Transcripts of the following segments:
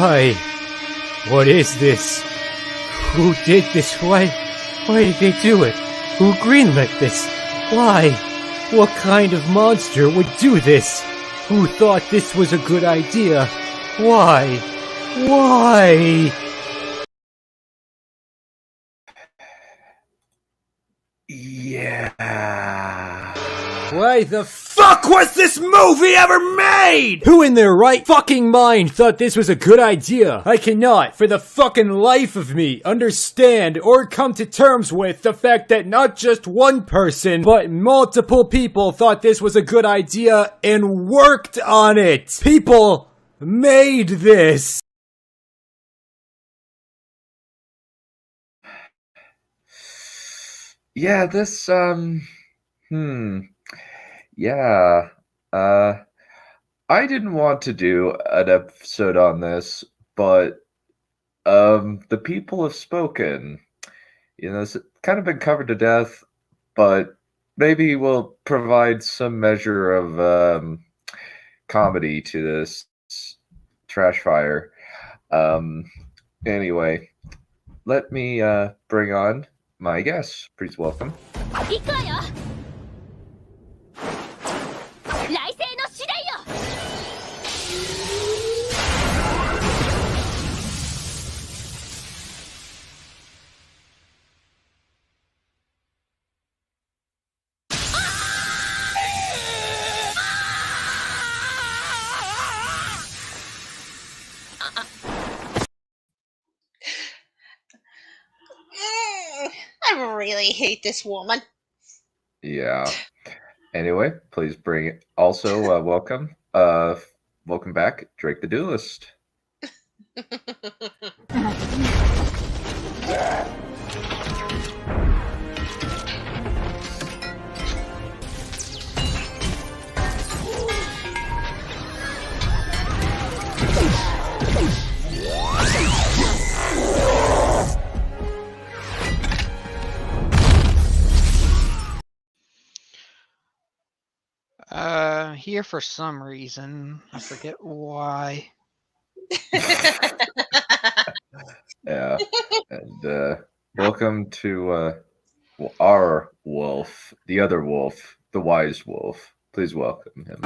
Why? What is this? Who did this? Why did they do it? Who greenlit this? Why? What kind of monster would do this? Who thought this was a good idea? Why? Why? Yeah. Why the fuck was this movie ever made? Who in their right fucking mind thought this was a good idea? I cannot, for the fucking life of me, understand or come to terms with the fact that not just one person, but multiple people thought this was a good idea and worked on it. People made this. Yeah, this, yeah, I didn't want to do an episode on this, but, the people have spoken. You know, it's kind of been covered to death, but maybe we'll provide some measure of, comedy to this trash fire. Anyway, let me, bring on my guest. Please welcome. I really hate this woman. Yeah. Anyway, please bring it. Also, welcome. Welcome back, Drake the Duelist. Here for some reason. I forget why. Yeah. And welcome to our wolf, the other wolf, the wise wolf. Please welcome him.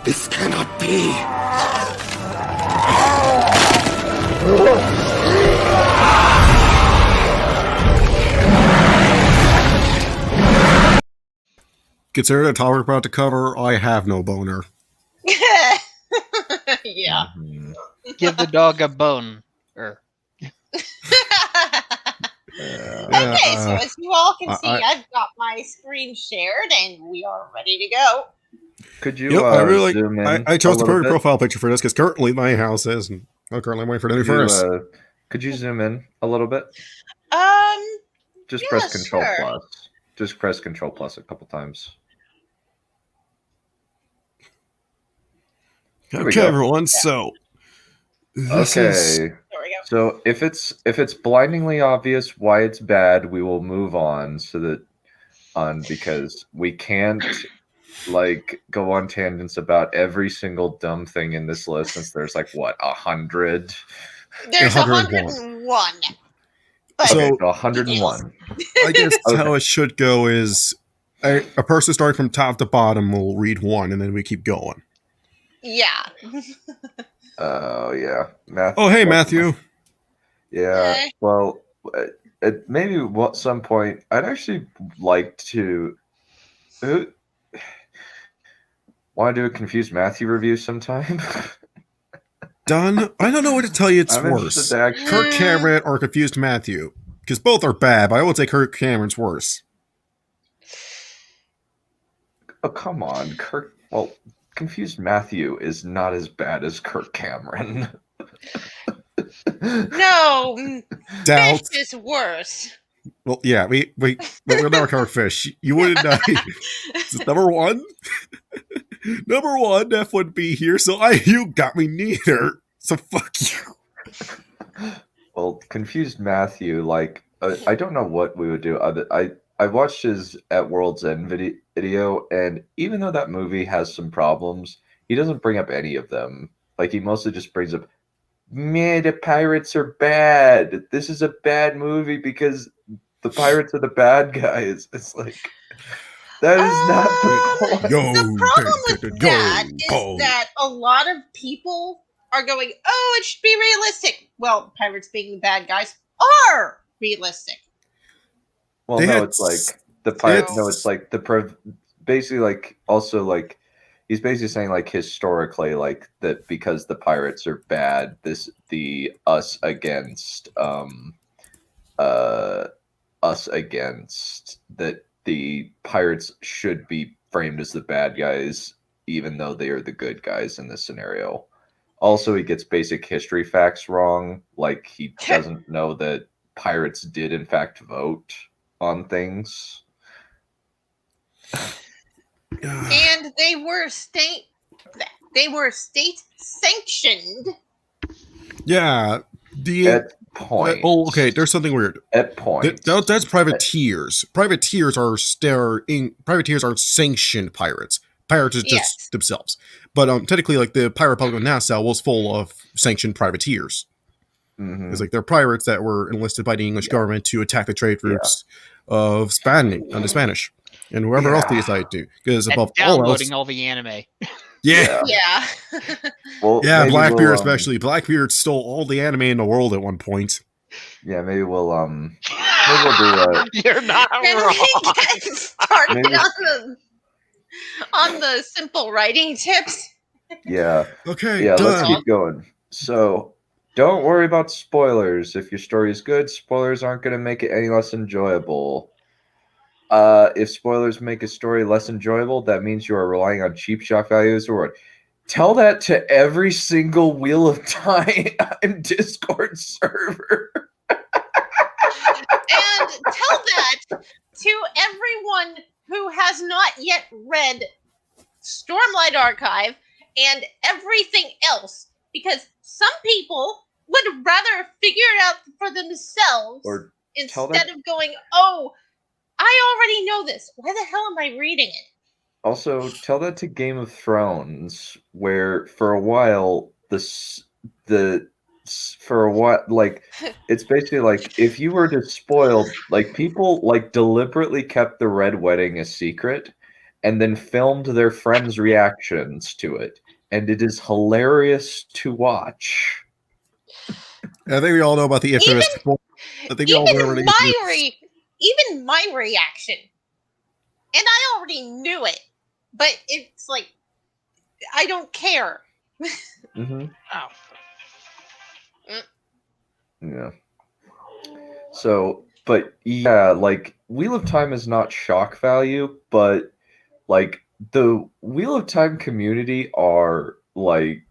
This cannot be. Considering the topic we're about to cover, I have no boner. Yeah. Mm-hmm. Give the dog a bone. Okay, so as you all can see, I've got my screen shared and we are ready to go. Could you zoom in? I chose the perfect bit? profile picture for this because currently my house is, and I'm currently waiting for the new furnace. Could you zoom in a little bit? Just yeah, press Control sure. Plus. Just press Control Plus a couple times. Okay, everyone. So this is There we go. So if it's blindingly obvious why it's bad, we will move on because we can't like go on tangents about every single dumb thing in this list since there's like what 100. There's 101. 101. But So- Okay, so 101. I guess Okay. how it should go is a person starting from top to bottom will read one, and then we keep going. yeah. Oh yeah, Matthew. Oh, hey, Matthew. Yeah. Hey. Well, at maybe at some point, I'd actually like to want to do a Confused Matthew review sometime. Done. I don't know what to tell you. It's I'm worse. interested to actually- Kirk Cameron or Confused Matthew, because both are bad. But I would say Kirk Cameron's worse. Oh come on, Kirk. Well, Confused Matthew is not as bad as Kirk Cameron. No, Doubt. Fish is worse. Well, yeah, we'll never cover Fish. You wouldn't know. Number one, Neph wouldn't be here, so you got me neither. So fuck you. Well, Confused Matthew, like I don't know what we would do. I watched his At World's End video, and even though that movie has some problems, he doesn't bring up any of them. Like, he mostly just brings up, man, the pirates are bad. This is a bad movie because the pirates are the bad guys. It's like, that is not the point. The problem with that is that a lot of people are going, oh, it should be realistic. Well, pirates being the bad guys are realistic. Well, no, it's like the pirate. No, it's like basically, like, also, like, he's basically saying, like, historically, like, that because the pirates are bad, us against that the pirates should be framed as the bad guys, even though they are the good guys in this scenario. Also, he gets basic history facts wrong. Like, he doesn't know that pirates did, in fact, vote on things. And they were state sanctioned. Yeah. At point. Okay, there's something weird. At point. That's privateers. Privateers are sanctioned pirates. Pirates are just themselves. But technically, like, the Pirate Republic of Nassau was full of sanctioned privateers. It's like they're pirates that were enlisted by the English government to attack the trade routes of the Spanish and whoever else they decide to. Because above all else, all the anime. Yeah. Well, Blackbeard especially. Blackbeard stole all the anime in the world at one point. Yeah, maybe we'll do that. You're not wrong. We get started on the simple writing tips. Yeah. Okay. Yeah, done. let's keep going. So, don't worry about spoilers. If your story is good, spoilers aren't going to make it any less enjoyable. If spoilers make a story less enjoyable, that means you are relying on cheap shock values or what? Tell that to every single Wheel of Time Discord server. And tell that to everyone who has not yet read Stormlight Archive and everything else, because some people would rather figure it out for themselves instead of going, oh, I already know this. Why the hell am I reading it? Also, tell that to Game of Thrones, where for a while it's basically like if you were to spoil, like, people like deliberately kept the Red Wedding a secret and then filmed their friends' reactions to it, and it is hilarious to watch. I think we all know about the infamous. Even my reaction, and I already knew it, but it's like I don't care. Mm-hmm. Oh. Yeah. So, but yeah, like, Wheel of Time is not shock value, but like the Wheel of Time community are like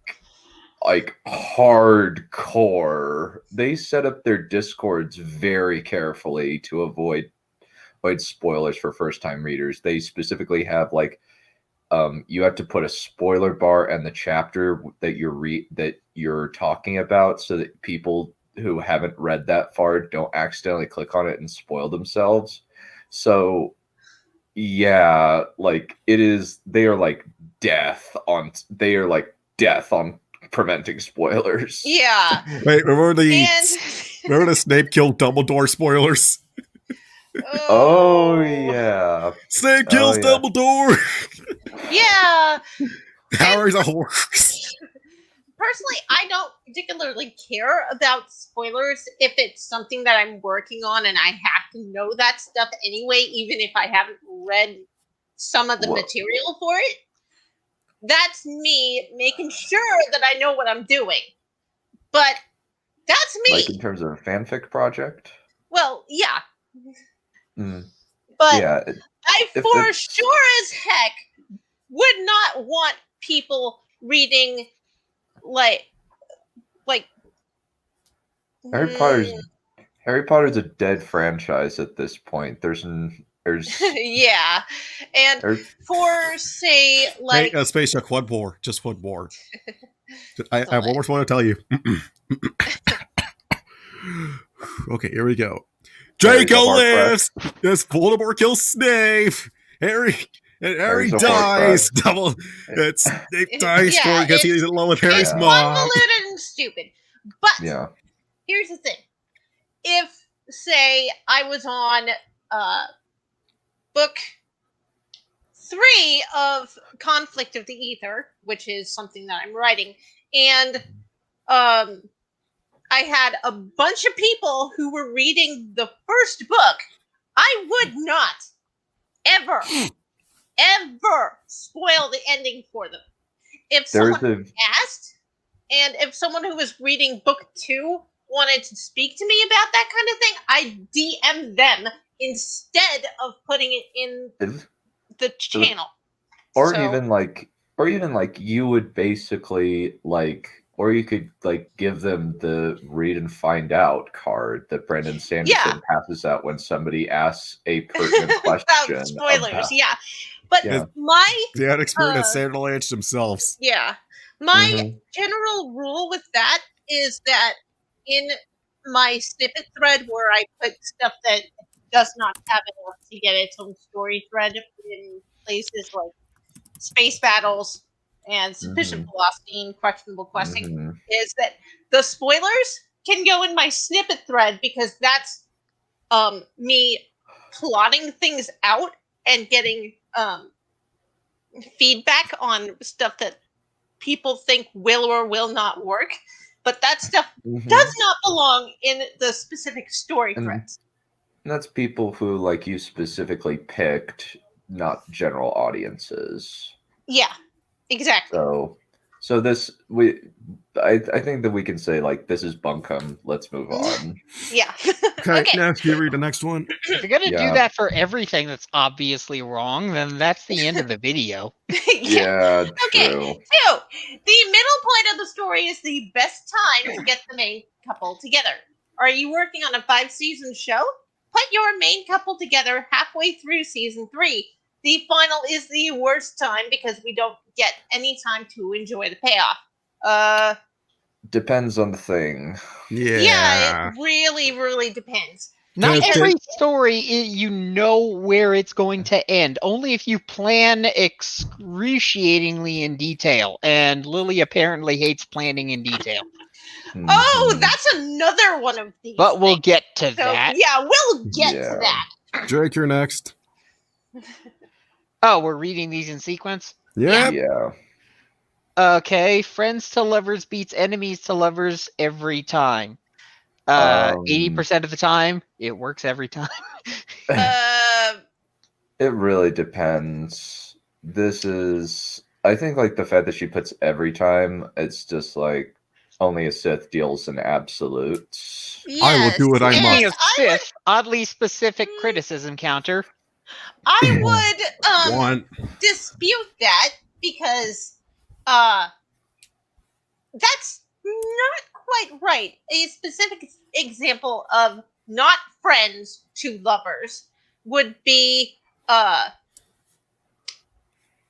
hardcore. They set up their Discords very carefully to avoid spoilers for first time readers. They specifically have like you have to put a spoiler bar in the chapter that you're talking about, so that people who haven't read that far don't accidentally click on it and spoil themselves. So yeah, like, they are like death on preventing spoilers. Yeah. Wait, remember the Snape killed Dumbledore spoilers? Oh yeah. Snape kills Dumbledore! Yeah. Harry's a horse. Personally, I don't particularly care about spoilers if it's something that I'm working on and I have to know that stuff anyway, even if I haven't read some of the material for it. That's me making sure that I know what I'm doing. But that's me. Like, in terms of a fanfic project? Well, yeah. But yeah, I for sure as heck would not want people reading like Harry Potter's a dead franchise at this point. There's yeah, and for say like Space Duck, one more, just one more. I have one more to tell you. Okay, here we go. Draco lives. Yes, Voldemort kills Snape. Harry And Harry Harry's a horse dies. rat. Double. It's they die story because he's in love with Harry's It's mom. convoluted and stupid. But Yeah. here's the thing. If, say, I was on book 3 of Conflict of the Ether, which is something that I'm writing, and I had a bunch of people who were reading the first book, I would not ever spoil the ending for them. If someone asked, and if someone who was reading book 2 wanted to speak to me about that kind of thing, I'd DM them instead of putting it in the channel. Or even like you would basically or you could give them the read and find out card that Brandon Sanderson passes out when somebody asks a pertinent question. About spoilers, But they had experience sandal-aged themselves. Yeah. My general rule with that is that in my snippet thread where I put stuff that does not have enough to get its own story thread in places like space battles and sufficient velocity and questionable questing, is that the spoilers can go in my snippet thread because that's me plotting things out and getting feedback on stuff that people think will or will not work. But that stuff does not belong in the specific story threads. And that's people who you specifically picked, not general audiences. Yeah, exactly. So this I think that we can say this is bunkum. Let's move on. Yeah. Okay. Now can you read the next one? If you're gonna do that for everything that's obviously wrong, then that's the end of the video. Yeah, okay. true. So the middle point of the story is the best time to get the main couple together. Are you working on a 5-season show? Put your main couple together halfway through season 3. The final is the worst time because we don't get any time to enjoy the payoff. Depends on the thing. Yeah, it really, really depends. Not every story, you know where it's going to end. Only if you plan excruciatingly in detail. And Lily apparently hates planning in detail. Oh, that's another one of these. But we'll get to that. Yeah, we'll get to that. Drake, you're next. Oh, we're reading these in sequence? Yeah. Yeah. Okay, friends to lovers beats enemies to lovers every time. 80% of the time, it works every time. It really depends. This is, I think, the fact that she puts every time, it's just only a Sith deals in absolutes. Yes, I will do what I must. Of Sith, oddly specific criticism counter. I would dispute that because that's not quite right. A specific example of not friends to lovers would be the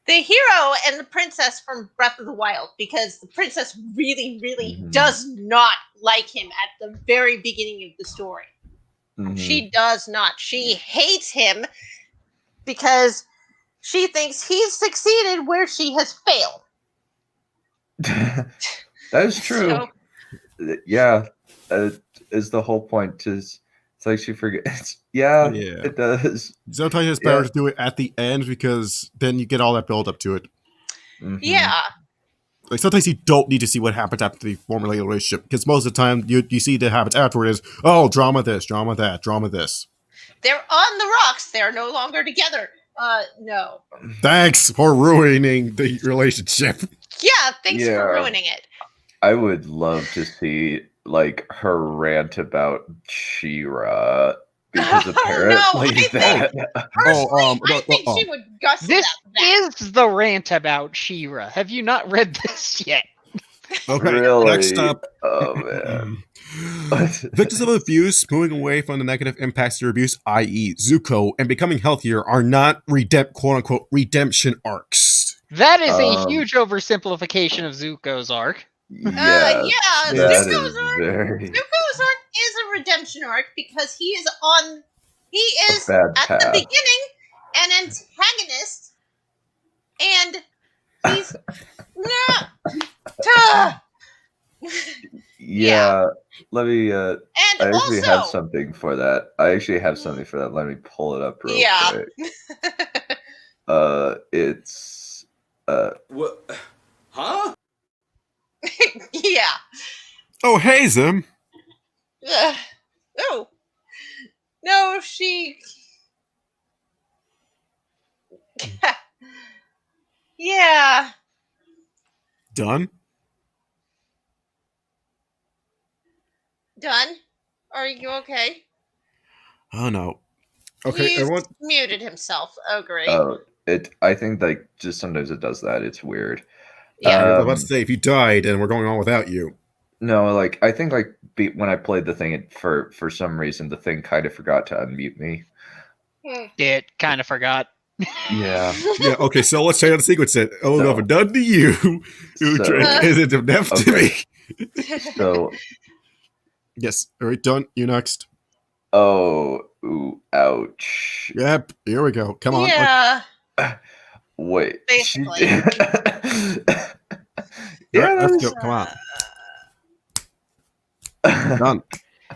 hero and the princess from Breath of the Wild, because the princess really, really does not like him at the very beginning of the story. She does not. She hates him because she thinks he's succeeded where she has failed. That is true. Yeah, is the whole point. It's she forgets. Yeah, it does. Sometimes it's better to do it at the end because then you get all that build up to it. Yeah. Sometimes you don't need to see what happens after the formulated relationship because most of the time you see the habits afterward is, oh, drama this, drama that, drama this. They're on the rocks. They're no longer together. No. Thanks for ruining the relationship. Yeah, thanks for ruining it. I would love to see her rant about She-Ra because apparently I think she would gush This about that. is the rant about She-Ra. Have you not read this yet? Okay, really? Next up. Oh, man. Victims of abuse moving away from the negative impacts of their abuse, i.e. Zuko, and becoming healthier are not quote-unquote redemption arcs. That is a huge oversimplification of Zuko's arc. Zuko's arc is a redemption arc because he is at the beginning an antagonist and he's not. Duh. Yeah. Let me. I And actually have also, something for that. Let me pull it up real yeah. quick. It's. What? Huh? Yeah. Oh, hey, Zim. Oh. No, she. Yeah. Done? Done? Are you okay? Oh, no. Okay, He's everyone. muted himself. Oh, great. I think like just sometimes it does that. It's weird. Yeah. I was about to say, if you died and we're going on without you. No, like I think like when I played the thing, for some reason the thing kind of forgot to unmute me. It kind of forgot. Yeah. Yeah, okay, so let's try out the sequence then. Oh, So- no, done to you. Who So- drank is it enough to Okay. me? So, Yes, alright, done. You next. ooh, ouch. Yep, here we go. Come on. Yeah. Wait. Basically. Yeah, Alright, that let's was- go. Come on. Done.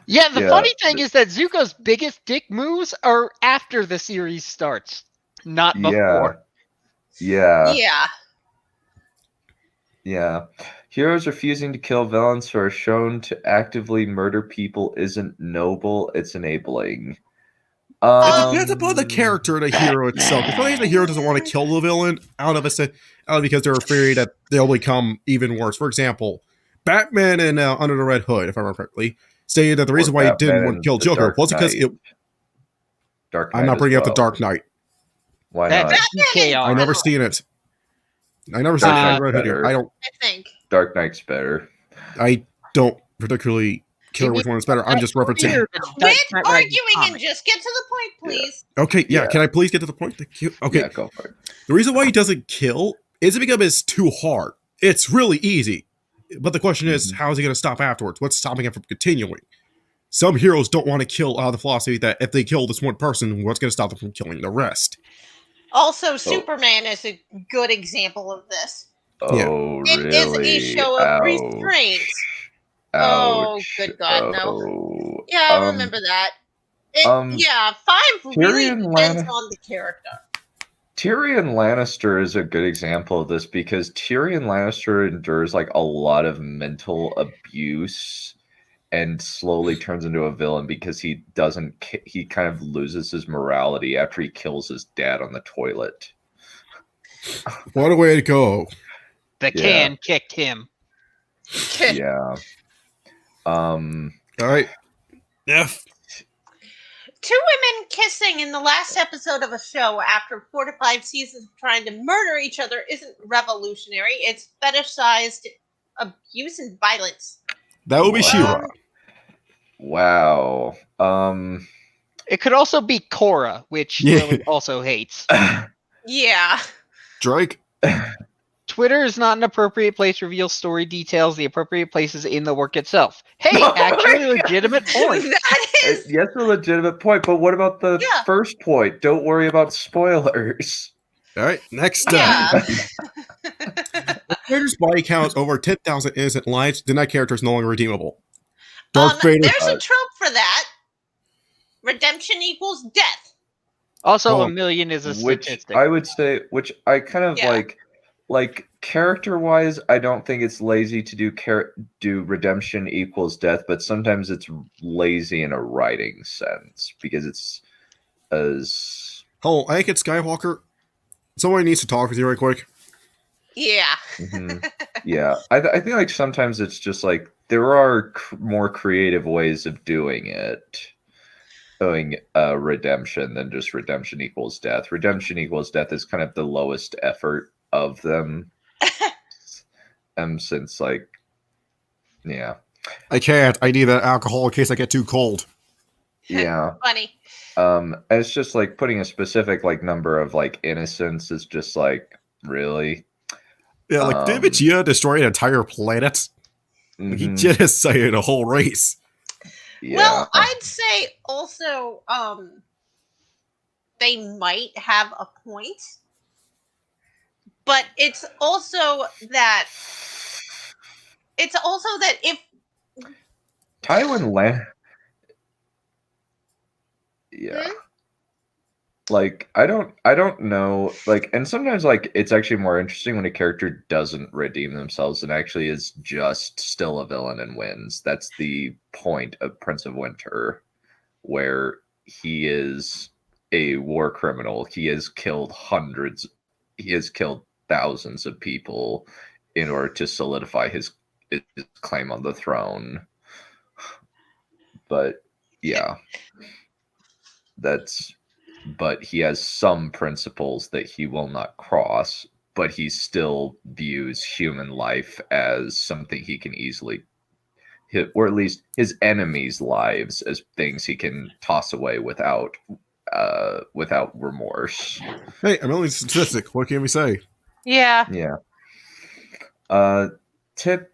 Yeah, the Yeah. funny thing is that Zuko's biggest dick moves are after the series starts, not before. Yeah. Yeah. Heroes refusing to kill villains who are shown to actively murder people isn't noble, it's enabling. It depends upon the character of the hero itself. If the hero doesn't want to kill the villain out of because they're afraid that they'll become even worse. For example, Batman and Under the Red Hood, if I remember correctly, stated that the reason why he didn't want to kill Joker was because Dark Knight I'm not as bringing up the well. Dark Knight. Why That's not? PKR. I never seen it. I never seen Dark Red Hood here. better. I think. Dark Knight's better. I don't particularly care which one is better. I'm just referencing. Quit arguing and just get to the point, please. Okay, yeah. Yeah. Can I please get to the point? Thank you. Okay. Yeah, go for it. The reason why he doesn't kill isn't because it's too hard. It's really easy. But the question is, how is he going to stop afterwards? What's stopping him from continuing? Some heroes don't want to kill out of the philosophy that if they kill this one person, what's going to stop them from killing the rest? Also, Superman is a good example of this. Oh, It really? is a show of restraint. Oh, good God, no. Yeah, I remember that. Yeah, 5 really Tyrion depends on the character. Tyrion Lannister is a good example of this because Tyrion Lannister endures like a lot of mental abuse and slowly turns into a villain because he kind of loses his morality after he kills his dad on the toilet. What a way to go. The can kicked him. Yeah. All right. Neph. 2 women kissing in the last episode of a show after 4 to 5 seasons of trying to murder each other isn't revolutionary. It's fetishized abuse and violence. That would be She-Ra. Wow. It could also be Korra, which Lily also hates. Yeah. Drake. Twitter is not an appropriate place to reveal story details. The appropriate place is in the work itself. Hey, actually, legitimate point. That is. Yes, a legitimate point, but what about the first point? Don't worry about spoilers. All right, next Yeah. If character's body counts over 10,000 innocent lives, then that character is no longer redeemable. Darth Vader. There's a trope for that. Redemption equals death. Also, a million is a statistic. Which I would say, which I kind of like character-wise, I don't think it's lazy to do redemption equals death, but sometimes it's lazy in a writing sense because it's as. Oh, I think it's Skywalker. Someone needs to talk with you right quick. Yeah. Yeah, I think like sometimes it's just like there are more creative ways of doing it. Doing redemption than just redemption equals death. Redemption equals death is kind of the lowest effort of them. Since like, yeah. I can't. I need that alcohol in case I get too cold. Yeah. Funny. It's just like putting a specific like number of like innocence is just like really. Yeah, like did Vegeta destroy an entire planet? He genocided a whole race. Yeah. Well, I'd say also they might have a point, But it's also that if Tywin yeah. Like I don't know, like, and sometimes like it's actually more interesting when a character doesn't redeem themselves and actually is just still a villain and wins. That's the point of Prince of Winter, where he is a war criminal. He has killed thousands of people in order to solidify his claim on the throne. But yeah, but he has some principles that he will not cross, but he still views human life as something he can easily hit, or at least his enemies' lives as things he can toss away without remorse. Hey, I'm only a statistic. What can we say? yeah, Tip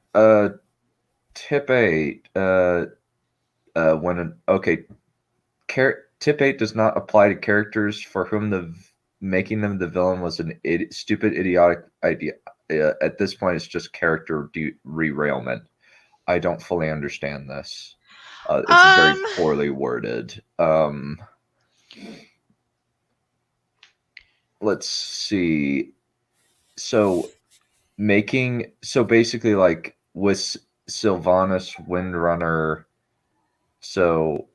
8. Tip 8 does not apply to characters for whom making them the villain was an stupid, idiotic idea. At this point, it's just character derailment. I don't fully understand this. It's very poorly worded. Let's see. So basically, like with Sylvanas Windrunner, so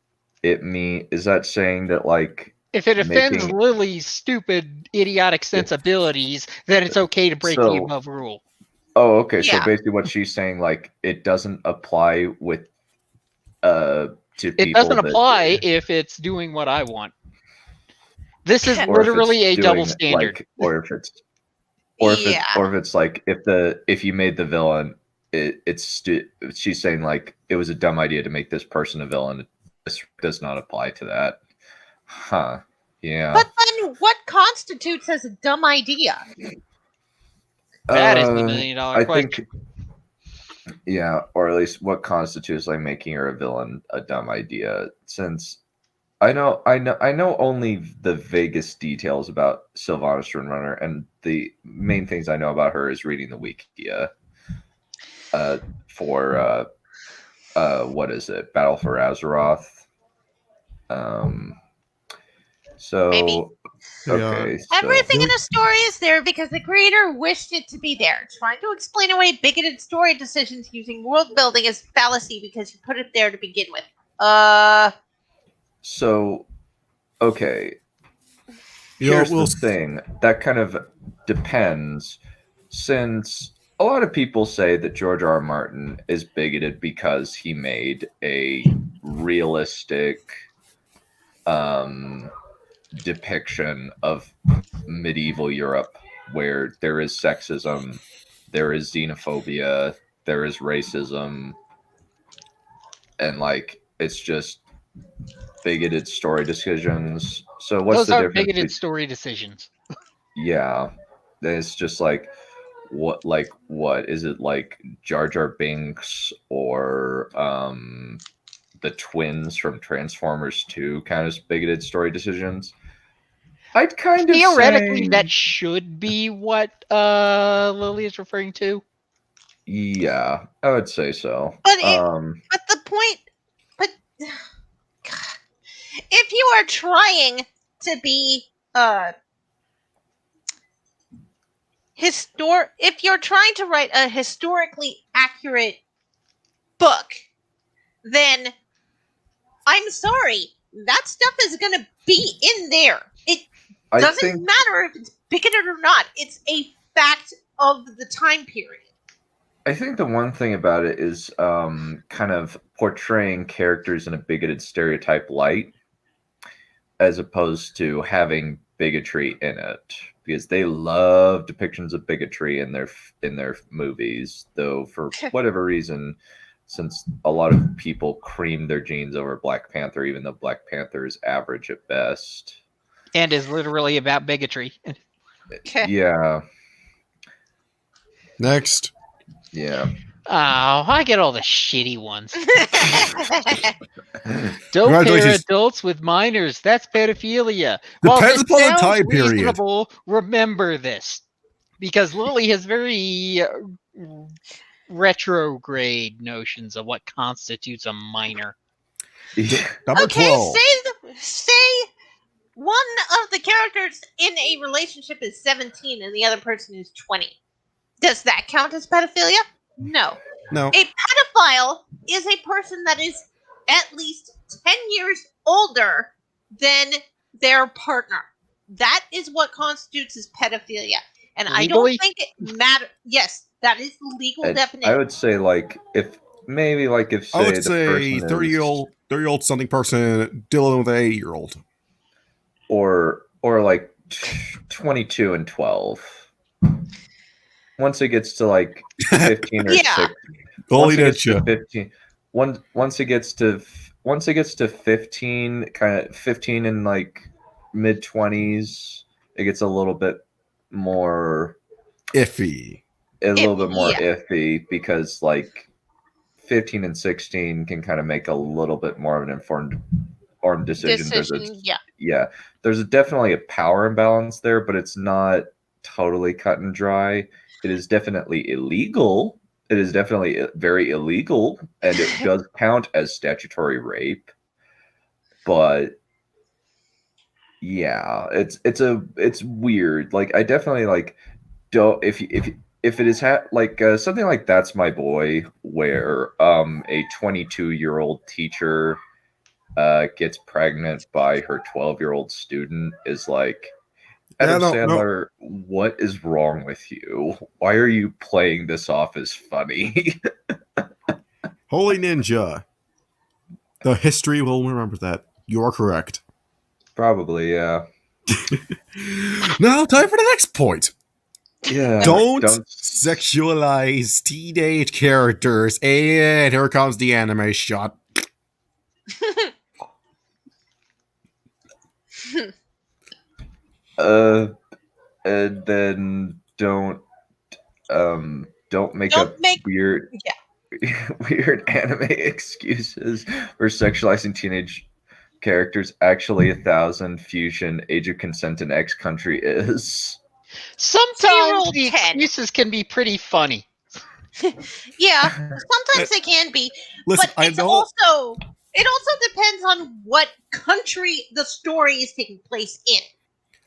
is that saying that, like, if it offends Lily's stupid, idiotic sensibilities, then it's okay to break the above rule. Oh, okay. Yeah. So basically, what she's saying, like, it doesn't apply with to people. It doesn't apply if it's doing what I want. This is literally a double standard. Like, or if it's like if you made the villain, she's saying, like, it was a dumb idea to make this person a villain. This does not apply to that. Huh. Yeah. But then what constitutes as a dumb idea? That is the $1 million question. I think, yeah, or at least what constitutes like making her a villain a dumb idea, since I know only the vaguest details about Sylvanas Windrunner, and the main things I know about her is reading the Wikia for what is it? Battle for Azeroth. So maybe. Okay. Everything in a story is there because the creator wished it to be there. Trying to explain away bigoted story decisions using world building is fallacy because you put it there to begin with. So, okay. Here's the thing. That kind of depends, since a lot of people say that George R. R. Martin is bigoted because he made a realistic depiction of medieval Europe where there is sexism, there is xenophobia, there is racism, and like it's just bigoted story decisions. So what's the difference? Bigoted story decisions. Yeah, it's just like what is it, like Jar Jar Binks or the twins from Transformers 2 kind of bigoted story decisions? I'd kind of theoretically that should be what Lily is referring to. Yeah, I would say so. But the point, if you are trying to be if you're trying to write a historically accurate book, then I'm sorry, that stuff is going to be in there. It doesn't matter if it's bigoted or not. It's a fact of the time period. I think the one thing about it is kind of portraying characters in a bigoted stereotype light, as opposed to having bigotry in it, because they love depictions of bigotry in their movies. Though for whatever reason, since a lot of people cream their jeans over Black Panther, even though Black Panther is average at best, and is literally about bigotry. Yeah. Next. Yeah. Oh, I get all the shitty ones. Don't pair adults with minors. That's pedophilia. Depends upon the time period. Remember this. because Lilly has very retrograde notions of what constitutes a minor. Number 12. Say one of the characters in a relationship is 17 and the other person is 20. Does that count as pedophilia? No. No. A pedophile is a person that is at least 10 years older than their partner. That is what constitutes as pedophilia. And Legally? I don't think it matters. Yes, that is the legal definition. I would say, like, if maybe, like, if say I would the say person 30-year-old something person dealing with an 80-year-old. or like 22 and 12. Once it gets to like 15 or Yeah. 16. Only Once it that gets to 15. Once it gets to 15, kind of 15 and like mid 20s, it gets a little bit more iffy. Iffy because like 15 and 16 can kind of make a little bit more of an informed decision. There's definitely a power imbalance there, but it's not totally cut and dry. It is definitely illegal. It is definitely very illegal, and it does count as statutory rape. But yeah, it's weird. Like I definitely like don't if it is something like That's My Boy, where a 22-year-old teacher gets pregnant by her 12-year-old student is like, Adam Sandler, what is wrong with you? Why are you playing this off as funny? Holy Ninja. The history will remember that. You are correct. Probably, yeah. Now, time for the next point. Yeah. Don't sexualize teenage characters. And here comes the anime shot. And then don't make weird anime excuses for sexualizing teenage characters. Actually, 1,000 Fusion Age of Consent in X country is. Sometimes the excuses can be pretty funny. Yeah, sometimes they can be. Listen, but it also depends on what country the story is taking place in.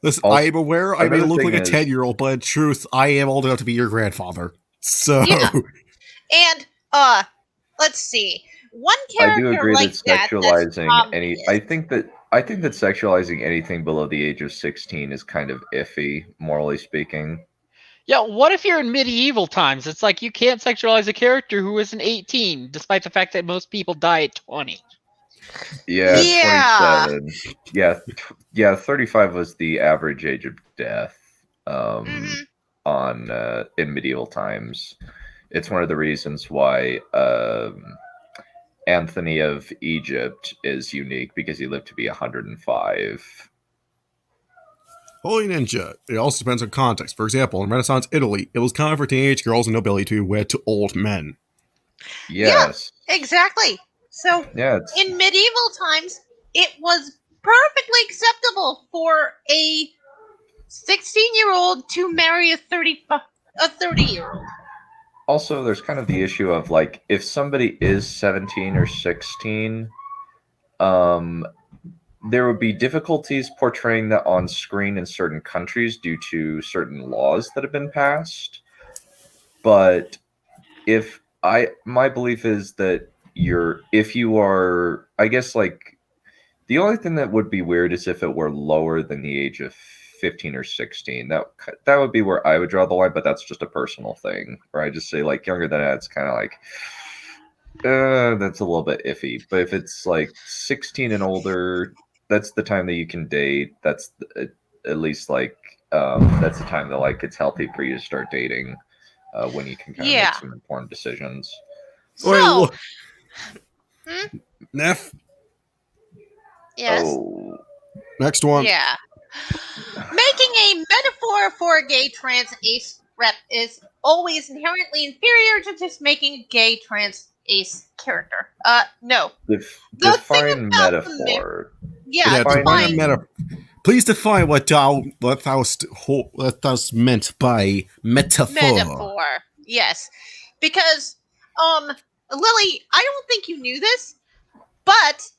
Listen, I am aware I may look like a 10-year-old, but in truth, I am old enough to be your grandfather. So, yeah. And let's see, one character I do agree like that sexualizing I think that sexualizing anything below the age of 16 is kind of iffy, morally speaking. Yeah, what if you're in medieval times? It's like you can't sexualize a character who isn't 18, despite the fact that most people die at 20. Yeah. 27. Yeah, 35 was the average age of death in medieval times. It's one of the reasons why Anthony of Egypt is unique, because he lived to be 105. Holy Ninja. It also depends on context. For example, in Renaissance Italy, it was common for teenage girls and nobility to wed to old men. Yes. Yeah, exactly. So, in medieval times, it was perfectly acceptable for a 16-year-old to marry a 30-year-old. Also, there's kind of the issue of, like, if somebody is 17 or 16, there would be difficulties portraying that on screen in certain countries due to certain laws that have been passed. But my belief is that if you are, I guess, like, the only thing that would be weird is if it were lower than the age of 15 or 16. That would be where I would draw the line, but that's just a personal thing, where I just say, like, younger than that, it's kind of like, that's a little bit iffy. But if it's like 16 and older, that's the time that you can date. That's at least like that's the time that, like, it's healthy for you to start dating, when you can kind of make some informed decisions. So, Neph? Yes. Oh. Next one. Yeah. Making a metaphor for a gay trans ace rep is always inherently inferior to just making a gay trans ace character. No. Define metaphor. Define a metaphor. Please define what thou meant by metaphor. Metaphor. Yes. Because, Lily, I don't think you knew this, but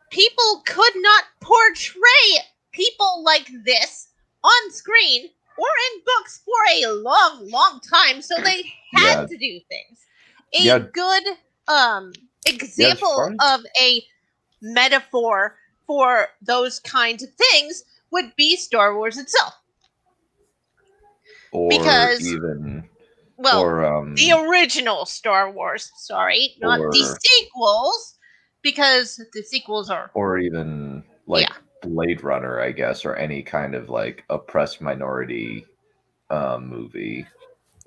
people could not portray people like this on screen or in books for a long, long time, so they had to do things. A good example of a metaphor for those kinds of things would be Star Wars itself. Or because, even... Well, or, the original Star Wars, sorry, not the sequels, because the sequels are... Or even, like, Blade Runner, I guess, or any kind of, like, oppressed minority movie.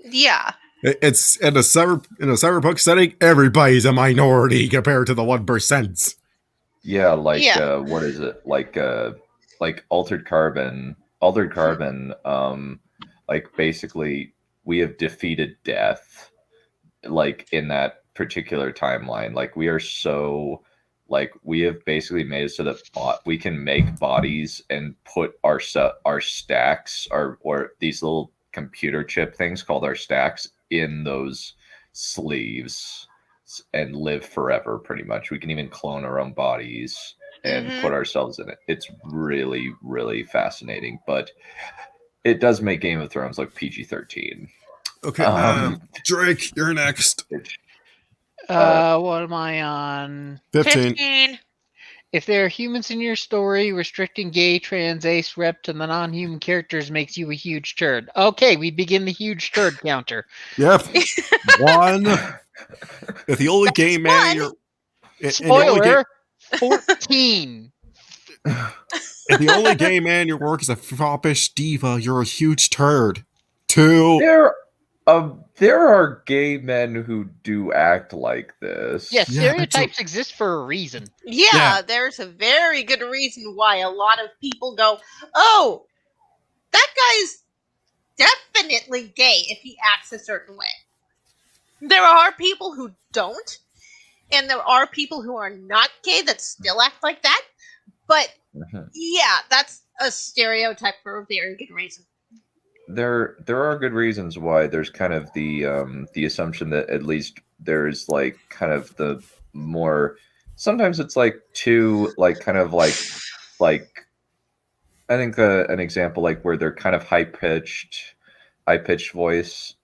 Yeah. It's in a cyberpunk setting, everybody's a minority compared to the 1%. Yeah, like what is it? Like Altered Carbon. Altered Carbon, like basically we have defeated death, like in that particular timeline. Like we are so, like we have basically made it so that we can make bodies and put our stacks, or these little computer chip things called our stacks, in those sleeves and live forever, pretty much. We can even clone our own bodies and put ourselves in it. It's really, really fascinating, but it does make Game of Thrones look PG-13. Okay, Drake, you're next. What am I on? 15. If there are humans in your story, restricting gay, trans, ace, rep to the non-human characters makes you a huge turd. Okay, we begin the huge turd counter. Yep. 1. If the only gay man you're... Spoiler, 14. If the only gay man in your work is a foppish diva, you're a huge turd. 2. There are gay men who do act like this. Yeah, stereotypes exist for a reason. Yeah, there's a very good reason why a lot of people go, oh, that guy's definitely gay if he acts a certain way. There are people who don't, and there are people who are not gay that still act like that. But yeah, that's a stereotype for a very good reason. There are good reasons why there's kind of the assumption that at least there's like kind of the more, sometimes it's like too like kind of like I think an example like where they're kind of high pitched voice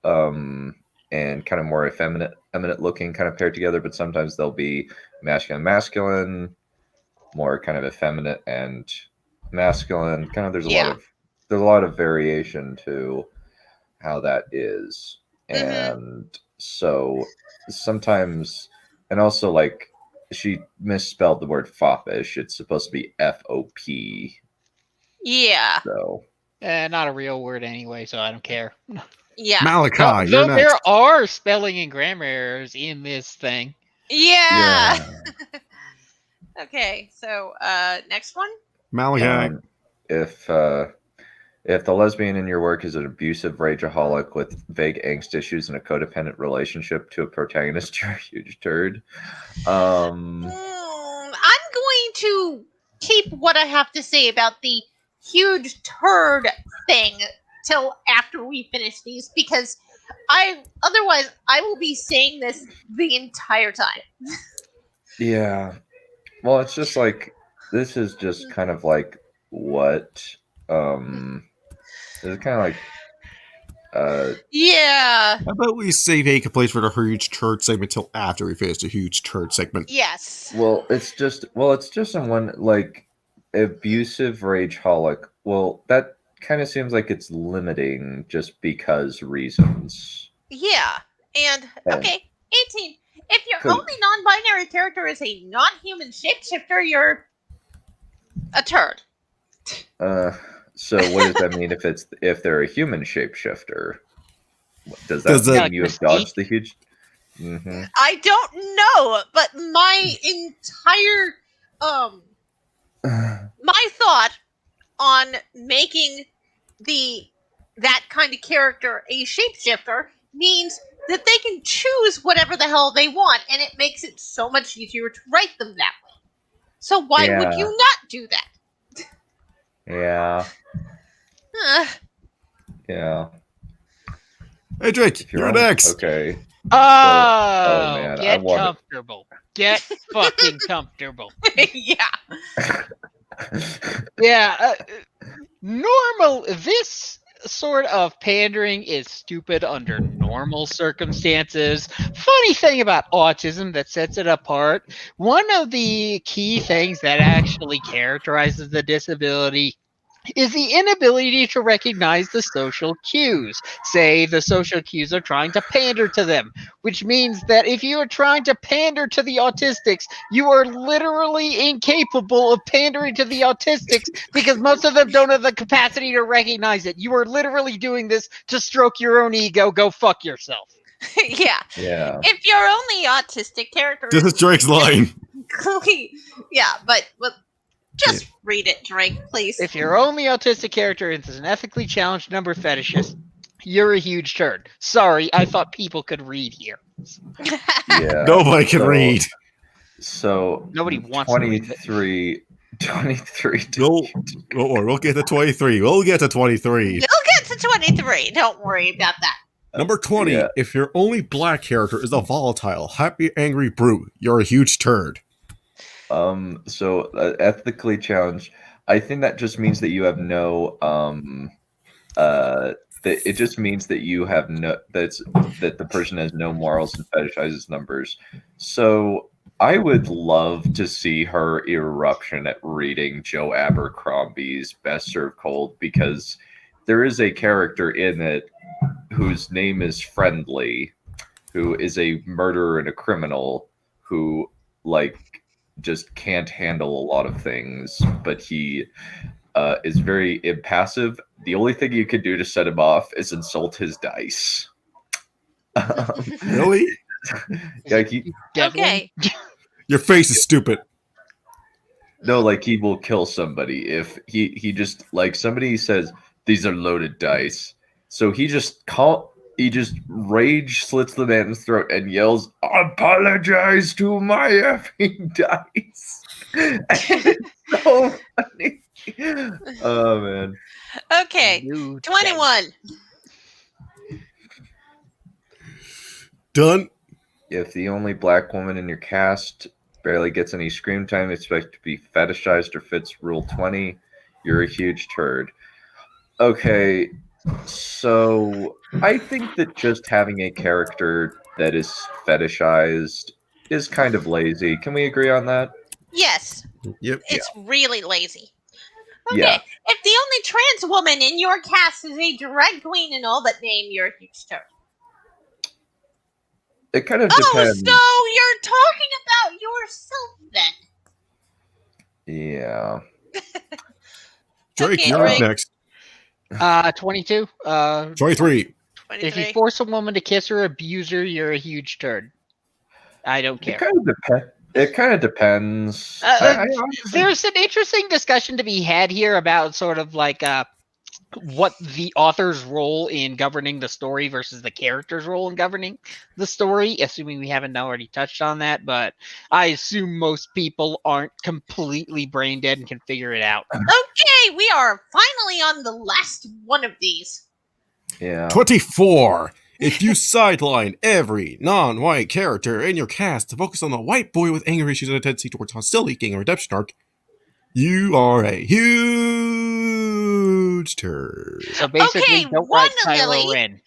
and kind of more effeminate looking kind of paired together, but sometimes they'll be masculine, more kind of effeminate and masculine. Kind of there's a lot of variation to how that is. And so sometimes, and also like she misspelled the word foppish. It's supposed to be FOP. Yeah. So not a real word anyway, so I don't care. Yeah. Malachi, you're next. There are spelling and grammar errors in this thing. Yeah. Okay, so next one. Malachi. If the lesbian in your work is an abusive rageaholic with vague angst issues and a codependent relationship to a protagonist, you're a huge turd. I'm going to keep what I have to say about the huge turd thing till after we finish these, because otherwise I will be saying this the entire time. Yeah. Well, it's just like, this is just kind of like what it's kind of like yeah. How about we save a complaints for the huge turd segment till after we finish the huge turd segment? Yes. Well, it's just in one, like, abusive rageaholic. Well, that kind of seems like it's limiting just because reasons. Yeah. And okay, 18. If your only non-binary character is a non-human shapeshifter, you're a turd. So what does that mean if they're a human shapeshifter? Does that mean you have dodged the huge? I don't know, but my entire my thought on making that kind of character a shapeshifter means that they can choose whatever the hell they want, and it makes it so much easier to write them that way. So why would you not do that? Yeah. Uh, Yeah. Hey, Drake, If you're only- next. Okay. Oh, man, I get want it. comfortable. Get fucking comfortable. yeah. Yeah, this sort of pandering is stupid under normal circumstances. Funny thing about autism that sets it apart, one of the key things that actually characterizes the disability is the inability to recognize the social cues. Say the social cues are trying to pander to them, which means that if you are trying to pander to the autistics, you are literally incapable of pandering to the autistics because most of them don't have the capacity to recognize it. You are literally doing this to stroke your own ego. Go fuck yourself. Yeah. Yeah. If your only autistic character This is Drake's line. yeah, but just read it, Drake, please. If your only autistic character is an ethically challenged number fetishist, you're a huge turd. Sorry, I thought people could read here. Yeah. Nobody can read. So Nobody wants to read it. 23. We'll get to 23. We'll get to 23. You'll get to 23. Don't worry about that. Number 20. Yeah. If your only black character is a volatile, happy, angry brute, you're a huge turd. So ethically challenged. I think that just means that you have no it just means that you have that the person has no morals and fetishizes numbers. So I would love to see her eruption at reading Joe Abercrombie's Best Served Cold, because there is a character in it whose name is Friendly, who is a murderer and a criminal who just can't handle a lot of things, but he is very impassive. The only thing you can do to set him off is insult his dice. Really? Okay. Your face is stupid. No, he will kill somebody if he just somebody says these are loaded dice. So he just rage slits the man's throat and yells, "Apologize to my effing dice." And it's so funny. Oh man. Okay. 21. Done. If the only black woman in your cast barely gets any screen time, expect to be fetishized or fits Rule 20, you're a huge turd. Okay, so I think that just having a character that is fetishized is kind of lazy. Can we agree on that? Yes. Yep. It's really lazy. Okay. Yeah. If the only trans woman in your cast is a drag queen and all but name, you're a huge turd. It kind of Oh, depends. so you're talking about yourself then? Yeah. Drake, Okay, you're Drake. up next. 22. 23. If you force a woman to kiss her, abuse her, you're a huge turd. I don't care. It kind of depends. There's an interesting discussion to be had here about sort of what the author's role in governing the story versus the character's role in governing the story, assuming we haven't already touched on that, but I assume most people aren't completely brain dead and can figure it out. Okay, we are finally on the last one of these. Yeah. 24. If you sideline every non-white character in your cast to focus on the white boy with anger issues and a tendency towards hostility, getting a redemption arc, you are a huge turd. So basically, Okay, don't write one, Kylo Lily. Ren.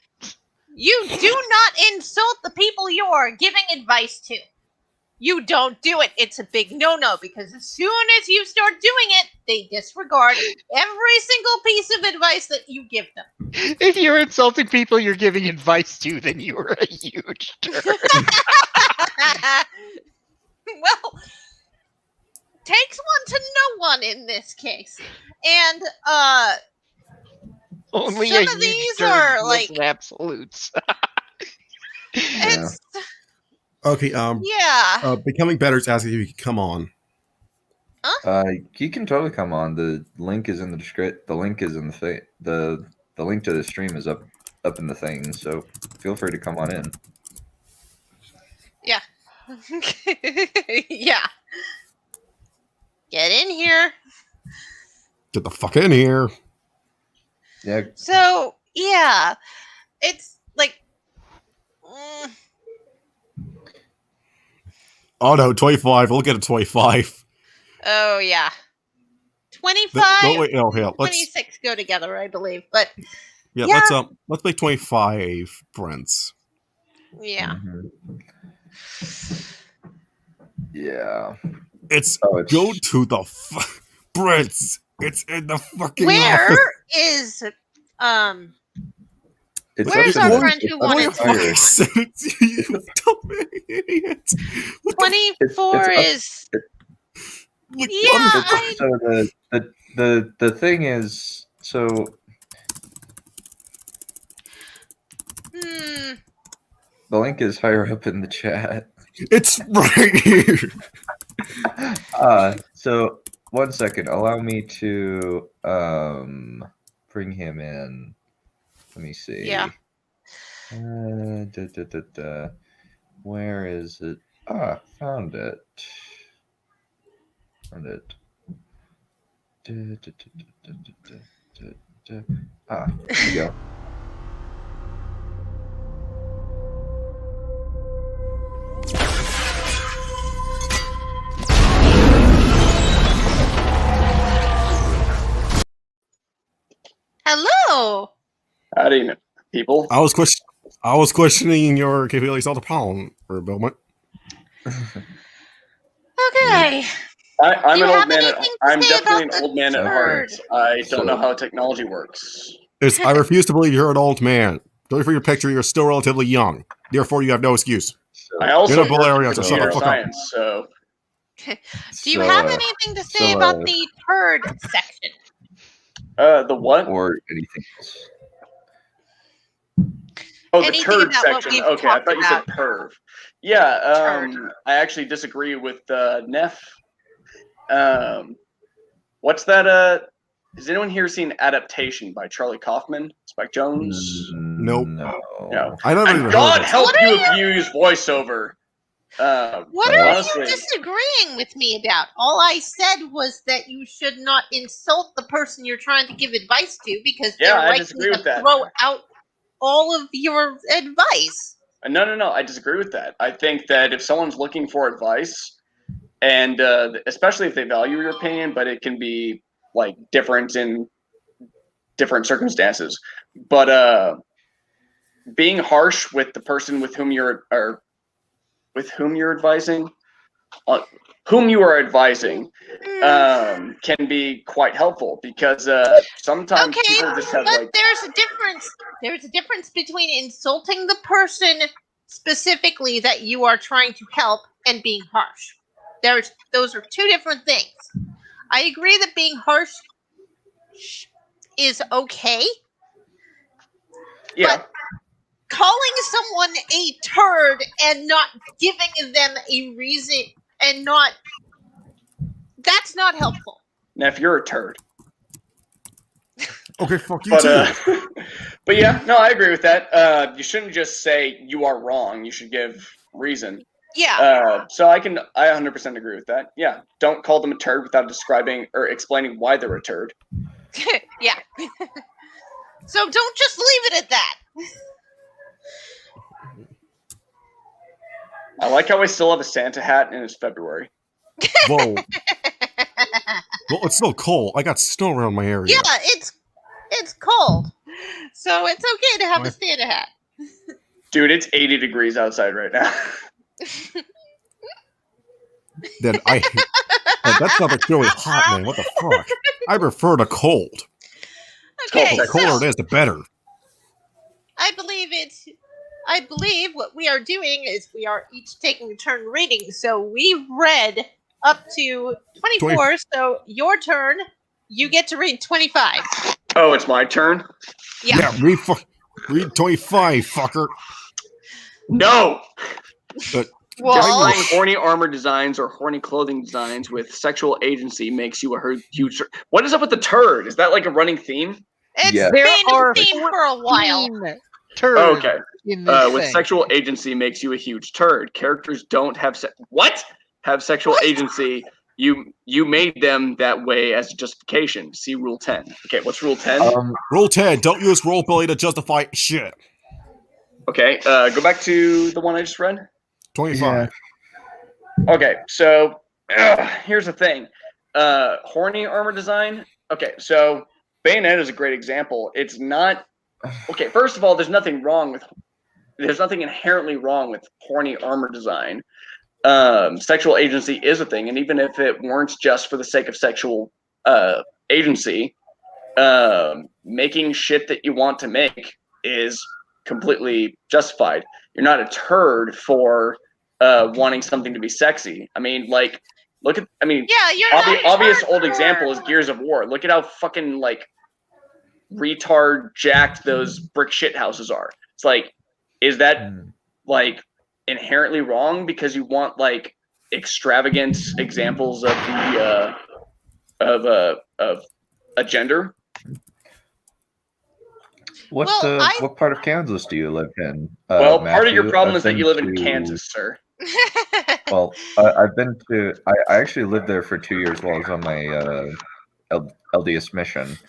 You do not insult the people you are giving advice to. You don't do it. It's a big no-no, because as soon as you start doing it, they disregard every single piece of advice that you give them. If you're insulting people you're giving advice to, then you are a huge turd. Well, takes one to know one in this case. And Only some a of huge these turd are lives in absolutes. it's Okay, yeah. Becoming Better is asking if you can come on. You can totally come on. The link is in the description. The link is in the link to the stream is up in the thing. So feel free to come on in. Yeah. Yeah. Get in here. Get the fuck in here. Yeah. So, yeah. It's like... Oh no, 25. Look at a 25. Oh, yeah. 25 wait, no, hell. 26 go together, I believe. But, Yeah, let's make 25 Brents. yeah. Yeah. It's go to the Brents. It's in the fucking Where office. is It's where's our friend who wanted to? You dumb idiot. 24 is... Yeah, So the thing is, so the link is higher up in the chat. It's right here. So 1 second, allow me to bring him in. Let me see. Yeah. Where is it? Ah, found it. Ah, here we go. Hello. Howdy, people. I was questioning your capabilities all the pollen for a moment. Okay. I'm Do an you old have man. anything to I'm say definitely about an the old man at heart. turd? I don't know how technology works. I refuse to believe you're an old man. Judging from your picture, you're still relatively young. Therefore, you have no excuse. I also You're not work Valeria, in so shut the computer fuck up. science, so Do you have anything to say about the turd section? the what? Or anything else? Oh, the Anything turd about what section. we've Okay, I talked thought you said about. perv. Yeah, Turd. I actually disagree with Neph. What's that? Has anyone here seen Adaptation by Charlie Kaufman? Spike Jones? Nope. No. I never And even God heard of it. help you if you use voiceover. What are honestly, you disagreeing with me about? All I said was that you should not insult the person you're trying to give advice to because Yeah, they're I likely disagree to with that. throw out all of your advice. No, I disagree with that. I think that if someone's looking for advice, and especially if they value your opinion, but it can be like different in different circumstances. But being harsh with the person with whom you're advising, whom you are advising, can be quite helpful because sometimes people just have but there's a difference. There's a difference between insulting the person specifically that you are trying to help and being harsh. Those are two different things. I agree that being harsh is okay. Yeah. But calling someone a turd and not giving them a reason and that's not helpful. Now, if you're a turd. Okay, fuck you too. But yeah, no, I agree with that. You shouldn't just say you are wrong. You should give reason. Yeah. So I 100% agree with that. Yeah, don't call them a turd without describing or explaining why they're a turd. Yeah. So don't just leave it at that. I like how I still have a Santa hat and it's February. Whoa. Well, it's still cold. I got snow around my area. Yeah, it's cold. So it's okay to have a Santa hat. Dude, it's 80 degrees outside right now. Then that's not like really hot, man. What the fuck? I prefer the cold. Okay, The colder it is, the better. I believe what we are doing is we are each taking a turn reading. So we read up to 24. So your turn, you get to read 25. Oh, it's my turn? Yeah. Read 25, fucker. No! Well, Displaying horny armor designs or horny clothing designs with sexual agency makes you a huge... What is up with the turd? Is that like a running theme? It's Yeah. been There a theme for a while. Turds Okay. in this With thing. sexual agency makes you a huge turd. Characters don't have have sexual agency you made them that way as a justification. See Rule 10. Okay, what's Rule 10? Rule 10, don't use roleplay to justify shit. Okay, go back to the one I just read. 25. Okay, so here's the thing. Horny armor design. Okay, so Bayonet is a great example. It's not... Okay, first of all, there's nothing inherently wrong with horny armor design. Sexual agency is a thing, and even if it weren't just for the sake of sexual agency, making shit that you want to make is completely justified. You're not a turd for wanting something to be sexy. I mean, like, look at, I mean, obvious old example is Gears of War. Look at how fucking, like, retard jacked those brick shit houses are. It's like, is that, like, inherently wrong because you want, like, extravagant examples of the, of a gender? What part of Kansas do you live in? Well, Matthew? part of your problem is that you live in Kansas, sir. Well, I've been to. I actually lived there for 2 years while I was on my LDS mission.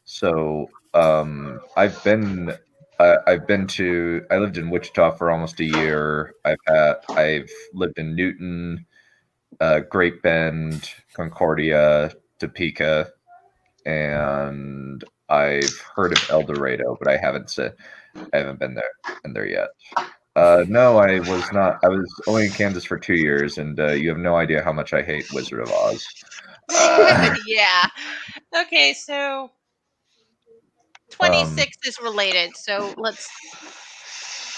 So I've been to. I lived in Wichita for almost a year. I've lived in Newton, Great Bend, Concordia, Topeka, and I've heard of El Dorado, but I haven't been there yet. No, I was not. I was only in Kansas for 2 years, and you have no idea how much I hate Wizard of Oz. Yeah. Okay, so 26 is related. So let's.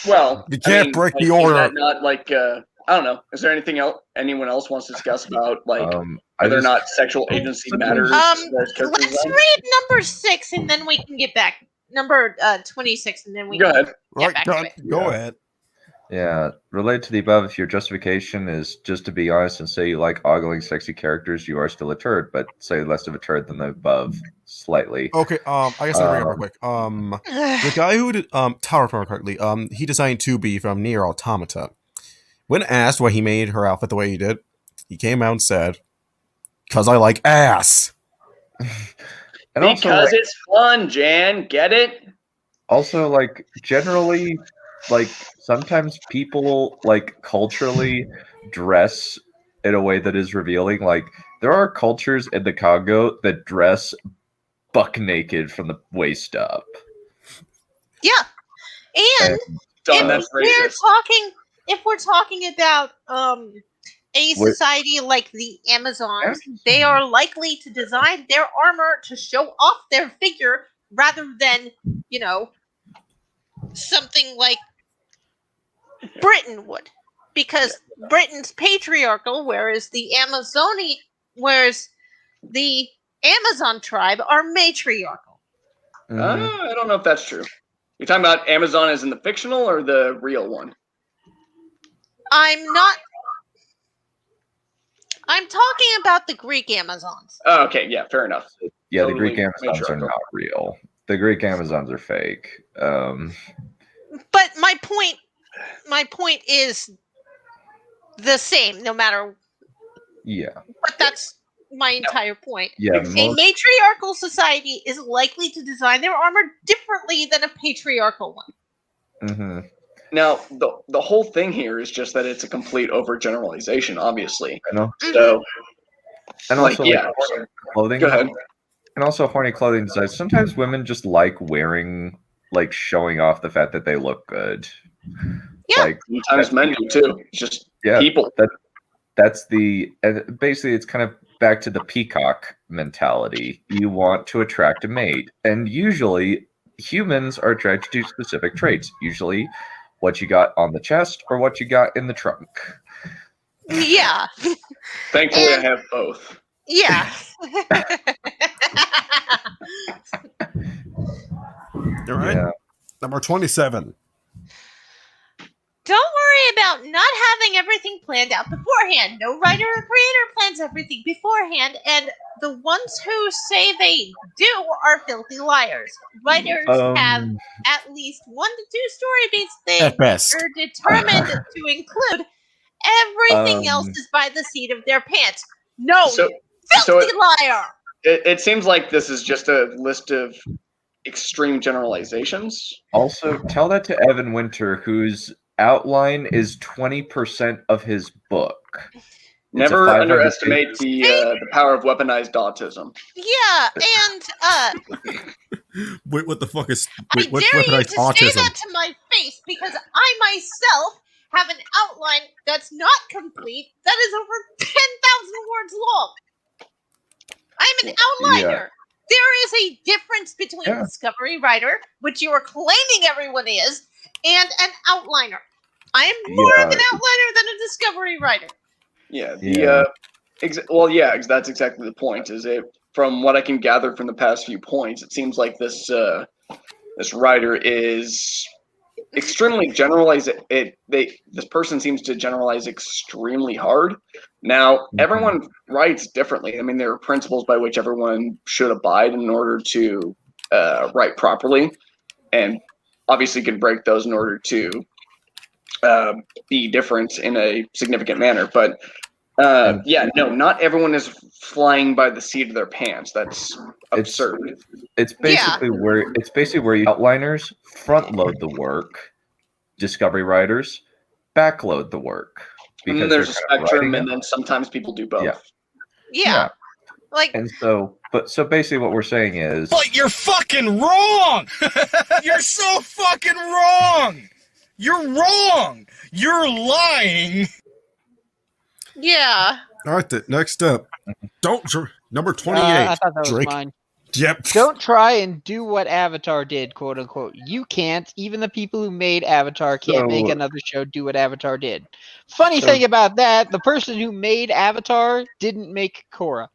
Well, you can't break the order. Is that not like I don't know. Is there anything else anyone else wants to discuss about like whether or not sexual agency matters? Let's read number 6, and then we can get back. Number 26, and then we can get back to it. Go ahead. Yeah, related to the above, if your justification is just to be honest and say you like ogling sexy characters, you are still a turd, but say less of a turd than the above slightly. Okay, I guess I'll bring it real quick. The guy who did Tower from correctly, he designed 2B from Nier Automata. When asked why he made her outfit the way he did, he came out and said, "'Cause I like ass." And because also, like, it's fun, Jan. Get it? Also, like, generally, like, sometimes people, like, culturally dress in a way that is revealing. Like, there are cultures in the Congo that dress buck naked from the waist up. Yeah. And if we're talking about a society like the Amazons, they are likely to design their armor to show off their figure rather than, you know, something like Britain would, because Britain's patriarchal, whereas the Amazon tribe are matriarchal. I don't know if that's true. You're talking about Amazon as in the fictional or the real one? I'm talking about the Greek Amazons. Oh, okay, yeah, fair enough. Yeah, totally. The Greek Amazons are not real. The Greek Amazons are fake. But my point is the same, no matter. Yeah. But that's my entire point. Yeah. A matriarchal society is likely to design their armor differently than a patriarchal one. Mm-hmm. Now, the whole thing here is just that it's a complete overgeneralization, obviously. I know. So, and also, clothing. Go ahead. And also, horny clothing design. Sometimes women just like wearing, like, showing off the fact that they look good. Yeah. Like, sometimes men do too. It's just people. That's basically, it's kind of back to the peacock mentality. You want to attract a mate, and usually humans are attracted to specific traits. Usually, what you got on the chest or what you got in the trunk. Yeah. Thankfully, I have both. Yeah. All right. Yeah. Number 27. Don't worry about not having everything planned out beforehand. No writer or creator plans everything beforehand, and the ones who say they do are filthy liars. Writers have at least 1 to 2 story beats they are determined to include. Everything else is by the seat of their pants. No, So filthy liar. it seems like this is just a list of extreme generalizations. Also, tell that to Evan Winter, whose outline is 20% of his book. Never underestimate the power of weaponized autism. Yeah, and Wait, what the fuck is? I Wait, what's dare you to weaponized say autism? that to my face because I myself have an outline that's not complete that is over 10,000 words long. I'm an outliner. Yeah. There is a difference between a discovery writer, which you are claiming everyone is, and an outliner. I am more of an outliner than a discovery writer. Yeah. That's exactly the point. Is it from what I can gather from the past few points? It seems like this writer is extremely generalized. This person seems to generalize extremely hard. Now, everyone writes differently. I mean, there are principles by which everyone should abide in order to write properly, and obviously can break those in order to be different in a significant manner. But not everyone is flying by the seat of their pants. That's absurd. It's basically where you outliners front load the work, discovery writers backload the work. And then there's a spectrum, and then sometimes people do both. Yeah. So basically what we're saying is, but you're fucking wrong. You're so fucking wrong. You're wrong. You're lying. Yeah. All right, next up, number 28. I thought that was Drake. mine. Yep. Don't try and do what Avatar did, quote unquote. You can't. Even the people who made Avatar can't make another show do what Avatar did. Funny thing about that, the person who made Avatar didn't make Korra.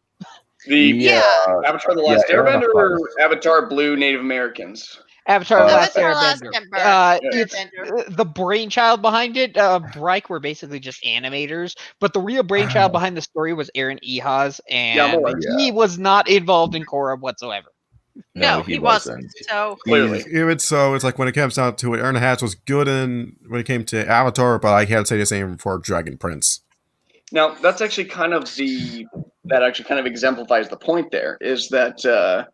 Avatar: The Last Airbender or Avatar: Blue Native Americans? Avatar: The Last Airbender. It's the brainchild behind it. Bryke were basically just animators, but the real brainchild behind the story was Aaron Ehasz, and he was not involved in Korra whatsoever. No, he wasn't. So clearly, it's like when it comes down to it, Aaron Ehasz was good when it came to Avatar, but I can't say the same for Dragon Prince. Now that's actually kind of exemplifies the point. There is that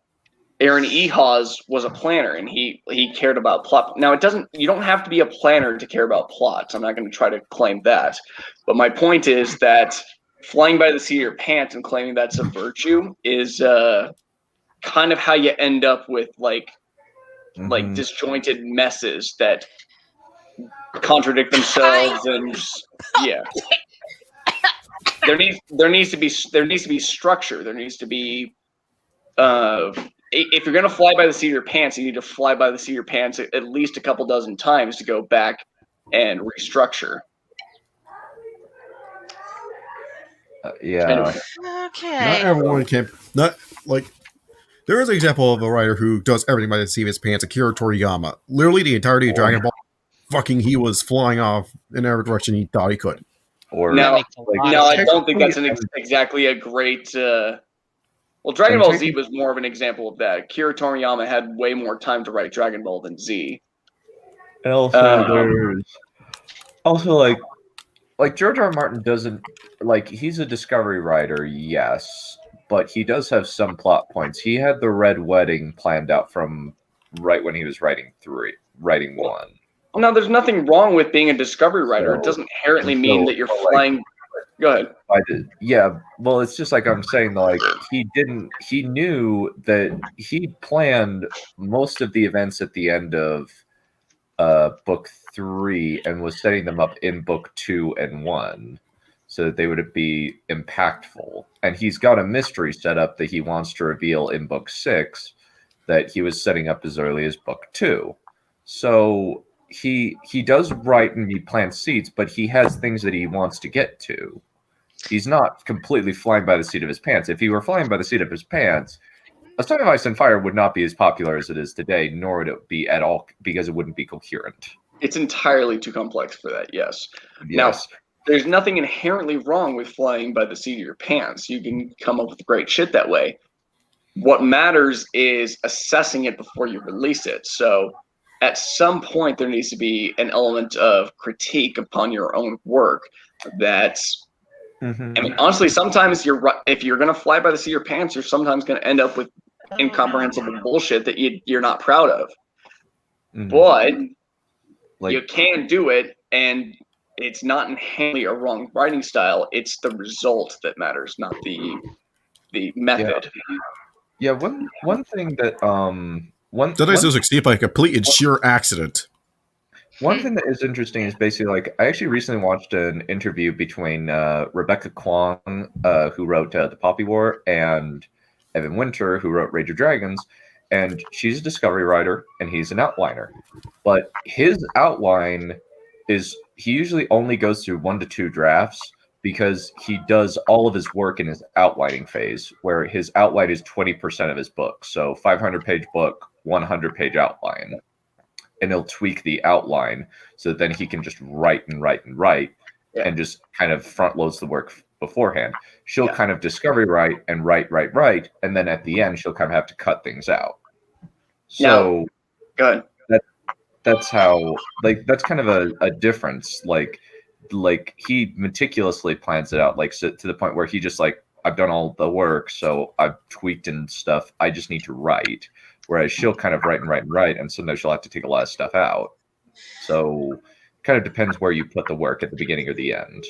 Aaron Ehasz was a planner, and he cared about plot. Now you don't have to be a planner to care about plots. I'm not going to try to claim that, but my point is that flying by the seat of your pants and claiming that's a virtue is kind of how you end up with like disjointed messes that contradict themselves, and there needs to be structure. There needs to be if you're going to fly by the seat of your pants, you need to fly by the seat of your pants at least a couple dozen times to go back and restructure. Anyway. Okay. Not everyone can. Not like there is an example of a writer who does everything by the seat of his pants. Akira Toriyama, literally the entirety of Dragon Ball, he was flying off in every direction he thought he could. I don't think that's exactly a great. Dragon Ball Z was more of an example of that. Akira Toriyama had way more time to write Dragon Ball than Z. And also, there's George R. R. Martin doesn't he's a discovery writer, yes, but he does have some plot points. He had the Red Wedding planned out from right when he was writing 1. No, there's nothing wrong with being a discovery writer. It doesn't inherently mean that you're flying. Go ahead. Well, it's just like I'm saying, he knew that he planned most of the events at the end of book 3 and was setting them up in book 2 and 1 so that they would be impactful. And he's got a mystery set up that he wants to reveal in book 6 that he was setting up as early as book 2. So he does write and he plants seeds, but he has things that he wants to get to. He's not completely flying by the seat of his pants. If he were flying by the seat of his pants, A Song of Ice and Fire would not be as popular as it is today, nor would it be at all, because it wouldn't be coherent. It's entirely too complex for that, yes. Now, there's nothing inherently wrong with flying by the seat of your pants. You can come up with great shit that way. What matters is assessing it before you release it. So at some point, there needs to be an element of critique upon your own work that Mhm. I mean, honestly, sometimes if you're gonna fly by the seat of your pants, you're sometimes gonna end up with incomprehensible bullshit that you're not proud of. Mhm. But Like, you can do it, and it's not inherently a wrong writing style. It's the result that matters, not the method. yeah, one thing that That is succeed by a complete and sheer accident. one thing that is interesting is basically like I actually recently watched an interview between Rebecca Kwong, who wrote The Poppy War, and Evan Winter, who wrote Rage of Dragons, and she's a discovery writer and he's an outliner. But his outline is he usually only goes through 1 to 2 drafts because he does all of his work in his outlining phase, where his outline is 20% of his book. So 500-page book, 100-page outline. And he'll tweak the outline so that then he can just write and write and write and just kind of front loads the work beforehand. She'll kind of discovery write and write, and then at the end she'll kind of have to cut things out. So Good. That's how, like, that's kind of a difference. Like he meticulously plans it out, like, so, to the point where he just like, I've done all the work, so I've tweaked and stuff. I just need to write. Whereas she'll kind of write and write and write, and sometimes she'll have to take a lot of stuff out. So kind of depends where you put the work at the beginning or the end.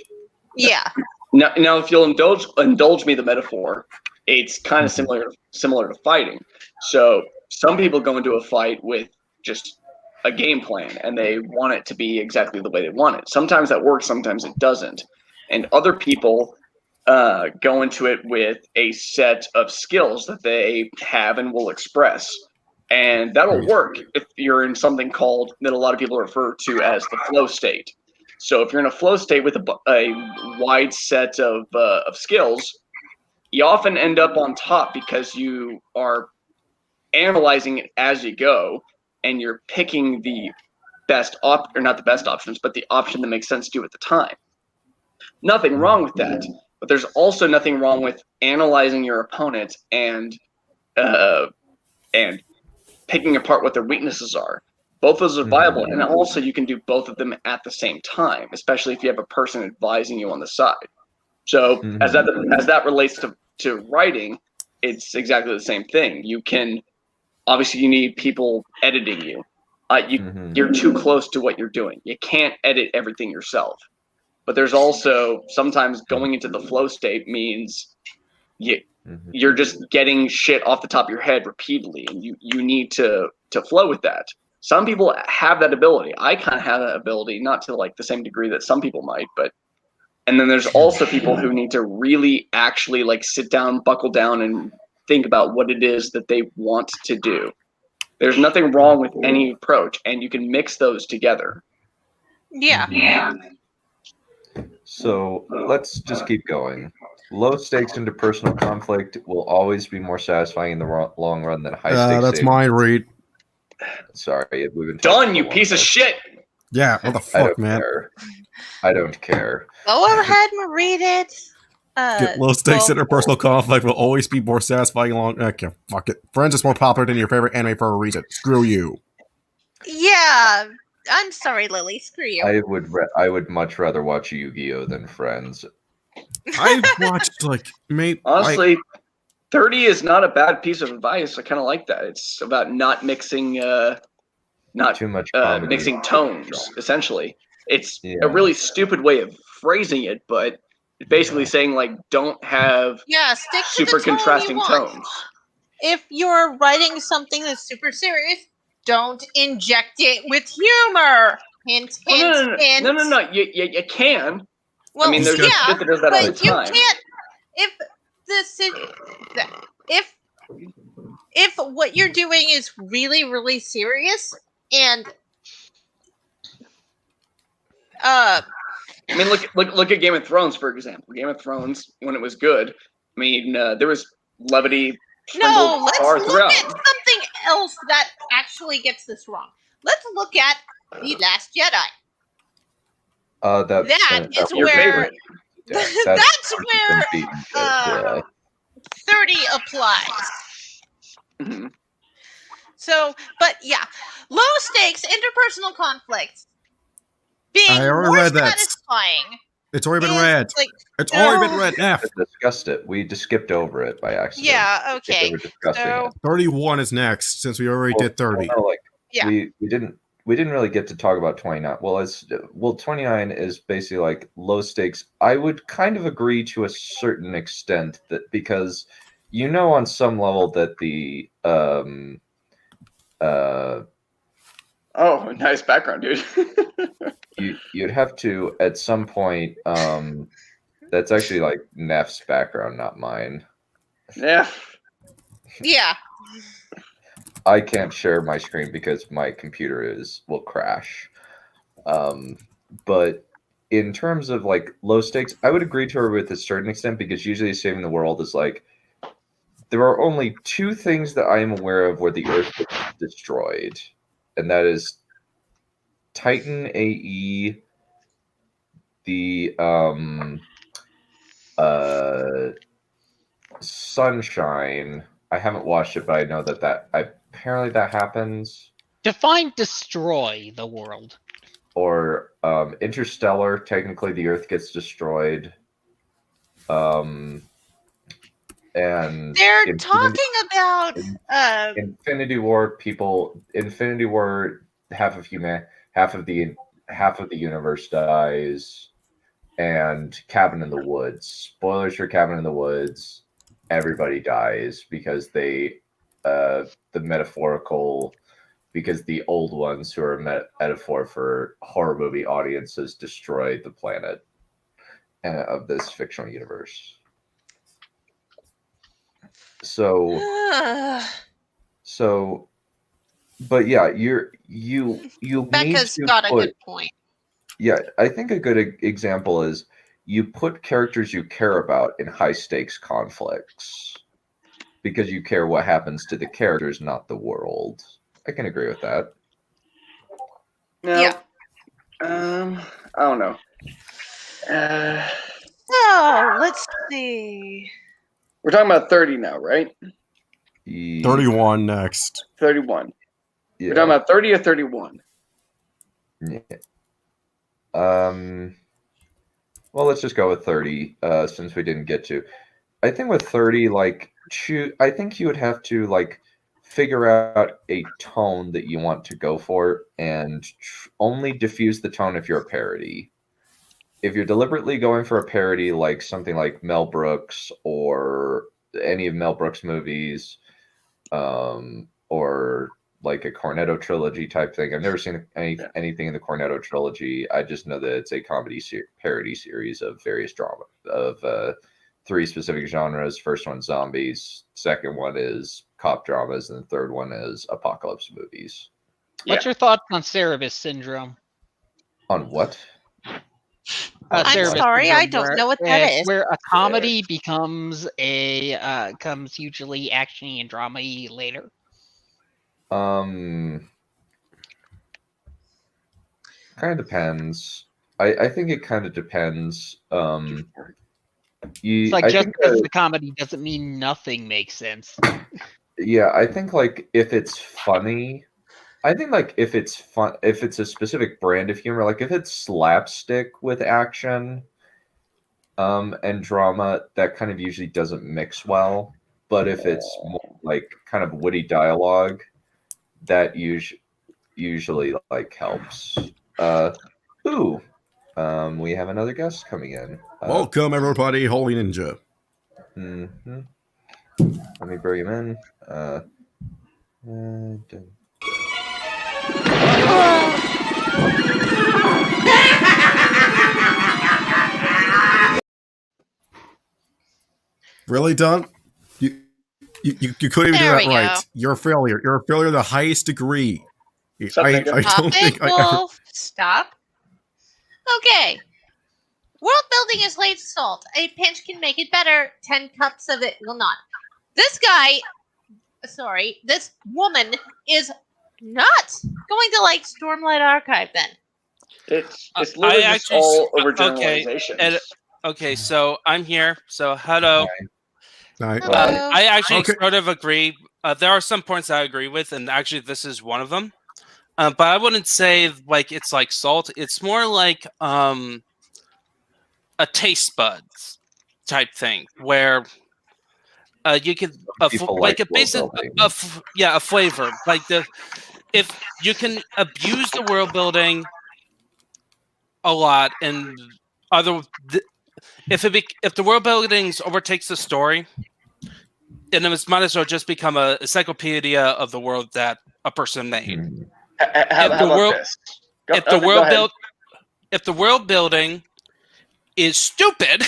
Yeah. Now, if you'll indulge me the metaphor, it's kind of similar to fighting. So some people go into a fight with just a game plan, and they want it to be exactly the way they want it. Sometimes that works, sometimes it doesn't. And other people go into it with a set of skills that they have and will express. And that'll work if you're in something called, that a lot of people refer to as the flow state. So if you're in a flow state with a wide set of skills, you often end up on top because you are analyzing it as you go, and you're picking the best or not the best options, but the option that makes sense to you at the time. Nothing wrong with that, but there's also nothing wrong with analyzing your opponent and picking apart what their weaknesses are. Both those are viable, and also you can do both of them at the same time, especially if you have a person advising you on the side. So as that relates to writing, it's exactly the same thing. You can obviously you need people editing you. You're too close to what you're doing. You can't edit everything yourself. But there's also sometimes going into the flow state means you're just getting shit off the top of your head repeatedly, and you need to flow with that. Some people have that ability. I kind of have that ability, not to like the same degree that some people might, but and then there's also people who need to really actually like sit down, buckle down, and think about what it is that they want to do. There's nothing wrong with any approach, and you can mix those together. Yeah. So let's just keep going. Low stakes interpersonal conflict will always be more satisfying in the long run than high stakes. That's mine, Reed. Sorry, we've been done, you piece of shit. Yeah, what the fuck, man? I don't care. Go ahead and read it. Low stakes interpersonal conflict will always be more satisfying along. Okay, fuck it. Friends is more popular than your favorite anime for a reason. Screw you. Yeah, I'm sorry, Lily. Screw you. I would much rather watch Yu-Gi-Oh than Friends. I've watched honestly, 30 is not a bad piece of advice. I kind of like that. It's about not mixing, not too much mixing tones. Essentially, it's a really stupid way of phrasing it, but it's basically saying like don't have stick to super the tone contrasting you want. tones. If you're writing something that's super serious, don't inject it with humor. Hint, hint, hint. No. You can. Well, I mean, there's shit that does that all the time. You can't. If what you're doing is really, really serious, and I mean, look at Game of Thrones, for example. Game of Thrones, when it was good, I mean, there was levity. No, let's look at something else that actually gets this wrong. Let's look at The Last Jedi. That's where 30 applies. Mm-hmm. So, but yeah, low stakes interpersonal conflicts being more satisfying It's already been is, read. like, It's already been read, Neph. We discussed it. We just skipped over it by accident. yeah, We okay. were discussing So, it. 31 is next, since we already did 30. Well, no, like, Yeah. we didn't really get to talk about 29. Well, 29 is basically like low stakes. I would kind of agree to a certain extent that because on some level that the Oh, nice background, dude. you'd have to at some point that's actually like Neph's background, not mine. Yeah. yeah. I can't share my screen because my computer will crash. But in terms of like low stakes, I would agree to her with a certain extent because usually saving the world is like there are only two things that I am aware of where the Earth gets destroyed, and that is Titan AE, the Sunshine. I haven't watched it, but I know that apparently that happens. Define destroy the world. Or Interstellar, technically the Earth gets destroyed. And They're talking about Infinity War. Infinity War. Half of the universe dies, and Cabin in the Woods. Spoilers for Cabin in the Woods. Everybody dies because the old ones who are metaphor for horror movie audiences destroyed the planet of this fictional universe. So, but yeah, you Becca's need to got a put, good point. Yeah, I think a good example is you put characters you care about in high stakes conflicts because you care what happens to the characters, not the world. I can agree with that. No. Yeah. I don't know. So let's see. We're talking about 30 now, right? 31 next. 31. Yeah. We're talking about 30 or 31? Yeah. Well, let's just go with 30 since we didn't get to. I think with 30, I think you would have to figure out a tone that you want to go for and only diffuse the tone if you're a parody. If you're deliberately going for a parody, like something like Mel Brooks or any of Mel Brooks' movies, or like a Cornetto trilogy type thing. I've never seen anything in the Cornetto trilogy. I just know that it's a comedy parody series of various drama of 3 specific genres. First one, zombies. Second one is cop dramas, and the third one is apocalypse movies. What's your thoughts on Cerebus syndrome? On what? I'm sorry, I don't know what that is. Where a comedy becomes comes hugely actiony and drama-y later. Kind of depends. I think it kind of depends. It's like just because the comedy doesn't mean nothing makes sense. Yeah, I think if it's funny, I think if it's fun, if it's a specific brand of humor, if it's slapstick with action, and drama, that kind of usually doesn't mix well. But if it's more kind of witty dialogue, that usually helps. We have another guest coming in. Welcome everybody, Holy Ninja. Mm-hmm. Let me bring him in. Really, Don? You couldn't even do that right. Go. You're a failure. You're a failure to the highest degree. I don't think Stop. Okay. World building is late salt. A pinch can make it better. 10 cups of it will not. This woman is not going to like Stormlight Archive then. It's literally just all over generalizations. Okay, so I'm here. So hello. Hi. I actually sort of agree. There are some points I agree with, and actually this is one of them. But I wouldn't say it's like salt. It's more like a taste buds type thing where you can People like like a basic world building. a flavor like if you can abuse the world building a lot and if the world buildings overtakes the story, then it might as well just become a encyclopedia of the world that a person made. How about this? If the world building is stupid,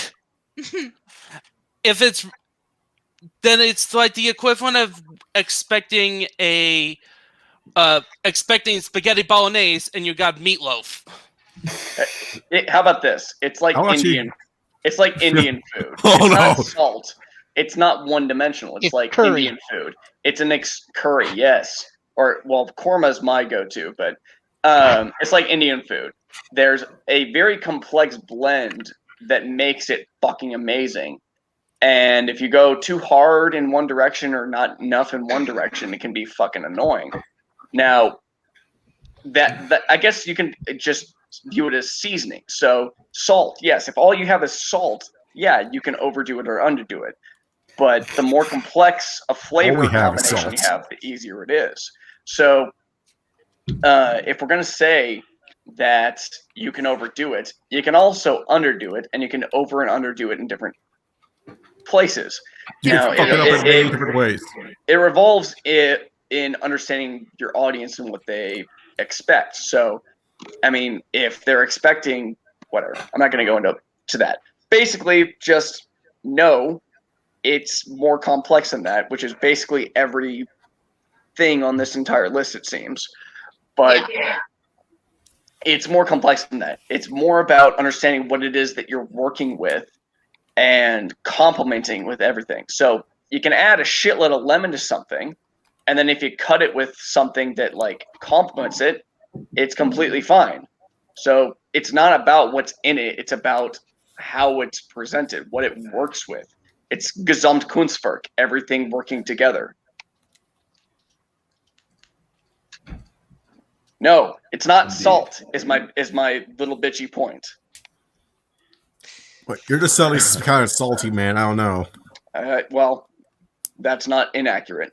then it's like the equivalent of expecting spaghetti bolognese and you got meatloaf. How about this? It's like Indian. It's like Indian food. Oh, Not salt. It's not one-dimensional. It's like curry. Indian food. It's an curry, yes. Or korma is my go-to, but it's like Indian food. There's a very complex blend that makes it fucking amazing. And if you go too hard in one direction or not enough in one direction, it can be fucking annoying. Now, that I guess you can just view it as seasoning. So salt, yes. If all you have is salt, yeah, you can overdo it or underdo it. But the more complex a flavor combination you have, the easier it is. So if we're going to say that you can overdo it, you can also underdo it, and you can over and underdo it in different places. You can fuck it up in many different ways. It revolves in understanding your audience and what they expect. So, I mean, if they're expecting whatever, I'm not going to go into that. Basically, just know it's more complex than that, which is basically every thing on this entire list, it seems. But it's more complex than that. It's more about understanding what it is that you're working with and complementing with everything. So you can add a shitload of lemon to something, and then if you cut it with something that like complements it, it's completely fine. So it's not about what's in it. It's about how it's presented, what it works with. It's Gesamtkunstwerk, everything working together. No, it's not salt. Is my little bitchy point. But you're just sounding kind of salty, man. I don't know. Well, that's not inaccurate.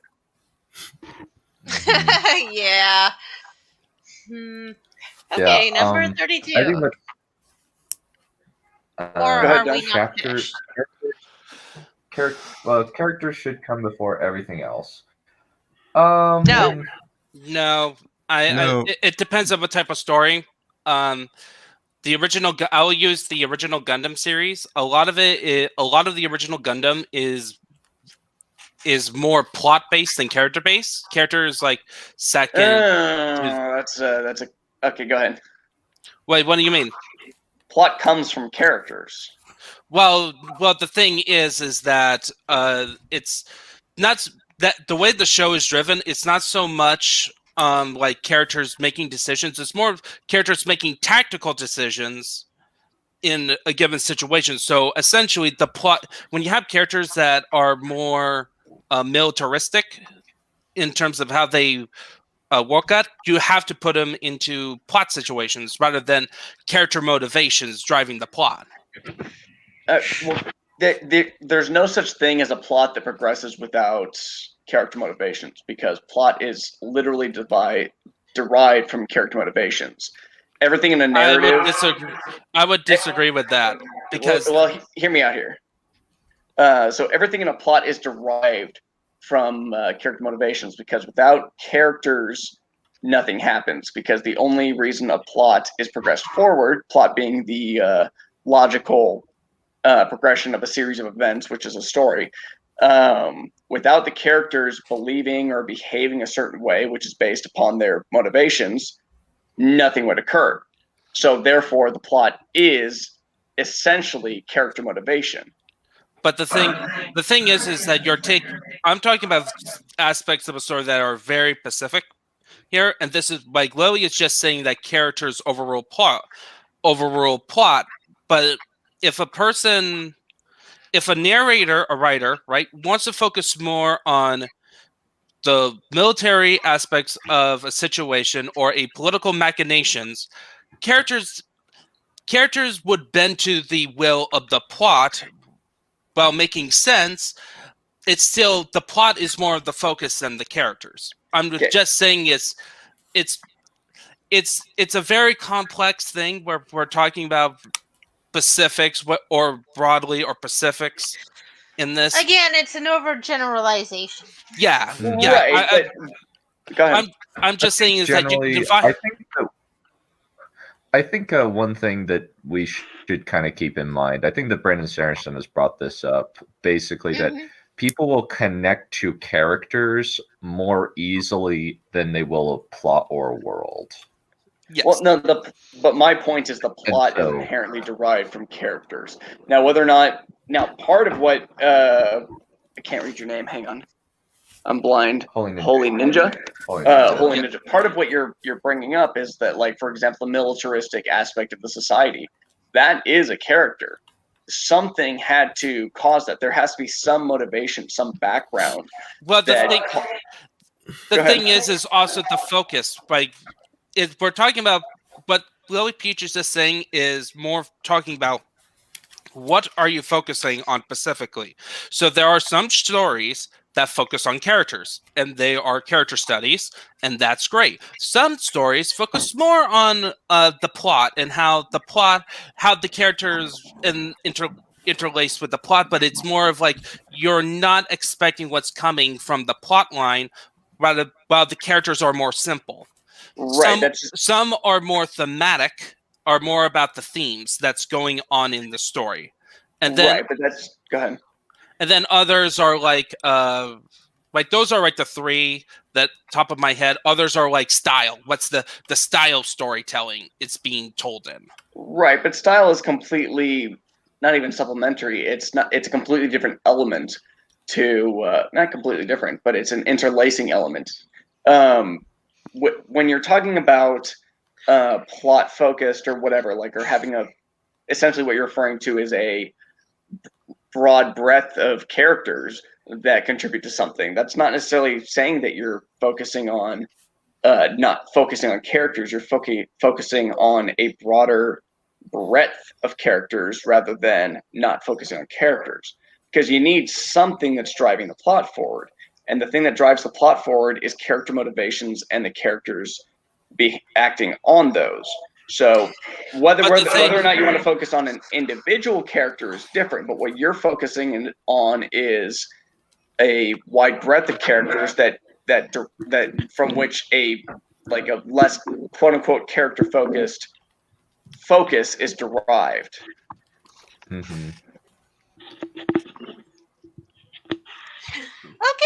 Yeah. Okay, number 32. I think or are we not finished? Characters should come before everything else. No. No. It depends on what type of story. The original, I'll use the original Gundam series. A lot of the original Gundam is more plot based than character based. Characters like second. That's okay. Go ahead. Wait, what do you mean? Plot comes from characters. Well, the thing is that it's not that the way the show is driven. It's not so much like characters making decisions. It's more characters making tactical decisions in a given situation. So essentially, the plot, when you have characters that are more militaristic in terms of how they work at, you have to put them into plot situations rather than character motivations driving the plot. There's no such thing as a plot that progresses without character motivations, because plot is literally derived from character motivations. Everything in a narrative. I would disagree with that, because hear me out here. So everything in a plot is derived from character motivations, because without characters, nothing happens. Because the only reason a plot is progressed forward, plot being the logical progression of a series of events, which is a story. Without the characters believing or behaving a certain way, which is based upon their motivations, nothing would occur. So therefore, the plot is essentially character motivation. But the thing is that I'm talking about aspects of a story that are very specific here, and this is like Lilly is just saying that characters overrule plot. But if a narrator, a writer, right, wants to focus more on the military aspects of a situation or a political machinations, characters characters would bend to the will of the plot while making sense. It's still, the plot is more of the focus than the characters. I'm just saying it's a very complex thing where we're talking about specifics or broadly or specifics in this. Again, it's an overgeneralization. Yeah. Right. Go ahead. I'm just saying is that you I think one thing that we should kind of keep in mind, I think that Brandon Sanderson has brought this up, basically that people will connect to characters more easily than they will a plot or a world. Yes. Well, no, but my point is the plot is inherently derived from characters. Now, whether or not, part of what, I can't read your name, hang on. I'm blind. Holy Ninja. Holy Ninja. Part of what you're bringing up is that, like, for example, the militaristic aspect of the society, that is a character. Something had to cause that. There has to be some motivation, some background. Well, the thing is also the focus. Like, if we're talking about what Lily Peach is just saying is more talking about what are you focusing on specifically. So there are some stories that focus on characters, and they are character studies, and that's great. Some stories focus more on the plot and how the characters interlace with the plot, but it's more of like you're not expecting what's coming from the plot line, rather while the characters are more simple. Right. Some are more thematic, are more about the themes that's going on in the story, and then right. But go ahead. And then others are like those are like the three that top of my head. Others are like style. What's the style storytelling it's being told in? Right, but style is completely not even supplementary. It's a completely different element to not completely different, but it's an interlacing element. When you're talking about plot focused or whatever, like, or having essentially what you're referring to is a broad breadth of characters that contribute to something. That's not necessarily saying that you're focusing on not focusing on characters. You're focusing on a broader breadth of characters rather than not focusing on characters, because you need something that's driving the plot forward, and the thing that drives the plot forward is character motivations and the characters be acting on those. So whether or not you want to focus on an individual character is different, but what you're focusing on is a wide breadth of characters that from which a less quote unquote character focused focus is derived. Mm-hmm.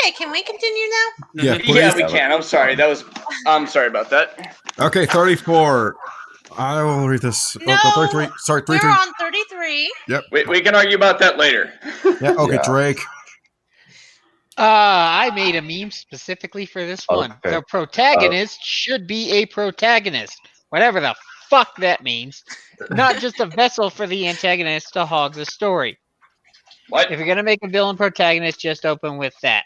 Okay, can we continue now? Yeah, yeah, we can. I'm sorry about that. Okay, 34. I will read this. No, 33. Sorry, 33. We're on 33. Yep. We can argue about that later. Yeah. Okay, Yeah. Drake. I made a meme specifically for this one. Okay. The protagonist should be a protagonist, whatever the fuck that means. Not just a vessel for the antagonist to hog the story. What? If you're gonna make a villain protagonist, just open with that.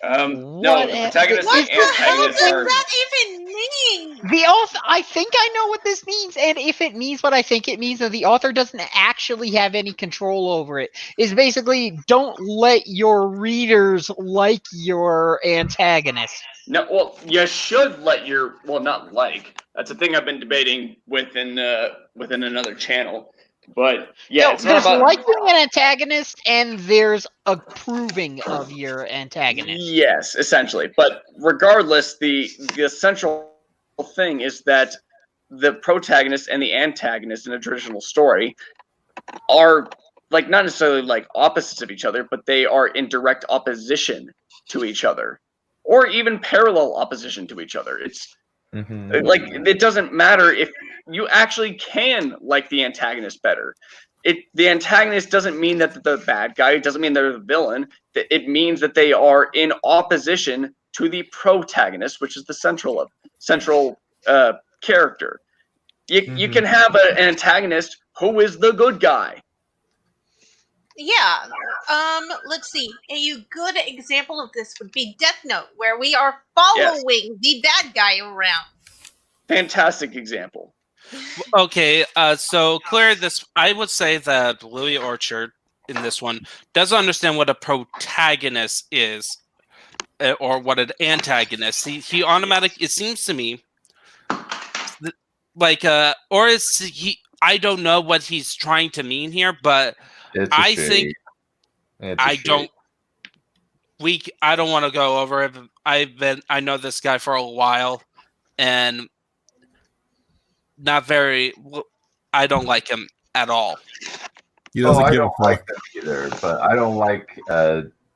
No, the protagonist What and the hell antagonist does are. that even mean? The author, I think I know what this means, and if it means what I think it means, and the author doesn't actually have any control over it, is basically don't let your readers like your antagonist. No, well, you should let your not like. That's a thing I've been debating within another channel. But yeah, No, it's not there's about liking an antagonist, and there's approving of your antagonist. Yes, essentially. But regardless, the essential thing is that the protagonist and the antagonist in a traditional story are not necessarily opposites of each other, but they are in direct opposition to each other, or even parallel opposition to each other. It's it doesn't matter if you actually can like the antagonist better. The antagonist doesn't mean that they're the bad guy. It doesn't mean they're the villain. It means that they are in opposition to the protagonist, which is the central character. You can have an antagonist who is the good guy. Yeah. Let's see. A good example of this would be Death Note, where we are following the bad guy around. Fantastic example. Okay, so clear this. I would say that Lilly Orchard in this one doesn't understand what a protagonist is, or what an antagonist. He automatic. It seems to me, like, or is he? I don't know what he's trying to mean here, but I think I don't. I don't want to go over it. I know this guy for a while, and not very. I don't like him at all. He doesn't I give don't a like fuck. them either, but I don't like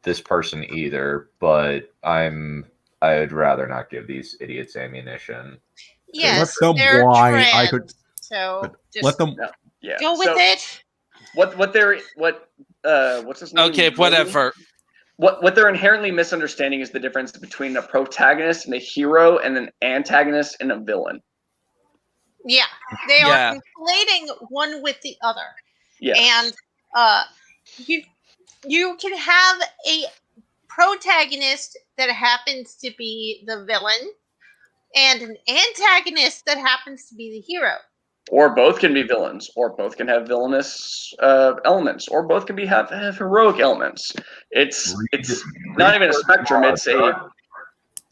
this person either. But I'd rather not give these idiots ammunition. Yes, Let them they're whine. trans, I could so just let them. Yeah. go with it. What's his name? Okay, whatever. What they're inherently misunderstanding is the difference between a protagonist and a hero, and an antagonist and a villain. Yeah, they Yeah. are conflating one with the other. Yes. And you can have a protagonist that happens to be the villain, and an antagonist that happens to be the hero. Or both can be villains, or both can have villainous elements, or both can have heroic elements. It's not even a spectrum. It's a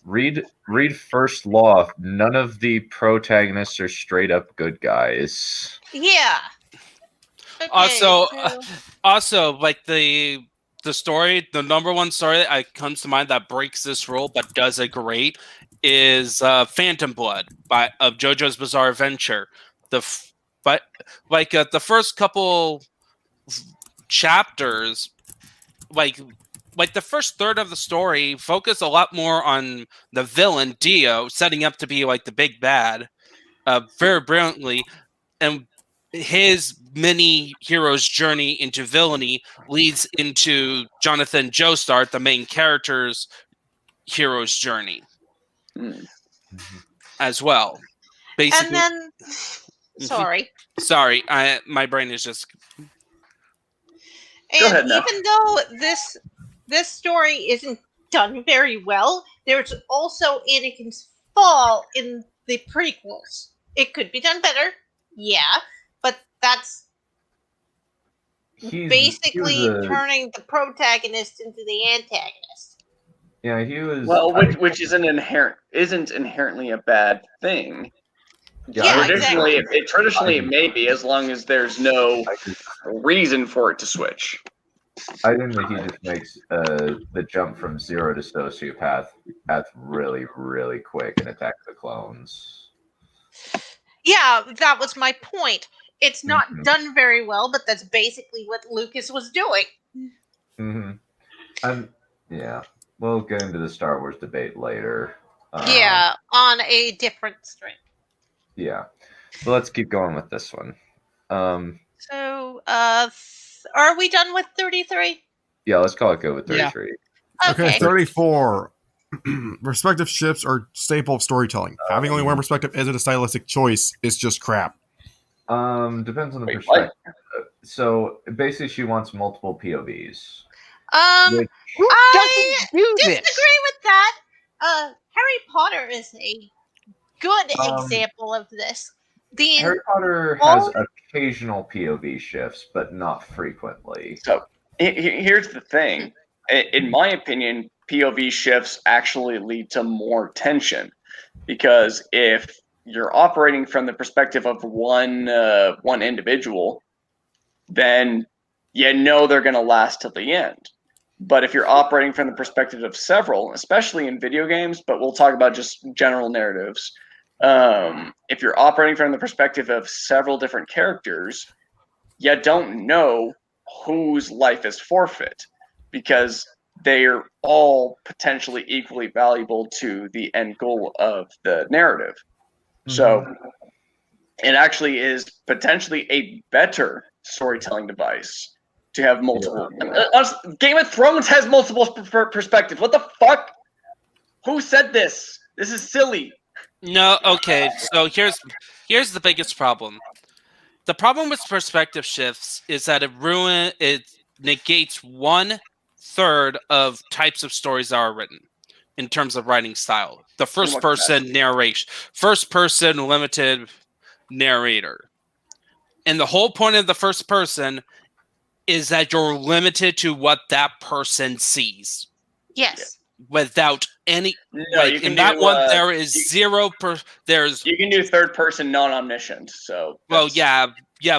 Read First Law. None of the protagonists are straight up good guys. Yeah. Okay, Also, like the story, the number one story that comes to mind that breaks this rule but does it great is Phantom Blood of JoJo's Bizarre Adventure. The first couple chapters, like the first third of the story, focus a lot more on the villain Dio setting up to be like the big bad, very brilliantly, and his mini hero's journey into villainy leads into Jonathan Joestar, the main character's hero's journey, as well. Basically, and then sorry, my brain is just. And Go ahead, even though this story isn't done very well, there's also Anakin's fall in the prequels. It could be done better, yeah, but that's basically turning the protagonist into the antagonist. Yeah, he was. Well, which isn't inherently a bad thing. Yeah, traditionally, exactly. Traditionally, it may be, as long as there's no reason for it to switch. I think that he just makes the jump from zero to sociopath really, really quick and attack the clones. Yeah, that was my point. It's not done very well, but that's basically what Lucas was doing. Yeah, we'll get into the Star Wars debate later. On a different string. Yeah, but let's keep going with this one. So, are we done with 33? Yeah, let's call it good with 33. Yeah. Okay, 34. Perspective shifts are staple of storytelling. Having only one perspective isn't a stylistic choice. It's just crap. Depends on the perspective. So basically, she wants multiple POVs. I do disagree this? with that. Harry Potter is a good example of this. Harry Potter has occasional POV shifts, but not frequently. So here's the thing. In my opinion, POV shifts actually lead to more tension, because if you're operating from the perspective of one individual, then you know they're going to last till the end. But if you're operating from the perspective of several, especially in video games, but we'll talk about just general narratives, if you're operating from the perspective of several different characters, you don't know whose life is forfeit, because they're all potentially equally valuable to the end goal of the narrative. So it actually is potentially a better storytelling device to have multiple. Game of Thrones has multiple perspectives. What the fuck? Who said this? This is silly. No, okay. So here's the biggest problem. The problem with perspective shifts is that it negates 1/3 of types of stories that are written in terms of writing style. The first person narration, first person limited narrator. And the whole point of the first person is that you're limited to what that person sees. Yes. Without any, No, you can in that do, one, there is there's, You can do third person non-omniscient. So well, yeah,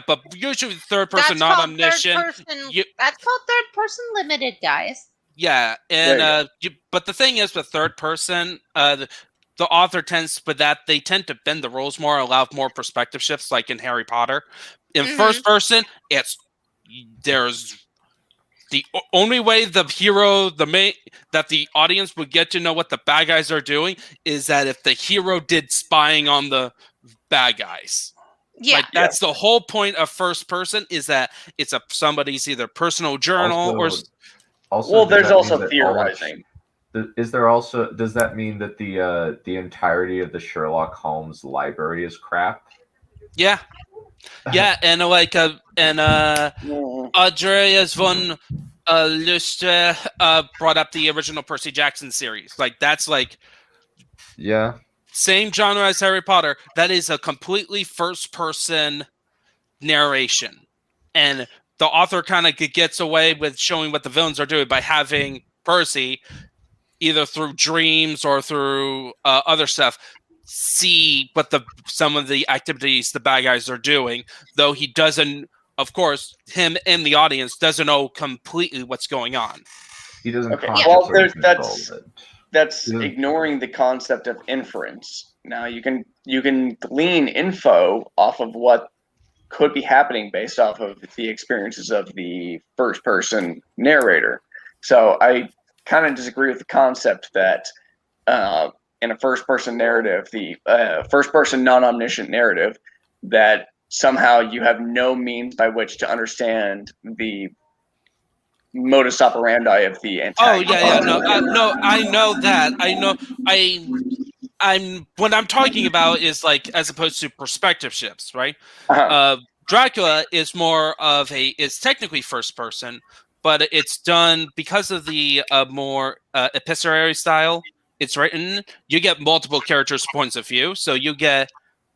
but usually third person, not omniscient. That's called third person limited, guys. Yeah, and but the thing is with third person, the author tends with that they tend to bend the rules more, allow more perspective shifts, like in Harry Potter. In first person, there's the only way the hero, that the audience would get to know what the bad guys are doing is that if the hero did spying on the bad guys. Yeah, that's the whole point of first person, is that it's somebody's either personal journal there's also theorizing. Does that mean that the entirety of the Sherlock Holmes library is crap? Yeah. Yeah, and Andreas von Lustre brought up the original Percy Jackson series. That's same genre as Harry Potter. That is a completely first-person narration, and the author kind of gets away with showing what the villains are doing by having Percy, either through dreams or through other stuff, see what some of the activities the bad guys are doing, though he doesn't. Of course, him and the audience doesn't know completely what's going on. He doesn't. Okay. Well, that's ignoring the concept of inference. Now you can glean info off of what could be happening based off of the experiences of the first person narrator. So I kind of disagree with the concept that in a first person narrative, the first person non-omniscient narrative, that somehow you have no means by which to understand the modus operandi of the antagonist. I know that. What I'm talking about is as opposed to perspective shifts, right? Dracula is more of it's technically first person, but it's done because of the more epistolary style it's written. You get multiple characters' points of view, so you get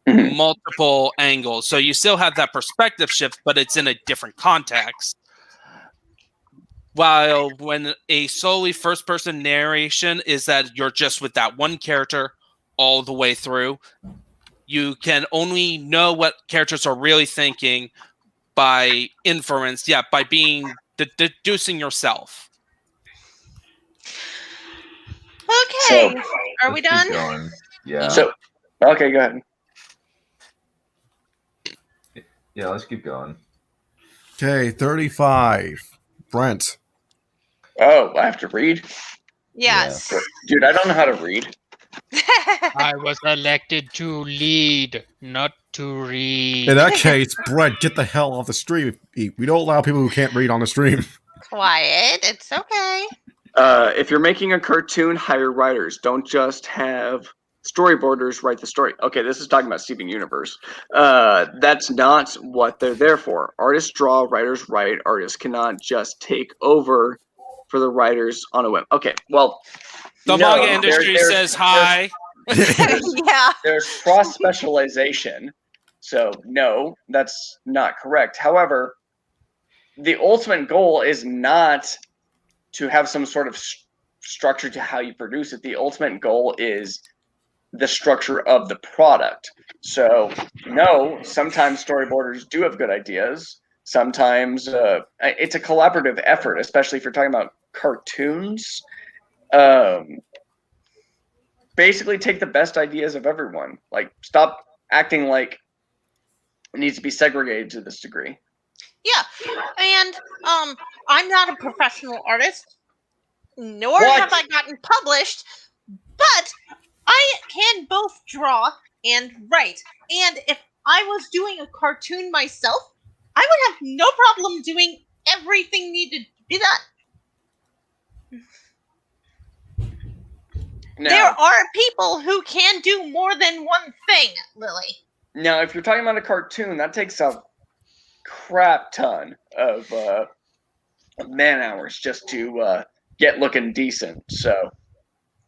multiple angles. So you still have that perspective shift, but it's in a different context. While when a solely first-person narration is that you're just with that one character all the way through, you can only know what characters are really thinking by inference, by being deducing yourself. Okay, are we done? Yeah. Okay, go ahead. Yeah, let's keep going. Okay, 35. Brent. Oh, I have to read? Yes. Yeah. Dude, I don't know how to read. I was elected to lead, not to read. In that case, Brent, get the hell off the stream. We don't allow people who can't read on the stream. Quiet, it's okay. If you're making a cartoon, hire writers. Don't just have storyboarders write the story. Okay, this is talking about Steven Universe. That's not what they're there for. Artists draw, writers write. Artists cannot just take over for the writers on a whim. Okay, well, the manga industry says hi. There's cross specialization, so no, that's not correct. However, the ultimate goal is not to have some sort of structure to how you produce it. The ultimate goal is the structure of the product. So no, sometimes storyboarders do have good ideas. Sometimes it's a collaborative effort, especially if you're talking about cartoons. Basically take the best ideas of everyone. Stop acting like it needs to be segregated to this degree. Yeah, and I'm not a professional artist, nor have I gotten published, but I can both draw and write. And if I was doing a cartoon myself, I would have no problem doing everything needed to be done. Now, there are people who can do more than one thing, Lily. Now, if you're talking about a cartoon, that takes a crap ton of man hours just to get looking decent. So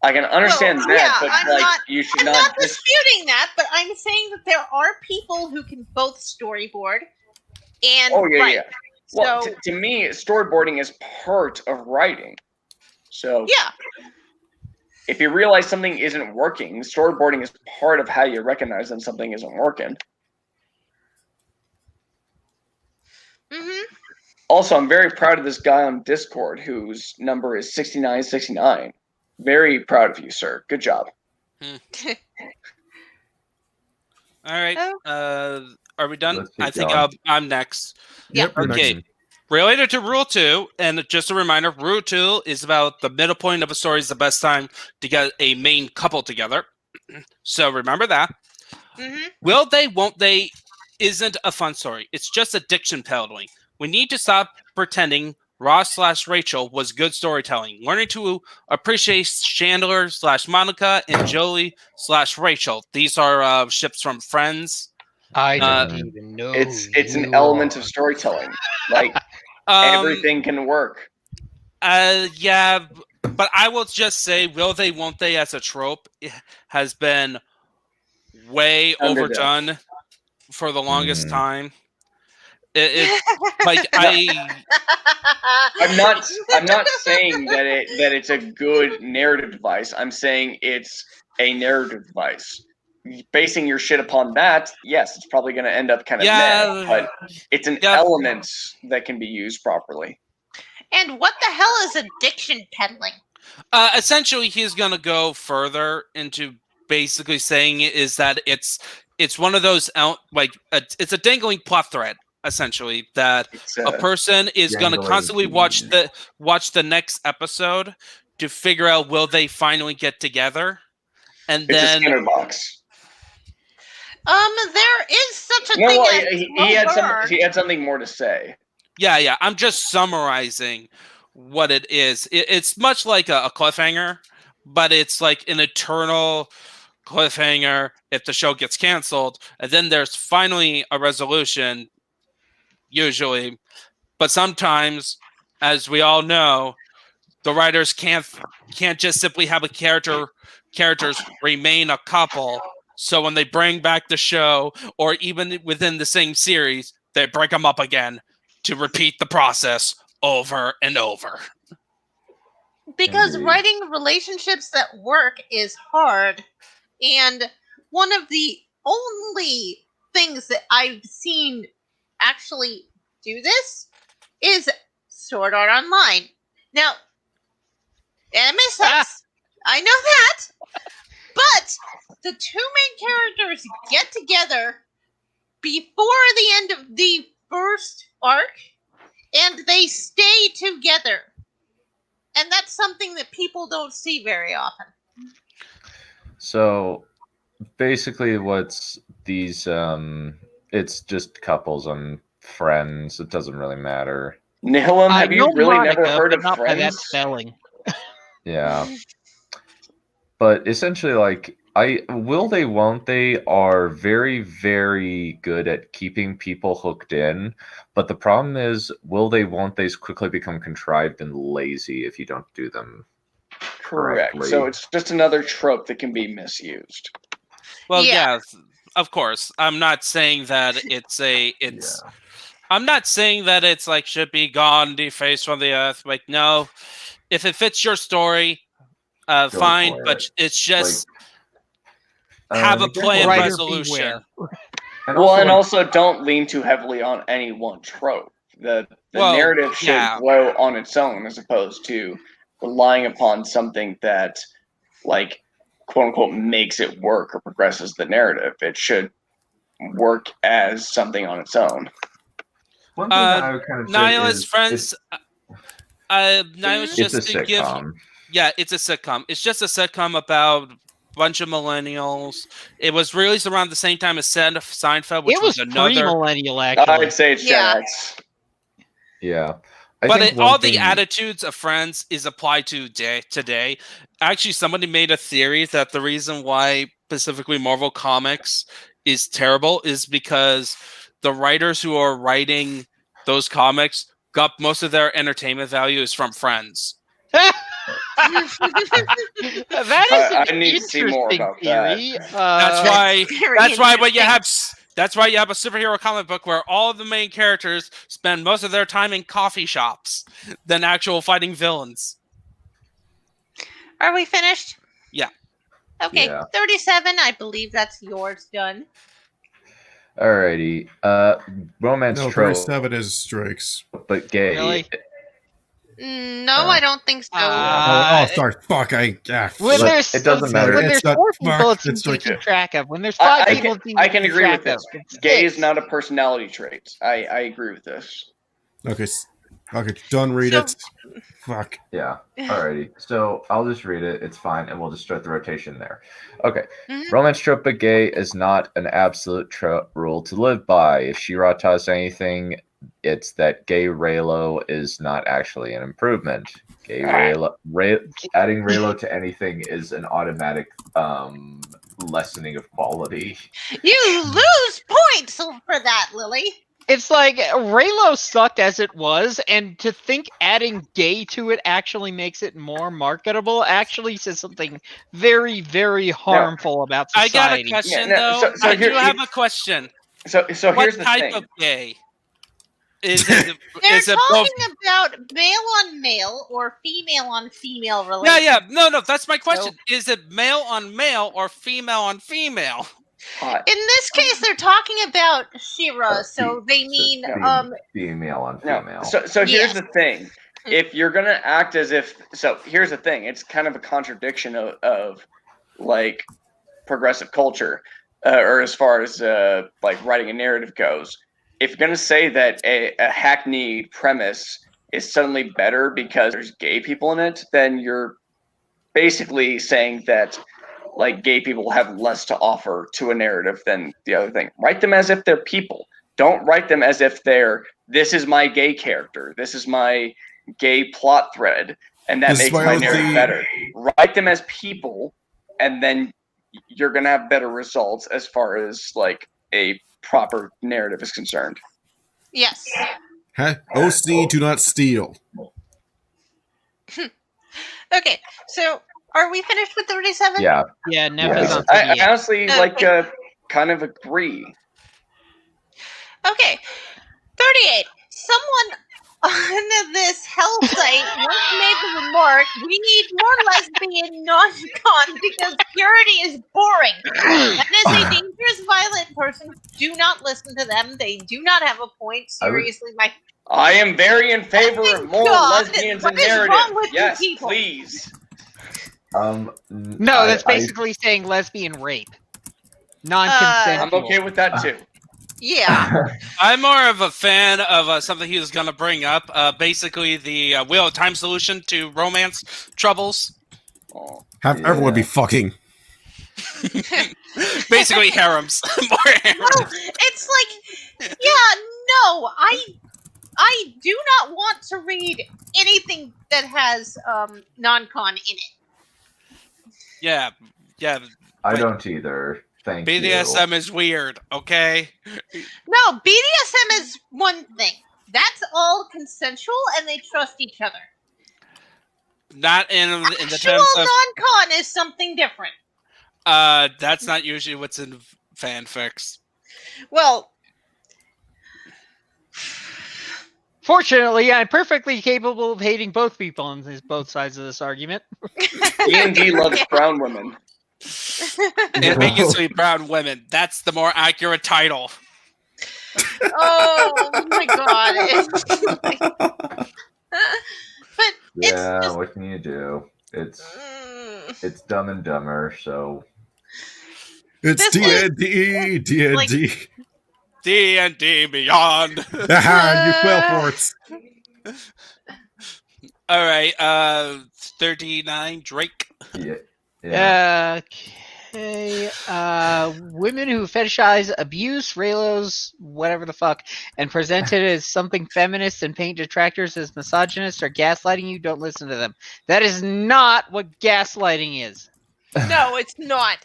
I can understand Well, that, yeah, but I'm like not- you should I'm not not just disputing that, but I'm saying that there are people who can both storyboard and write. yeah. Well, So to me, storyboarding is part of writing. So yeah, if you realize something isn't working, storyboarding is part of how you recognize that something isn't working. hmm Also, I'm very proud of this guy on Discord whose number is 6969. Very proud of you, sir. Good job. All right. Oh. Are we done? Let's keep I think going. I'm next. Yeah. Yep, you're next. Okay. Related to Rule 2, and just a reminder, Rule 2 is about the middle point of a story is the best time to get a main couple together. So remember that. hmm Will they, won't they, isn't a fun story. It's just addiction peddling. We need to stop pretending Ross/Rachel was good storytelling. Learning to appreciate Chandler/Monica and Jolie/Rachel. These are ships from Friends. I Uh, don't even know. It's who an you element are. of storytelling. Like Um, everything can work. Yeah, but I will just say, will they, won't they, as a trope, has been way Underdone. overdone for the longest Mm. time. It like I'm not saying that it's a good narrative device. I'm saying it's a narrative device. Basing your shit upon that, yes, it's probably going to end up kind of meh, but it's an element that can be used properly. And what the hell is addiction peddling? Essentially, he's going to go further into basically saying is that it's one of those it's a dangling plot thread. Essentially, that a person is going to constantly watch the next episode to figure out will they finally get together, and It's then a Skinner box. There is such a No, thing well, as he had something more to say. Yeah. I'm just summarizing what it is. It's much like a cliffhanger, but it's like an eternal cliffhanger if the show gets canceled, and then there's finally a resolution. Usually, but sometimes, as we all know, the writers can't just simply have characters remain a couple. So when they bring back the show, or even within the same series, they break them up again to repeat the process over and over. Because Indeed. writing relationships that work is hard, and one of the only things that I've seen actually do this is Sword Art Online. Now, anime sucks. I know that. But the two main characters get together before the end of the first arc, and they stay together. And that's something that people don't see very often. So basically what's these it's just couples and friends. It doesn't really matter. Nihilum, I have you know really Monica, never heard but of not by that Friends? spelling. Yeah. But essentially, like, will they, won't they are very, very good at keeping people hooked in. But the problem is, will they, won't they quickly become contrived and lazy if you don't do them Correct. correctly. So it's just another trope that can be misused. Well, Yeah. yeah, of course. I'm not saying that I'm not saying that it's like should be gone, defaced from the earth. Like, no, if it fits your story, fine. for But it. it's just Like, have a again, planned Writer resolution. And And also, also don't lean too heavily on any one trope. The Well, narrative should yeah. grow on its own as opposed to relying upon something that, like, quote unquote, makes it work or progresses the narrative. It should work as something on its own. one thing that I would kind of say Nihilist is Friends. Nihilist it's a just to give. sitcom. Yeah, it's a sitcom. It's just a sitcom about a bunch of millennials. It was released around the same time as Seinfeld, which It was another. pre-millennial, actually. I'd say it's Yeah. Gen X. Yeah. But all the attitudes of Friends is applied to today. Actually, somebody made a theory that the reason why specifically Marvel Comics is terrible is because the writers who are writing those comics got most of their entertainment value is from Friends. That is an I need to see more interesting about that. theory. That's why when you have that's why you have a superhero comic book where all of the main characters spend most of their time in coffee shops than actual fighting villains. Are we finished? Yeah. Okay, Yeah. 37. I believe that's yours done. Alrighty. Romance No, trope, 37 is strikes. but gay. Really? No, I don't think so. Oh, sorry. Fuck. When Look, there's it doesn't matter. When It's there's not- 4 people, fuck, it seems it's to like- keep track of. When there's 5 people, it seems I to can keep agree with track this. of. It's Gay is 6. not a personality trait. I agree with this. Okay. Okay. Done. Read So- it. Fuck. Yeah. Alrighty. So I'll just read it. It's fine, and we'll just start the rotation there. Okay. Mhm. Romance trope but gay is not an absolute rule to live by. If She-Ra taught us anything, it's that gay Raylo is not actually an improvement. Gay Raylo, adding Raylo to anything is an automatic lessening of quality. You lose points for that, Lily. It's like Raylo sucked as it was, and to think adding gay to it actually makes it more marketable actually says something very, very harmful about I got a society. question Yeah, no, though. so I here- do have a question. So What here's the type thing. of gay? Is it They're is it both? talking about male on male or female on female relations. Yeah. No. That's my question. Is it male on male or female on female? Hot. In this case, they're talking about She-Ra, so they mean female on No, female. so here's Yes. the thing. If you're gonna act as if, so here's the thing. It's kind of a contradiction of like progressive culture, or as far as like writing a narrative goes. If you're gonna say that a hackneyed premise is suddenly better because there's gay people in it, then you're basically saying that like gay people have less to offer to a narrative than the other thing. Write them as if they're people. Don't write them as if they're, this is my gay character, this is my gay plot thread, and that This is makes my my own narrative thing. better. Write them as people, and then you're gonna have better results as far as like a proper narrative is concerned. Yes. OC, do not steal. Okay, so are we finished with 37? Yeah. Yeah, Neph Yeah. is on I 38. honestly Okay. kind of agree. Okay, 38. Someone on this hell site once made the remark, we need more lesbian non-con because purity is boring. That is a dangerous, violent person. Do not listen to them. They do not have a point. Seriously, my... I am very in favor Oh of more God, lesbians what in is narrative. wrong with you Yes, people? please. No, that's basically saying lesbian rape. Non-consensual. I'm okay with that too. Yeah. I'm more of a fan of something he was going to bring up. Basically, the Wheel of Time solution to romance troubles. Oh. Have everyone be fucking. Basically, harems. More harems. No, it's like, yeah, no, I do not want to read anything that has non-con in it. Yeah. I don't either. Thank you. BDSM is weird, okay? No, BDSM is one thing. That's all consensual, and they trust each other. Not in the Actual terms of... non-con is something different. That's not usually what's in fanfics. Well, Fortunately, I'm perfectly capable of hating both people on both sides of this argument. D&D loves brown women. Ambiguously brown women. That's the more accurate title. oh my god. But Yeah, it's just, what can you do? It's Dumb and Dumber, so It's This D&D, D&D. D&D Beyond. Aha, you fell for it. All right, 39, Drake. yeah. Okay. Women who fetishize abuse, Raylos, whatever the fuck, and present it as something feminist and paint detractors as misogynist or gaslighting you, don't listen to them. That is not what gaslighting is. no, it's not.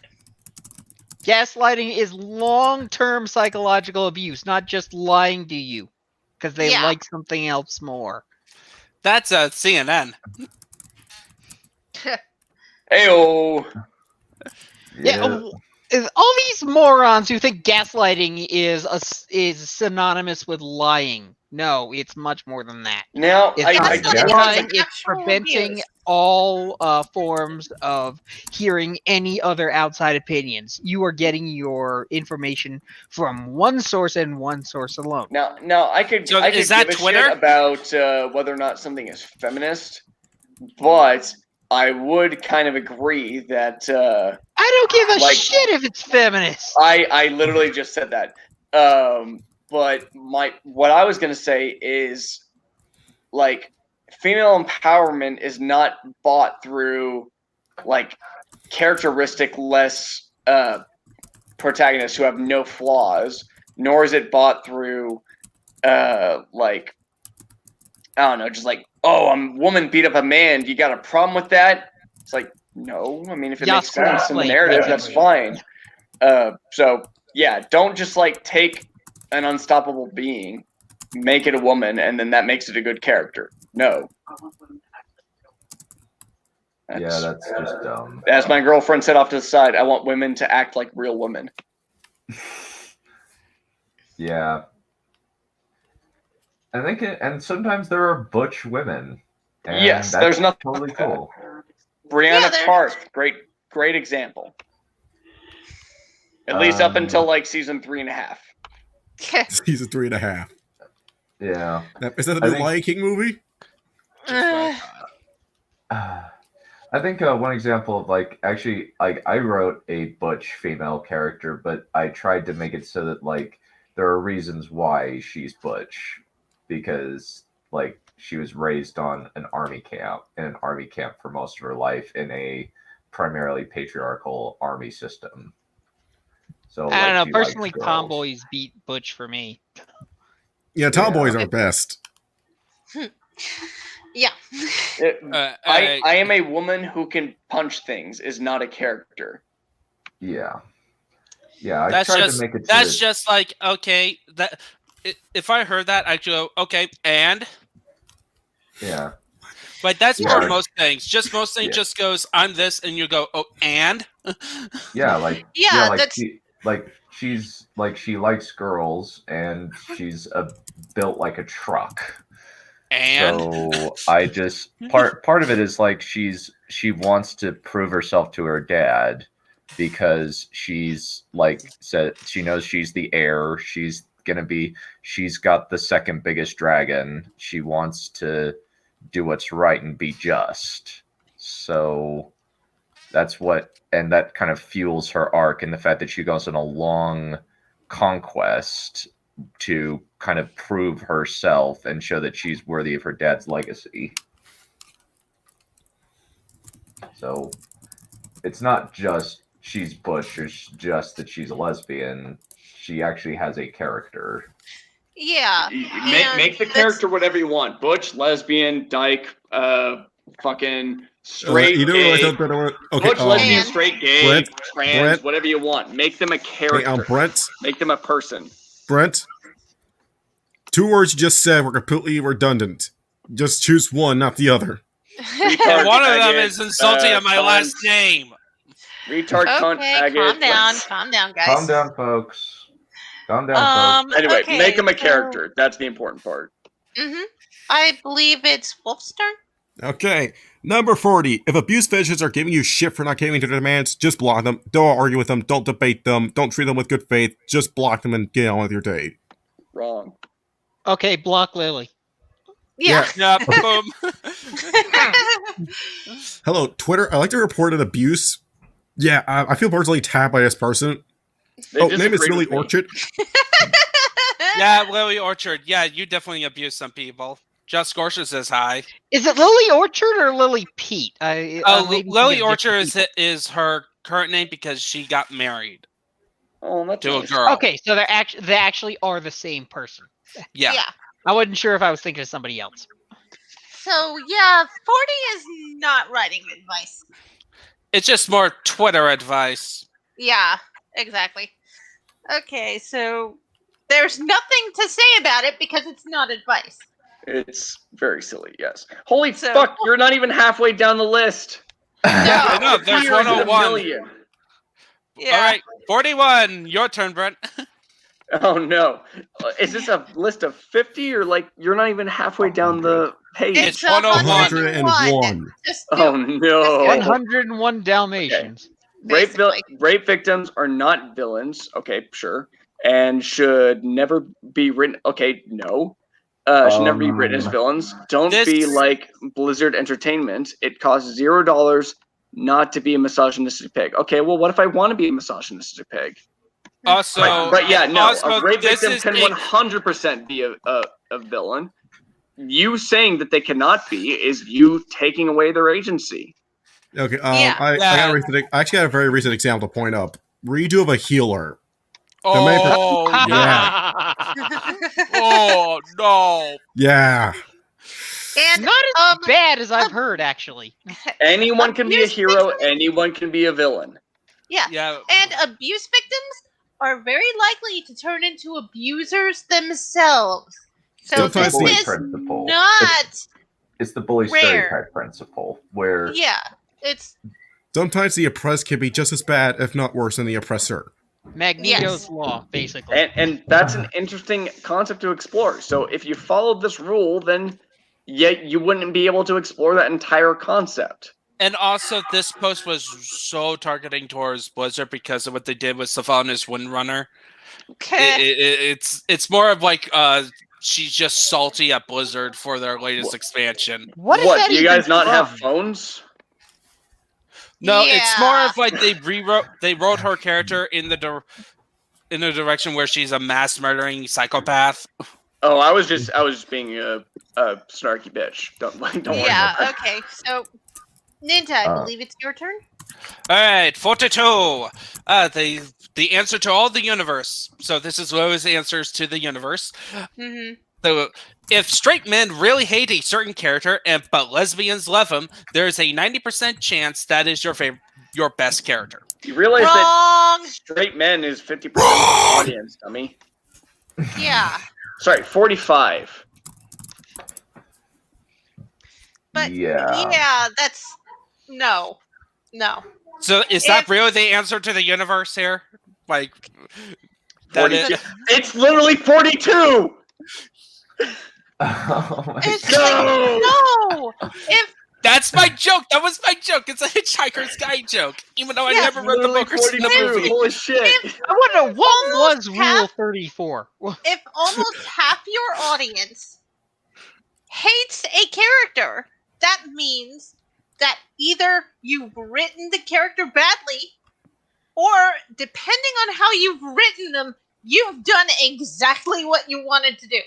Gaslighting is long-term psychological abuse, not just lying to you because they Yeah. like something else more. That's CNN. Ayo. Yeah. All these morons who think gaslighting is synonymous with lying. No, it's much more than that. Now, It's I not get lying, it. it's Actual preventing abuse. all forms of hearing any other outside opinions. You are getting your information from one source and one source alone. Now I could So I could is that give a Twitter? shit about whether or not something is feminist, but I would kind of agree that I don't give a Like- shit if it's feminist. I literally just said that. But what I was gonna say is like female empowerment is not bought through like characteristic less protagonists who have no flaws, nor is it bought through like I don't know, just like, oh, a woman beat up a man. You got a problem with that? It's like, no. I mean, if it makes sense in the narrative, that's fine. So yeah, don't just like take an unstoppable being, make it a woman, and then that makes it a good character. No. Yeah, that's just dumb. As my girlfriend said off to the side, I want women to act like real women. Yeah. I think and sometimes there are butch women. And Yes, that's there's nothing totally cool. Brianna Yeah, there- Tarth, great example. At least up Um, until like season 3.5. Season 3.5. Yeah. Is that the I new think- Lion King movie? I think one example of like actually like I wrote a butch female character, but I tried to make it so that like there are reasons why she's butch, because like she was raised on an army camp for most of her life in a primarily patriarchal army system. So I don't know. she Personally, likes girls. tomboys beat butch for me. Yeah, tomboys are best. Yeah. I am a woman who can punch things is not a character. Yeah. Yeah, I That's tried just to make it so that's that, just like okay. That if I heard that, I'd go okay, and yeah. but that's Yeah. for most things. Just most things Yeah. just goes I'm this, and you go oh and Yeah, like Yeah, like that's- she's like she likes girls and she's built like a truck. and So I just part of it is like she wants to prove herself to her dad because she's like said she knows she's the heir. She's got the second biggest dragon. She wants to do what's right and be just. So and that kind of fuels her arc, and the fact that she goes on a long conquest to kind of prove herself and show that she's worthy of her dad's legacy. So it's not just she's butch or just that she's a lesbian. She actually has a character. Yeah. Make the character whatever you want. Butch, lesbian, dyke, fucking straight, You know what I gay. thought that I okay, Butch, lesbian, And- straight, gay, Brent, trans, Brent. whatever you want. Make them a character. Brent, Make them a person. Brent. 2 words you just said were completely redundant. Just choose one, not the other. Retard, and one of them faggot, is insulting on my cunt, last name. Retard, cunt, Okay, faggot. calm down, guys. Calm down, folks. Calm down, folks. Anyway, okay, make them a so- character. That's the important part. I believe it's Wolf's turn. Okay. Number 40. If abuse fetishists are giving you shit for not caving to their demands, just block them. Don't argue with them. Don't debate them. Don't treat them with good faith. Just block them and get on with your day. Wrong. Okay, block Lily. Yeah. Yeah, boom. Hello, Twitter. I like to report an abuse. Yeah, I feel personally attacked by this person. They Name is disagreed Lilly with me. Orchard. Yeah, Lilly Orchard. Yeah, you definitely abuse some people. Just Scorcher says hi. Is it Lilly Orchard or Lily Pete? Maybe Lily thinking of Orchard different is her current name because she got married Oh, that's to a nice. girl. people. Okay, so they actually are the same person. Yeah. I wasn't sure if I was thinking of somebody else. So yeah, 40 is not writing advice. It's just more Twitter advice. Yeah, exactly. Okay, so there's nothing to say about it because it's not advice. It's very silly, yes. Holy So- fuck, you're not even halfway down the list. I know, there's Fear is a 101. million. Yeah. All right, 41. Your turn, Brent. Oh no! Is this a list of 50 or like you're not even halfway down the page? It's 101. 101. Just do Oh it. no! 101 Dalmatians. Basically. Rape victims are not villains. Okay, sure. And should never be written. Okay, no. Should never be written as villains. Don't be like Blizzard Entertainment. It costs $0 not to be a misogynistic pig. Okay, well, what if I want to be a misogynistic pig? Also, But yeah, no. also, A rape this victim is can 100% be a villain. You saying that they cannot be is you taking away their agency. Okay, Yeah. I actually got a very recent example to point up. Redo of a healer. Oh, Yeah. oh no. Yeah. And Not as bad as I've heard, actually. Anyone can be a Abuse hero. victims- Anyone can be a villain. yeah. Yeah. And abuse victims are very likely to turn into abusers themselves. So Sometimes this the is principle. not. It's the bully Rare. stereotype principle, where Yeah, it's Sometimes the oppressed can be just as bad, if not worse, than the oppressor. Magneto's law, basically. And that's an interesting concept to explore. So if you followed this rule, then you wouldn't be able to explore that entire concept. And also, this post was so targeting towards Blizzard because of what they did with Sylvanas Windrunner. It's more of like she's just salty at Blizzard for their latest expansion. What is What? that Do you even guys not have from? phones? No, it's more Yeah. of like they wrote her character in the direction where she's a mass murdering psychopath. Oh, I was just being a snarky bitch. Don't worry. yeah. About Okay, so Ninja, I believe it's your turn. All right, 42. The answer to all the universe. So this is Lowe's answers to the universe. Mm-hmm. So if straight men really hate a certain character, but lesbians love him, there's a 90% chance that is your best character. You realize Wrong. that straight men is 50% of the audience, dummy. Yeah, Sorry, 45. but yeah. that's no. So is that If- really the answer to the universe here? Like, that 42. is, It's literally 42. Oh my It's God. no. If that's my joke. That was my joke. It's a Hitchhiker's Guide joke. Even though I Yeah, never read the Literally book or seen the 42. movie. Holy shit. I wonder what Almost was half- Rule 34. if almost half your audience hates a character, that means that either you've written the character badly, or depending on how you've written them, you've done exactly what you wanted to do.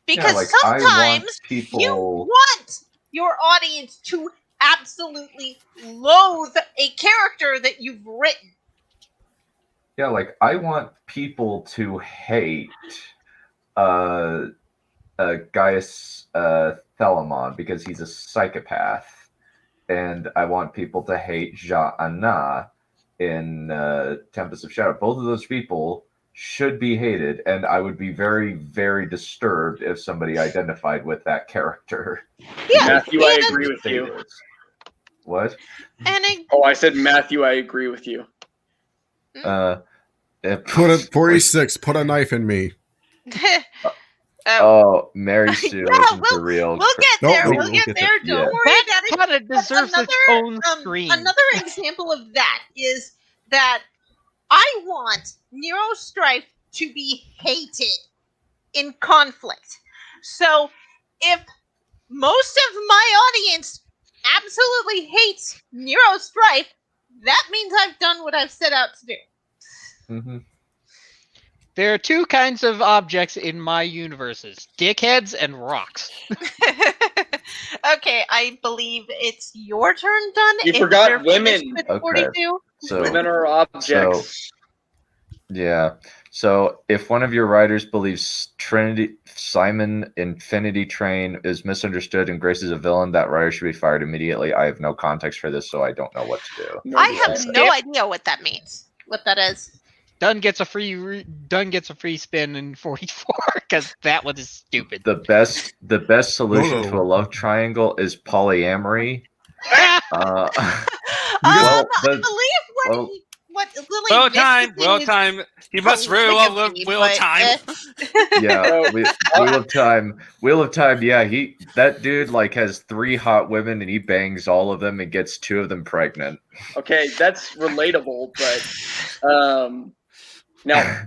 Because like, I want sometimes people- you want your audience to absolutely loathe a character that you've written. Yeah, like I want people to hate Gaius Thelamon because he's a psychopath, and I want people to hate Ja-Anna in Tempest of Shadow. Both of those people should be hated, and I would be very, very disturbed if somebody identified with that character. Yeah, Matthew, I and- agree with you. What? And I, Oh, I said Matthew, I agree with you. Put a 46. Put a knife in me. Oh, Mary Sue Yeah, isn't the real. we'll get Nope, there. nope, We'll we'll get get there. there. Don't Yeah. worry That about it. kind of deserves its own screen. Another example of that is that I want Neurostrife to be hated in conflict. So if most of my audience absolutely hates Neurostrife, that means I've done what I've set out to do. Mm-hmm. There are two kinds of objects in my universes: dickheads and rocks. Okay, I believe it's your turn, Dun. You if forgot you're finished women. with Okay. 42. So Women are objects. yeah. So if one of your writers believes Trinity Simon Infinity Train is misunderstood and Grace is a villain, that writer should be fired immediately. I have no context for this, so I don't know what to do. I have no idea what that means. What that is. Dunn gets a free spin in 44 because that was stupid. The best solution Whoa. to a love triangle is polyamory, Well, I the- believe what Lily Will missed time, the thing will is time. You must rule polygamy, will but, time. yeah, Wheel of Time. Wheel of Time. Yeah, that dude like has 3 hot women and he bangs all of them and gets 2 of them pregnant. Okay, that's relatable, but now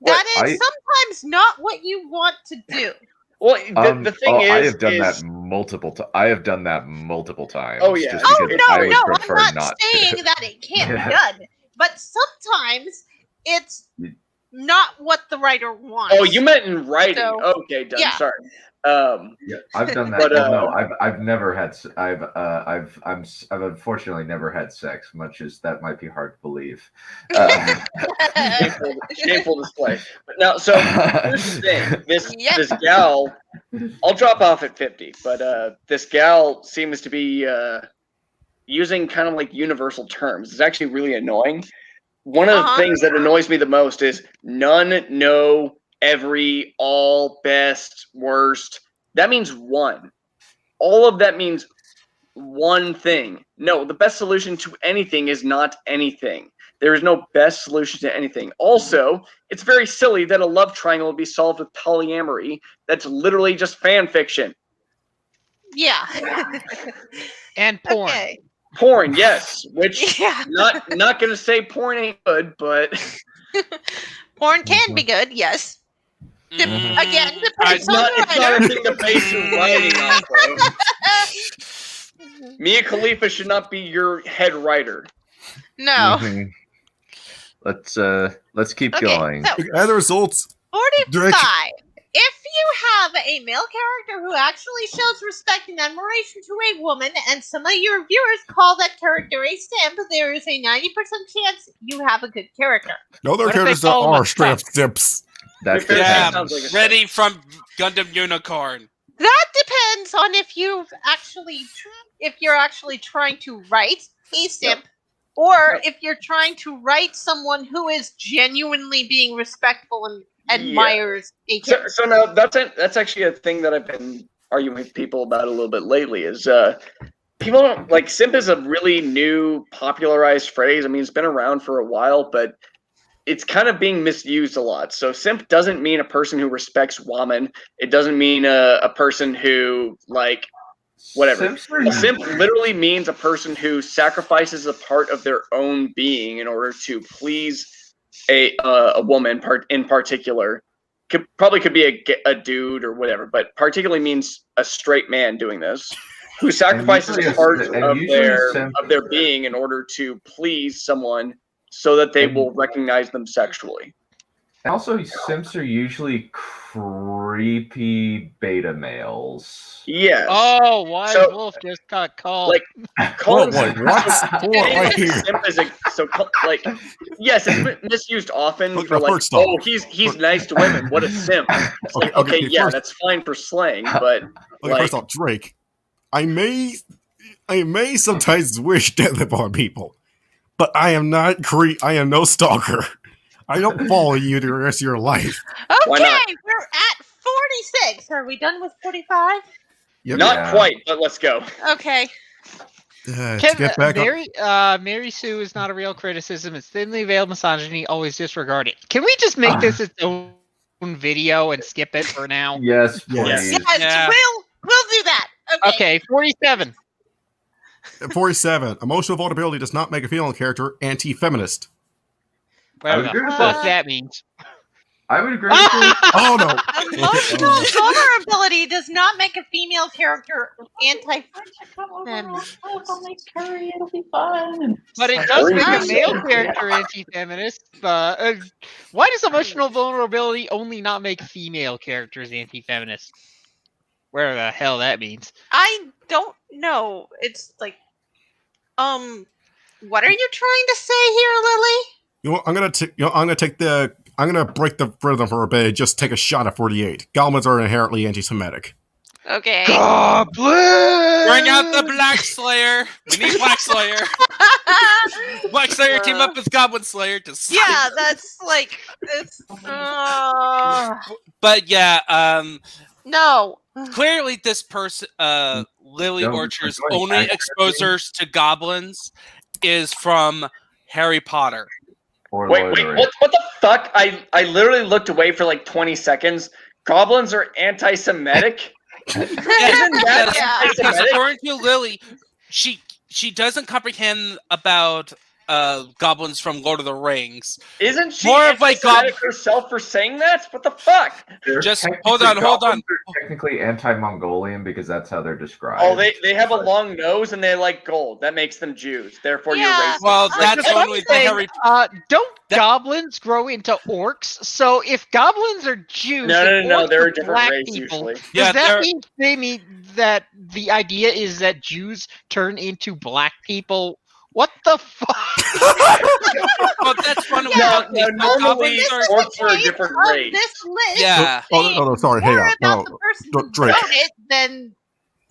that is sometimes not what you want to do. well, the thing is, I have done that multiple times. I have done that multiple times. Oh, yeah. just Oh because no, I would no, prefer I'm not saying to. that it can't be done, but sometimes it's not what the writer wants. Oh, you meant in writing. So, Okay, done. yeah. Sorry. Yeah, I've done that. But, no, I've never had. I've unfortunately never had sex. Much as that might be hard to believe. Shameful display. But now, so here's the thing. Yep. This gal, I'll drop off at 50, but this gal seems to be using kind of like universal terms. It's actually really annoying. One of the things that annoys me the most is none, no, every, all, best, worst. That means one. All of that means one thing. No, the best solution to anything is not anything. There is no best solution to anything. Also, it's very silly that a love triangle will be solved with polyamory. That's literally just fan fiction. Yeah. And porn. Okay. Porn, yes. Which Yeah. not gonna say porn ain't good, but Porn can be good, yes. Mm. Again, depends it's on not the it's not a writer. thing to base your writing off of. Mia Khalifa should not be your head writer. No. Mhm. Let's keep Okay, going. so And the results. 45. If you have a male character who actually shows respect and admiration to a woman, and some of your viewers call that character a simp, there is a 90% chance you have a good character. No, there are What if they characters that call him a are straight up simps. That's Yeah. Yeah, Sounds like a ready from Gundam Unicorn. That depends on if you're actually trying to write a simp, or if you're trying to write someone who is genuinely being respectful and admires a character. So now that's actually a thing that I've been arguing with people about a little bit lately. Is people don't like simp is a really new popularized phrase. I mean, it's been around for a while, but it's kind of being misused a lot. So simp doesn't mean a person who respects women. It doesn't mean a person who like whatever. A simp literally means a person who sacrifices a part of their own being in order to please a woman in particular. Could be a dude or whatever, but particularly means a straight man doing this, who sacrifices a part of their being in order to please someone so that they will recognize them sexually. Also, simps are usually creepy beta males. Yes. Oh, Wild Wolf just got called. Like, calling Wait, what? Right here. simp is yes, it's been misused often Look, for like, first off- oh, he's nice to women. What a simp. It's like, okay, yeah, first- that's fine for slang, but Okay, first off, Drake, I may sometimes wish death upon people, but I am not I am no stalker. I don't follow you the rest of your life. Why Okay, not? we're at 46. Are we done with 45? Yep. Not quite, but let's go. Okay. Let's get back on. Mary Sue is not a real criticism. It's thinly veiled misogyny. Always disregard it. Can we just make this its own video and skip it for now? Yes, please. Yes. Yes, Yeah. we'll do that. Okay. Okay, 47. 47. Emotional vulnerability does not make a female character anti-feminist. I would Whatever agree the with fuck that. that means. I would agree with you. Oh no. Emotional vulnerability does not make a female character anti-feminist. It'll be fun. But it does make a Curry. male character anti-feminist. Why does emotional vulnerability only not make female characters anti-feminist? Where the hell that means? I don't know. It's like, what are you trying to say here, Lily? You know, I'm gonna break the rhythm for a bit and just take a shot at 48. Goblins are inherently anti-Semitic. Okay. Goblin! Bring out the Black Slayer. We need Black Slayer. Black Slayer team up with Goblin Slayer to slay. Yeah, that's like it's. But yeah, No, clearly this person, Lilly Don't- Orchard's don't only accuracy. exposures to goblins is from Harry Potter. Or Wait, Lord of the wait, Rings. what the fuck? I literally looked away for like 20 seconds. Goblins are anti-Semitic? Isn't that Yeah. Because anti-Semitic? according to Lily, she doesn't comprehend about goblins from Lord of the Rings. Isn't she More of like anti-Semitic herself for saying that? What the fuck? They're Just technically- hold on. goblins are technically anti-Mongolian because that's how they're described. Oh, they have a long nose and they like gold. That makes them Jews. Therefore, Yeah. you're racist. Well, that's If only the anything, Harry. don't That- goblins grow into orcs? So if goblins are Jews, No, and no, orcs they're are a different black race people, usually. Yeah, does that they're- mean they mean that the idea is that Jews turn into black people? What the fuck? Well, that's one of No, the normally This is orcs the are a case different of race. this list Yeah. Oh, no, sorry. Hang more on. about No, the person no, who Drake. wrote it than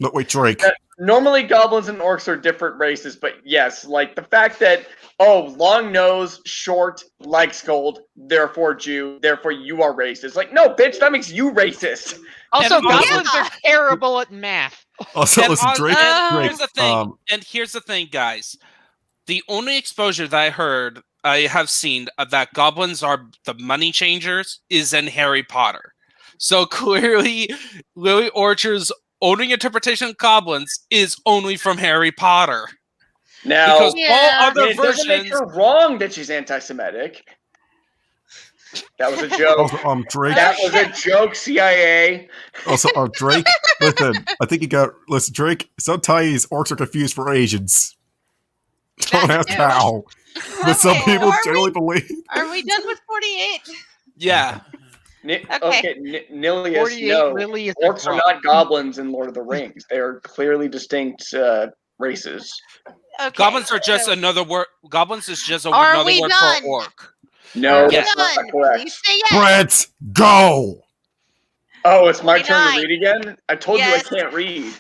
no, wait, Drake. Normally, goblins and orcs are different races, but yes, like the fact that long nose, short, likes gold, therefore Jew, therefore you are racist. Like, no, bitch, that makes you racist. Also, And also- goblins are terrible at math. Also, And listen, on- Drake. and Drake. here's the thing. And here's the thing, guys. The only exposure that I have seen that goblins are the money changers is in Harry Potter. So clearly, Lily Orchard's only interpretation of goblins is only from Harry Potter. Now, Because Yeah. all other it doesn't make versions. her wrong that she's anti-Semitic. That was a joke. Also, Drake. That was a joke, CIA. Also, Drake. Listen, I think you got. Listen, Drake. Sometimes orcs are confused for Asians. Don't That's ask true. how, but some Okay, people are generally we- believe. Are we done with 48? Yeah. Okay, Nilius, 48 no. really is a Orcs are drop. not goblins in Lord of the Rings. They are clearly distinct races. Okay. Goblins are just so another word. Goblins is just Are another we word done? for orc. No, are we that's done? not correct. Please say yes. Brent, go. Oh, it's my turn to 49. read again? I told Yes. you I can't read.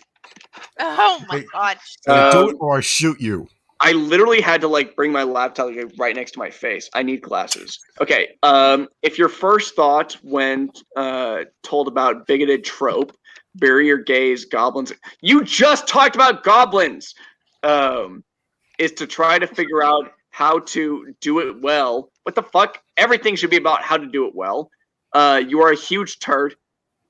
Oh my Wait. god. Either do Um, it or I shoot you. I literally had to like bring my laptop like, right next to my face. I need glasses. Okay. If your first thought when told about bigoted trope, bury your gays, goblins. You just talked about goblins. Is to try to figure out how to do it well. What the fuck? Everything should be about how to do it well. You are a huge turd.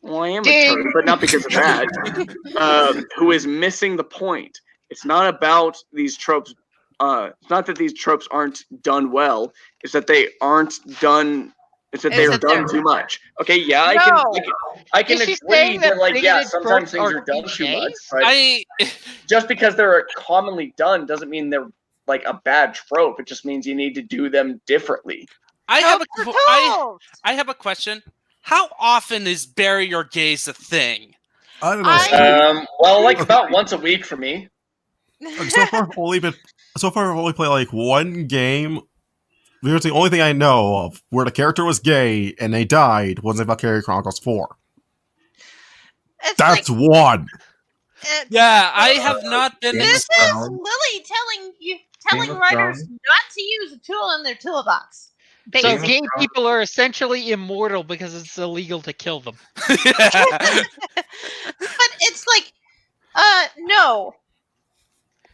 Well, I am a turd, but not because of that. Who is missing the point? It's not about these tropes. It's not that these tropes aren't done well. It's that they aren't done. It's that It's they are that done they're- too much. Okay, yeah, No. I can Is she agree saying that, that like, yeah, bigoted sometimes tropes things are are done too much. cliches? But just because they're commonly done doesn't mean they're like a bad trope. It just means you need to do them differently. I have Tropes a are tropes. I have a question. How often is bury your gays a thing? I don't know. Well, like about once a week for me. So far, I've only played like one game. It's the only thing I know of where the character was gay and they died was in Valkyrie Chronicles 4. It's That's like, one. it's- Yeah, I have not been. This is Thrones. Lily Game telling of writers Thrones. not to use a tool in their toolbox. So Basically. of gay Thrones. people are essentially immortal because it's illegal to kill them. But it's like, no.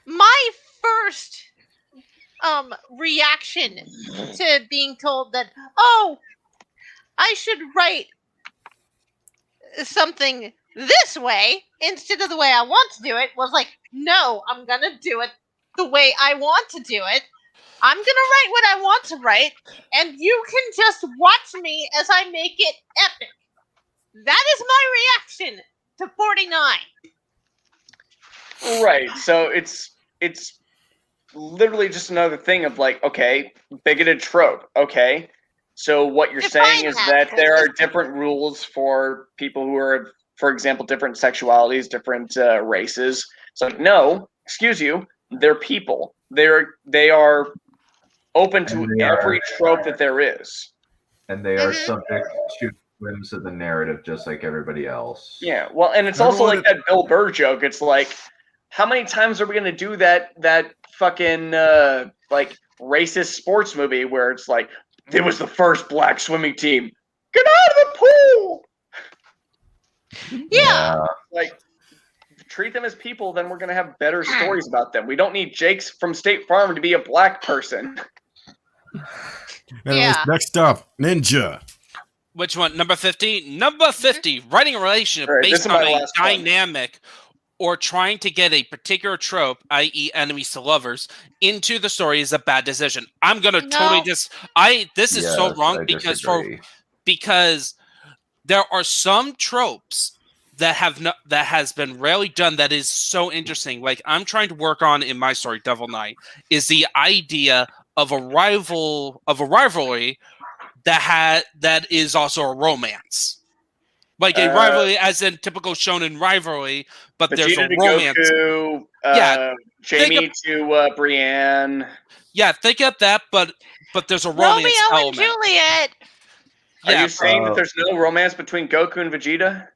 My first reaction to being told that, oh, I should write something this way instead of the way I want to do it was like, no, I'm gonna do it the way I want to do it. I'm gonna write what I want to write, and you can just watch me as I make it epic. That is my reaction to 49. Right. So it's literally just another thing of like, okay, bigoted trope. Okay. So what you're Define saying is that, that there are please. different rules for people who are, for example, different sexualities, different races. So no, excuse you, they're people. They are open to And they are- every trope that there is. And they are Mhm. subject to whims of the narrative just like everybody else. Yeah, well, and it's Remember also when like that Bill Burr joke. It's like, how many times are we gonna do that fucking like racist sports movie where it's like, it was the first black swimming team. Get out of the pool. Yeah. Like, treat them as people, then we're going to have better stories about them. We don't need Jake's from State Farm to be a black person. Anyways, next up, Ninja. Which one? Number 50? Number 50, writing a relationship All right, this based is on my a last one. dynamic or trying to get a particular trope, i.e. enemies to lovers, into the story is a bad decision. I'm going to totally this is so wrong because there are some tropes that has been rarely done that is so interesting. Like I'm trying to work on in my story, Devil Knight, is the idea of a rivalry that is also a romance. Like a rivalry as in typical shonen rivalry, but Vegeta there's a to romance. Goku, Jamie to Brienne. Yeah, think of that, but there's a romance Romeo element. and Juliet. Are you saying that there's no romance between Goku and Vegeta?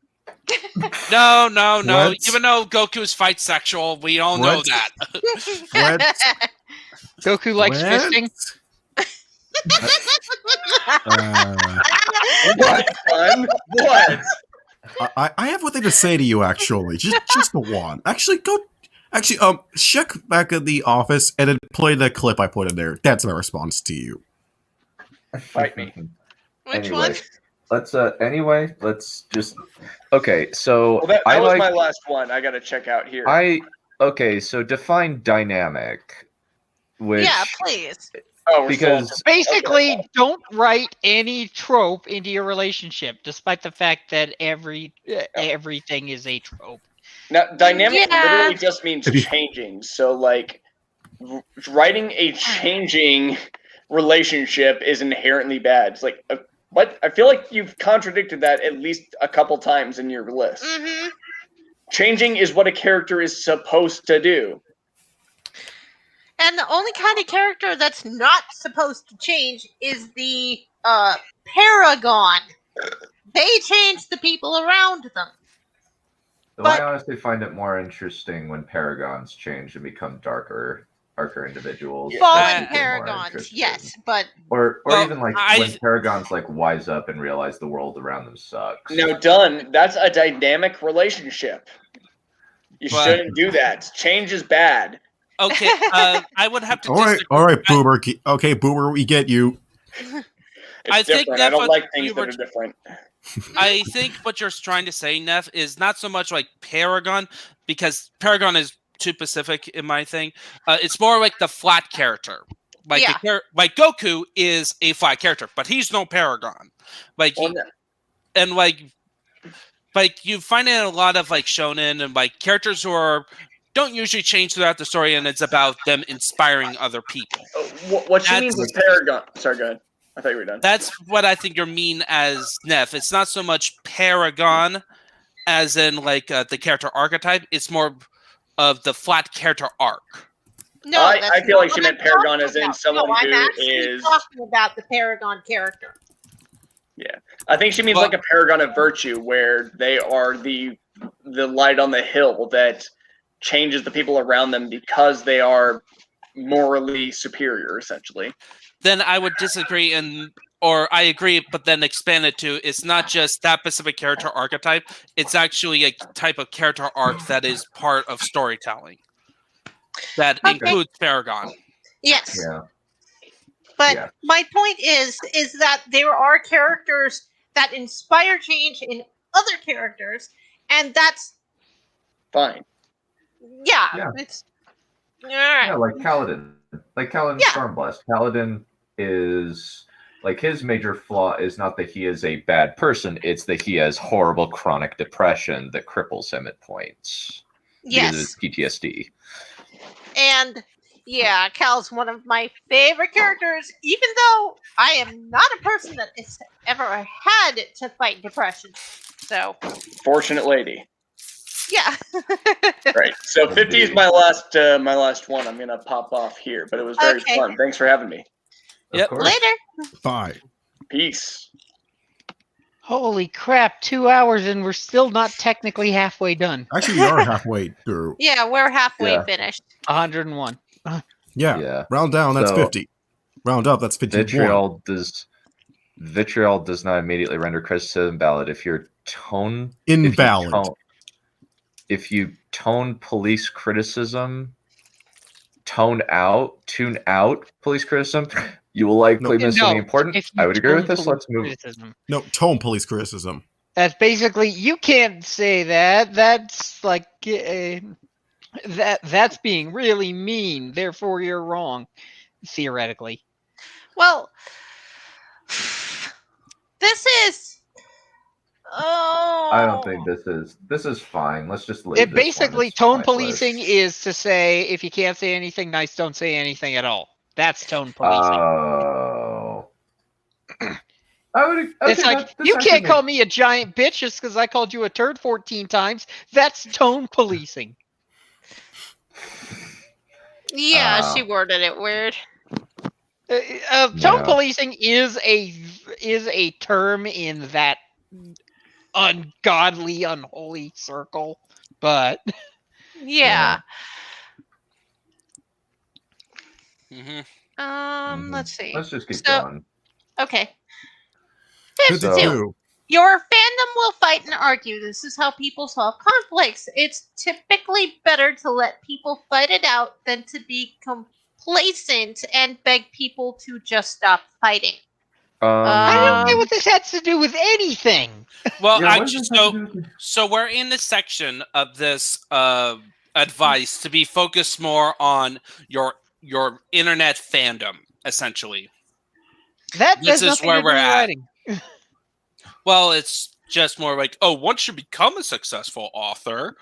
No. What? Even though Goku's fight sexual, we all know that. What? Goku likes fisting. What, son? What? I have one thing to say to you, actually. Just the one. Actually, check back at the office and then play the clip I put in there. That's my response to you. Fight me. Which one? Let's just. Okay, so Well, that was my last one. I got to check out here. So define dynamic. Which, yeah, please. Because basically, don't write any trope into your relationship, despite the fact that everything is a trope. Now, dynamic literally just means changing. So, like, writing a changing relationship is inherently bad. It's like, what? I feel like you've contradicted that at least a couple times in your list. Mm-hmm. Changing is what a character is supposed to do. And the only kind of character that's not supposed to change is the Paragon. They change the people around them. So I honestly find it more interesting when Paragons change and become darker individuals. Fallen Paragons, yes, but or even like when Paragons like wise up and realize the world around them sucks. No, that's a dynamic relationship. You shouldn't do that. Change is bad. Okay, I would have to. All right, Boomer. Okay, Boomer, we get you. I think I don't like things that are different. I think what you're trying to say, Neph, is not so much like Paragon, because Paragon is too specific in my thing. It's more like the flat character. Like like Goku is a flat character, but he's no Paragon. Like like you find it in a lot of like shonen and like characters who don't usually change throughout the story, and it's about them inspiring other people. What she means is Paragon. Sorry, go ahead. I thought you were done. That's what I think you mean as Neph. It's not so much Paragon as in like the character archetype. It's more of the flat character arc. No, I feel like she meant Paragon as in someone who is talking about the Paragon character. Yeah, I think she means like a paragon of virtue, where they are the light on the hill that changes the people around them because they are morally superior, essentially. Then I would disagree, or I agree, but then expand it to it's not just that specific character archetype. It's actually a type of character arc that is part of storytelling that includes Paragon. Yes. Yeah. But my point is that there are characters that inspire change in other characters, and that's fine. Yeah. It's all right. Yeah, like Kaladin. Like Kaladin Stormblast. Kaladin is like his major flaw is not that he is a bad person, it's that he has horrible chronic depression that cripples him at points. Yes. Because of his PTSD. And yeah, Cal's one of my favorite characters, even though I am not a person that has ever had to fight depression. So fortunate lady. Yeah. Right. So 50 is my last one. I'm gonna pop off here, but it was very fun. Thanks for having me. Yep. Later. Bye. Peace. Holy crap, 2 hours and we're still not technically halfway done. Actually, we are halfway through. Yeah, we're halfway finished. 101. Yeah. Round down, that's 50. Round up, that's 51. Vitriol does not immediately render criticism valid if you're tone Invalid. If you tone police criticism, tune out police criticism, you will likely miss something important. if you I would agree with tone this. Let's move. criticism. No, tone police criticism. That's basically, you can't say that. That's like that's being really mean. Therefore, you're wrong, theoretically. Well, this is. Oh. I don't think this is fine. Let's just leave It this basically, one. tone policing is to say, if you can't say anything nice, don't say anything at all. That's tone policing. Oh. I would. Okay, It's like, you can't call me a giant bitch just because I called you a turd 14 times. That's tone policing. Yeah, she worded it weird. Tone policing is a term in that ungodly, unholy circle, but yeah. Let's see. Let's just keep going. Okay. So, Your fandom will fight and argue. This is how people solve conflicts. It's typically better to let people fight it out than to be complacent and beg people to just stop fighting. I don't know what this has to do with anything. Well, so we're in the section of this advice to be focused more on your internet fandom, essentially. This is where we're at. Well, it's just more like, once you become a successful author,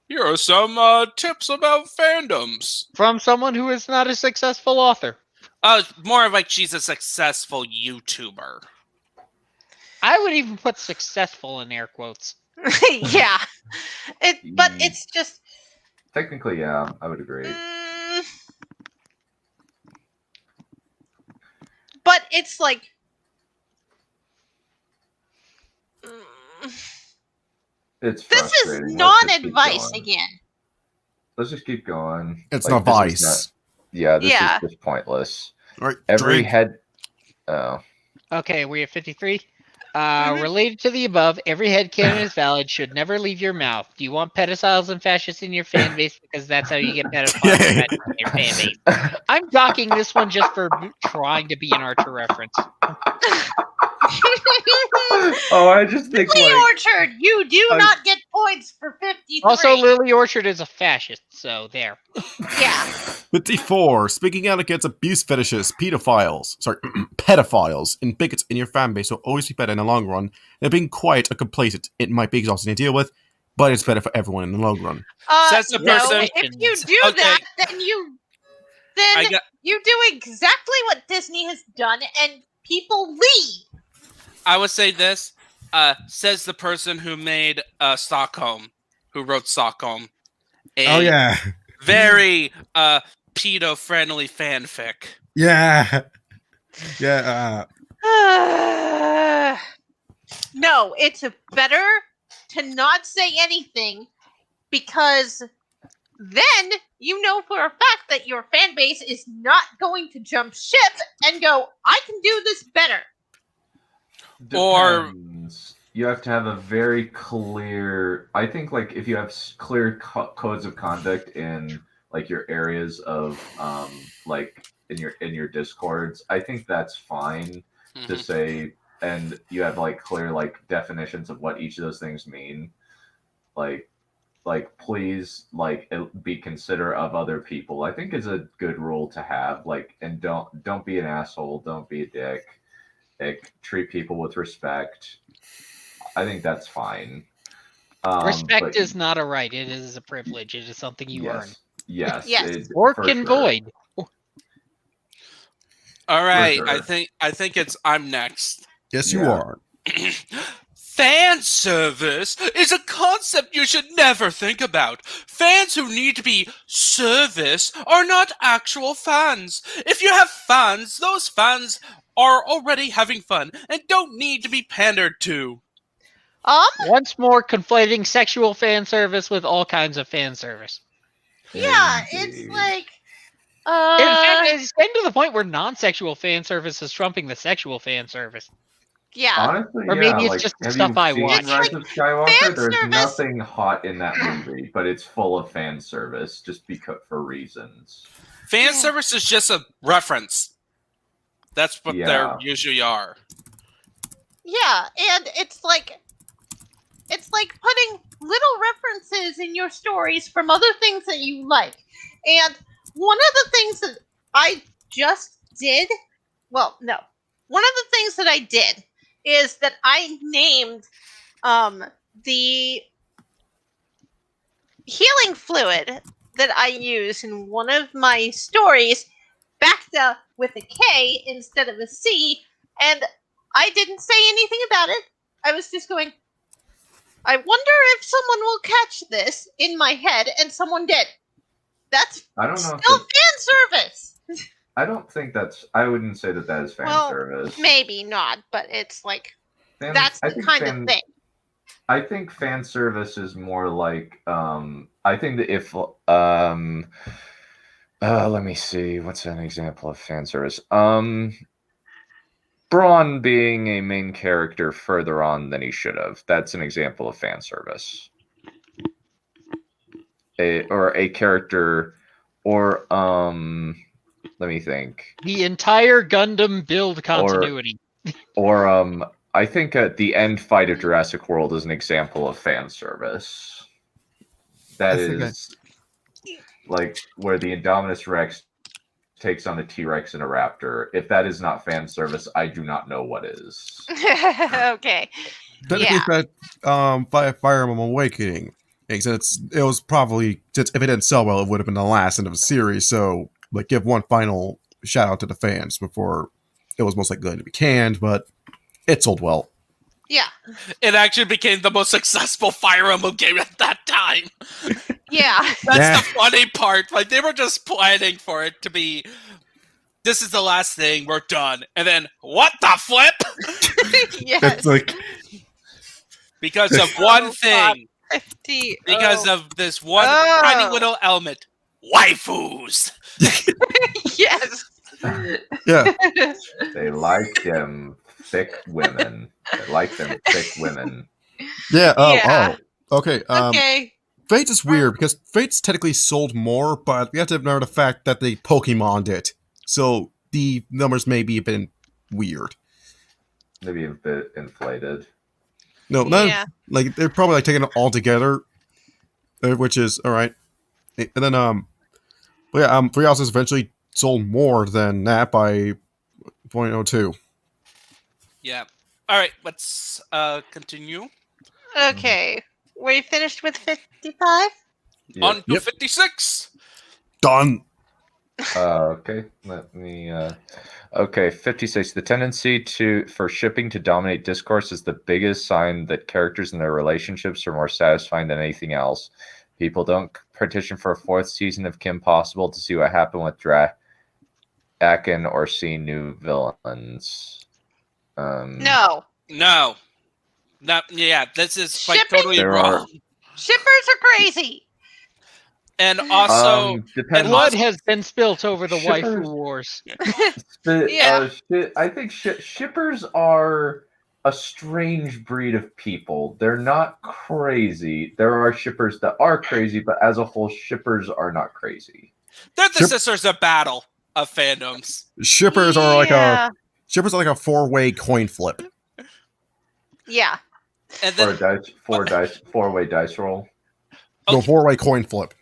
here are some tips about fandoms. From someone who is not a successful author. More of like she's a successful YouTuber. I would even put successful in air quotes. Yeah. But it's just... Technically, yeah, I would agree. But it's like... This is non-advice again. Let's just keep going. It's not advice. This is just pointless. All right, Every head. Oh. Okay, we have 53. Related to the above, every headcanon is valid, should never leave your mouth. Do you want pedophiles and fascists in your fan base? Because that's how you get pedophiles and fascists in your fan base. I'm docking this one just for trying to be an Archer reference. I just think Lilly Orchard, you do not get points for 53. Also, Lilly Orchard is a fascist, so there. Yeah. 54. Speaking out against abuse fetishes, pedophiles, and bigots in your fan base will always be better in the long run. And being quiet or complacent, it might be exhausting to deal with, but it's better for everyone in the long run. Says the person. If you do that, then you do exactly what Disney has done, and people leave. I would say this, says the person who made Stockholm, who wrote Stockholm. Very pedo-friendly fanfic. Yeah. No, it's better to not say anything, because then you know for a fact that your fan base is not going to jump ship and go, I can do this better. Depends. You have to have a very clear. I think, like, if you have clear codes of conduct in like your areas of like in your discords, I think that's fine to say, and you have like clear like definitions of what each of those things mean. Like please, like, be considerate of other people, I think is a good rule to have. Like, and don't be an asshole, don't be a dick. Like, treat people with respect. I think that's fine. Respect is not a right. It is a privilege. It is something you earn. Yes. Or can void. All right. Sure. I think I'm next. Yes, you are. Fan service is a concept you should never think about. Fans who need to be serviced are not actual fans. If you have fans, those fans are already having fun and don't need to be pandered to. Once more, conflating sexual fan service with all kinds of fan service. Yeah, it's like... In fact, it's getting to the point where non-sexual fan service is trumping the sexual fan service. Yeah. Honestly, Or yeah. maybe it's Like, just the have stuff you I seen watch. Rise of Skywalker? fan There's service. nothing hot in that movie, but it's full of fan service just because for reasons. Fan service is just a reference. That's what Yeah. they usually are. Yeah, and it's like putting little references in your stories from other things that you like. And one of the things that I just did, one of the things that I did is that I named the healing fluid that I use in one of my stories backed up with a K instead of a C, and I didn't say anything about it. I was just going, I wonder if someone will catch this in my head, and someone did. That's I don't know. still fan service. I wouldn't say that is fan service. Maybe not, but it's like that's I the think kind of thing. I think fan service is more like I think that if let me see, what's an example of fan service? Braun being a main character further on than he should have. That's an example of fan service. Or a character, or let me think. The entire Gundam build continuity. Or I think the end fight of Jurassic World is an example of fan service. That is like where the Indominus Rex takes on a T-Rex and a Raptor. If that is not fan service, I do not know what is. Okay. Technically, that Fire Emblem Awakening. It was probably, if it didn't sell well, it would have been the last end of the series. So, like, give one final shout out to the fans before it was most likely going to be canned, but it sold well. Yeah. It actually became the most successful Fire Emblem game at that time. Yeah. That's the funny part. Like, they were just planning for it to be, this is the last thing, we're done. And then, what the flip? Yes. It's like, because of one thing. 50. Because of this one tiny little element. Waifus! Yes. yeah. They like them thick women. They like them thick women. Yeah. Yeah. Okay. Okay. Fates is weird because Fates technically sold more, but we have to remember the fact that they Pokemon'd it. So the numbers may be a bit weird. Maybe a bit inflated. No, like they're probably like taking it all together, which is all right. And then but yeah, Three Houses eventually sold more than that by 0.02. Yeah. All right, let's continue. Okay. We finished with 55? On to 56. Done. Okay, let me. Okay, 56. The tendency for shipping to dominate discourse is the biggest sign that characters and their relationships are more satisfying than anything else. People don't petition for a fourth season of Kim Possible to see what happened with Akin or see new villains. No. Yeah, this is like Shipping? totally wrong. Shippers are crazy. And also, blood has been spilt over the shippers, waifu wars. I think shippers are a strange breed of people. They're not crazy. There are shippers that are crazy, but as a whole, shippers are not crazy. They're the sisters of battle of fandoms. Shippers are like a 4-way coin flip. Yeah. And then four-way dice roll. No, 4-way coin flip.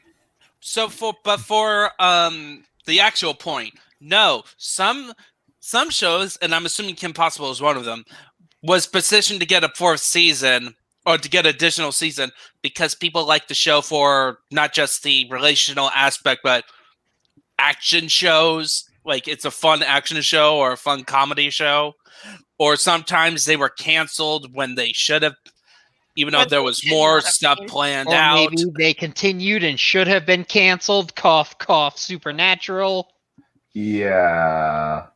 So for the actual point, no, some shows, and I'm assuming Kim Possible is one of them, was positioned to get a fourth season or to get additional season because people like the show for not just the relational aspect, but action shows. Like it's a fun action show or a fun comedy show. Or sometimes they were canceled when they should have, even though there was more stuff planned out. Maybe they continued and should have been canceled. Cough, cough, Supernatural. Yeah.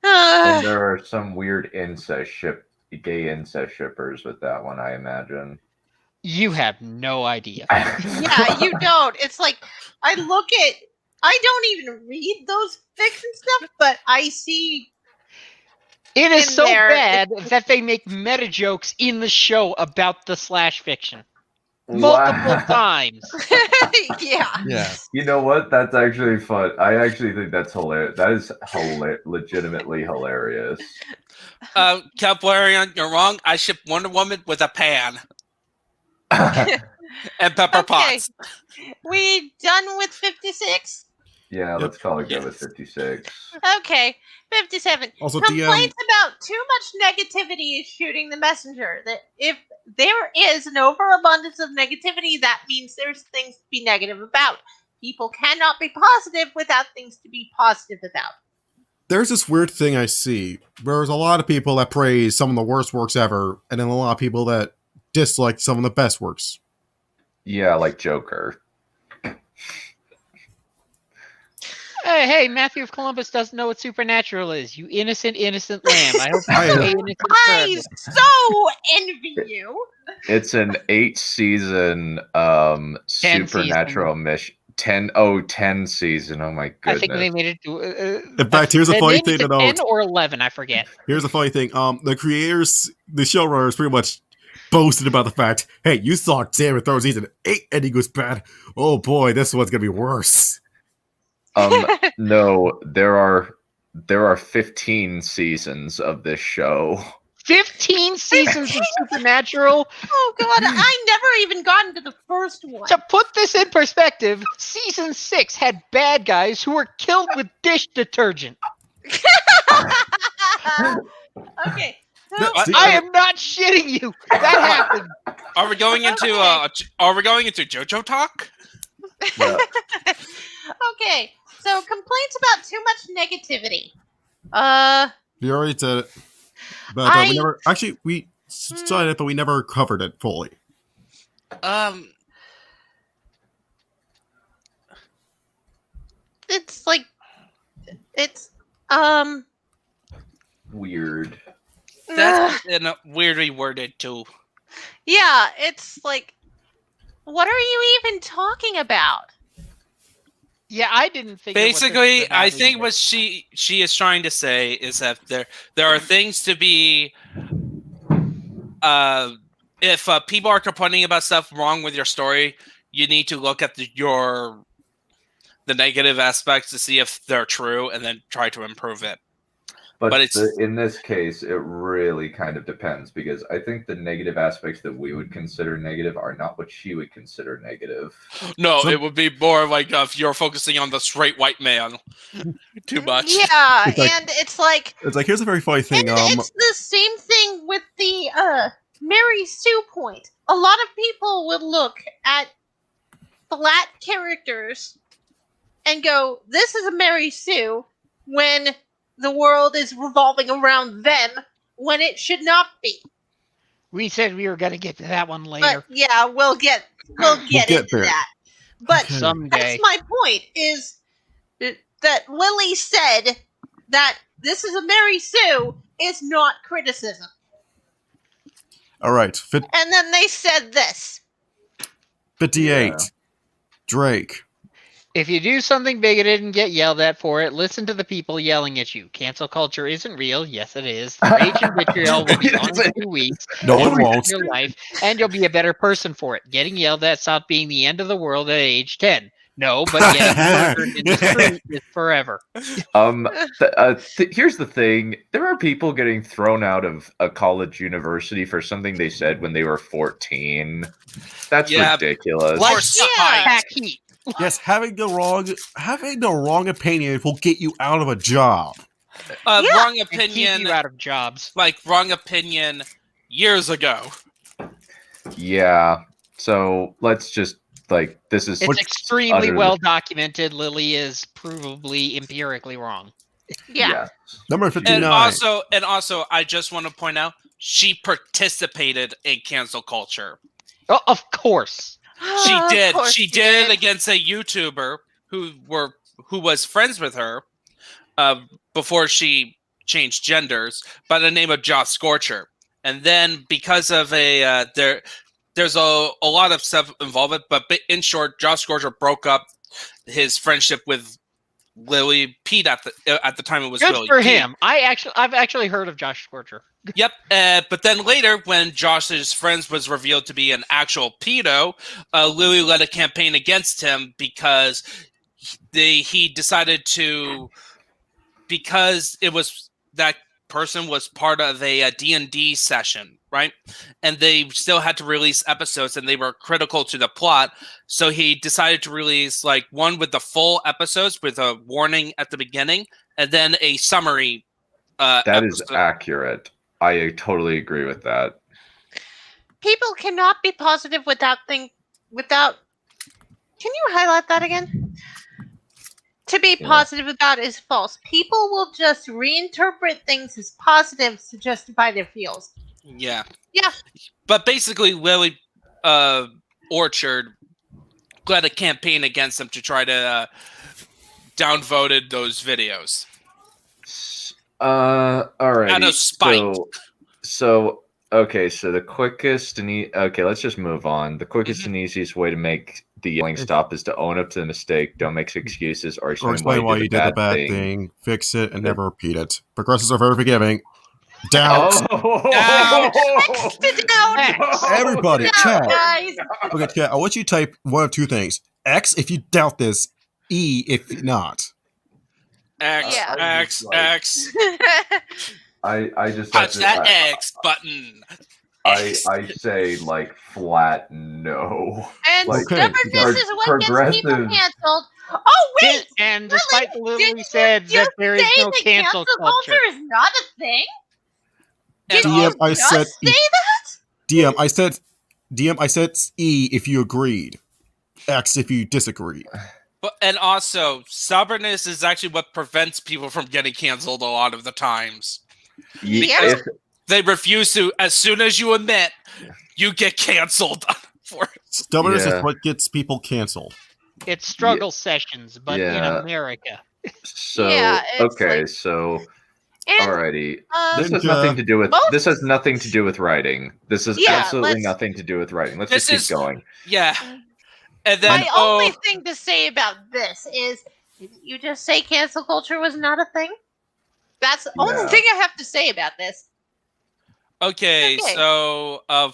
And there are some weird gay incest shippers with that one, I imagine. You have no idea. Yeah, you don't. It's like, I don't even read those fics and stuff, but I see It is in so there. bad that they make meta jokes in the show about the slash fiction multiple times. Yeah. Yeah. You know what? That's actually fun. I actually think that's hilarious. That is legitimately hilarious. Perion, you're wrong. I ship Wonder Woman with a pan and pepper Okay. pots. We done with 56? Yeah, let's call it good with Yes. 56. Okay. 57. Also, Complaints about too much negativity is shooting the messenger. That if there is an overabundance of negativity, that means there's things to be negative about. People cannot be positive without things to be positive about. there's this weird thing I see. There's a lot of people that praise some of the worst works ever, and then a lot of people that dislike some of the best works. Yeah, like Joker. Hey, Matthew of Columbus doesn't know what supernatural is. You innocent lamb. I hope you I- stay innocent I forever. so envy you. It's an 8-season 10 supernatural mission. 10 season. Oh my I goodness. think they made it to. In fact, here's a funny maybe thing to it's 10 note. or 11, I forget. Here's the funny thing. The creators, the showrunners, pretty much boasted about the fact, hey, you saw Game of Thrones season 8 ending was bad. Oh boy, this one's gonna be worse. No, there are 15 seasons of this show. 15 seasons of Supernatural. Oh god, I never even got into the first one. To put this in perspective, season 6 had bad guys who were killed with dish detergent. Okay. I am not shitting you. That happened. Are we going into JoJo talk? Yeah. Okay. So complaints about too much negativity. We already said it. But we never actually we said it, but we never covered it fully. It's like it's Weird. That's weirdly worded too. yeah, it's like what are you even talking about? Yeah, I didn't think. Basically, I think what she is trying to say is that there are things to be. If people are complaining about stuff wrong with your story, you need to look at the negative aspects to see if they're true, and then try to improve it. But it's in this case, it really kind of depends, because I think the negative aspects that we would consider negative are not what she would consider negative. No, it would be more like if you're focusing on the straight white man too much. Yeah, It's like- and it's like here's a very funny thing. it's the same thing with the Mary Sue point. A lot of people would look at flat characters and go, "This is a Mary Sue," when the world is revolving around them, when it should not be. We said we were going to get to that one later. But yeah, we'll get into there. that. But Okay. Someday. that's my point, is that Lilly said that this is a Mary Sue is not criticism. All right, And then they said this. 58. Yeah. Drake. If you do something bigoted and get yelled at for it, listen to the people yelling at you. Cancel culture isn't real. Yes, it is. The rage and vitriol will be gone in 2 weeks. No, You'll it won't. live your life, and you'll be a better person for it. Getting yelled at stopped being the end of the world at age 10. No, but getting murdered in the street is forever. Here's the thing: there are people getting thrown out of a college university for something they said when they were 14. That's ridiculous. Or Pack heat. Yes, having the wrong opinion will get you out of a job. Wrong And keep opinion, you out of jobs. like wrong opinion years ago. Yeah. So let's just this is It's extremely utterly- well documented. Lily is provably empirically wrong. Yeah. Yes. Number 59. And also, I just want to point out she participated in cancel culture. Oh, of course. She Of did. course She did it against a YouTuber who was friends with her before she changed genders by the name of Josh Scorcher. And then because of there's a lot of stuff involved, but in short, Josh Scorcher broke up his friendship with Lily Pete at the time. It was Good Lily for Pete. him. I've actually heard of Josh Scorcher. Yep, but then later, when Josh's friends was revealed to be an actual pedo, Lily led a campaign against him because he decided to, because it was that person was part of a D&D session, right? And they still had to release episodes, and they were critical to the plot. So he decided to release like one with the full episodes with a warning at the beginning, and then a summary. That is accurate. I totally agree with that. People cannot be positive without. Can you highlight that again? To be positive about is false. People will just reinterpret things as positives to justify their feels. Yeah. Yeah. But basically, Lilly Orchard led a campaign against them to try to downvoted those videos. All right. Out of spite. So the quickest and let's just move on. The quickest and easiest way to make the yelling stop is to own up to the mistake. Don't make excuses or explain why you did the bad thing. Fix it and never repeat it. Progressives are very forgiving. Doubt. Everybody, chat. Guys. Okay, chat. I want you to type one of two things: X if you doubt this, E if not. X. I just touch that X button. I say like flat no. And like, stubbornness is what gets people canceled. Oh wait! And despite Lily said that there is no cancel culture is not a thing. And DM, I said say that? DM, I said E if you agreed. X if you disagreed. And also, stubbornness is actually what prevents people from getting canceled a lot of the times. Yeah. They refuse to, as soon as you admit, you get canceled for it. Stubbornness is what gets people canceled. It's struggle sessions, but in America. So, alrighty. This has nothing to do with writing. This has absolutely nothing to do with writing. Let's just keep going. Yeah. And then my only thing to say about this is, didn't you just say cancel culture was not a thing? That's the only thing I have to say about this. Okay. So I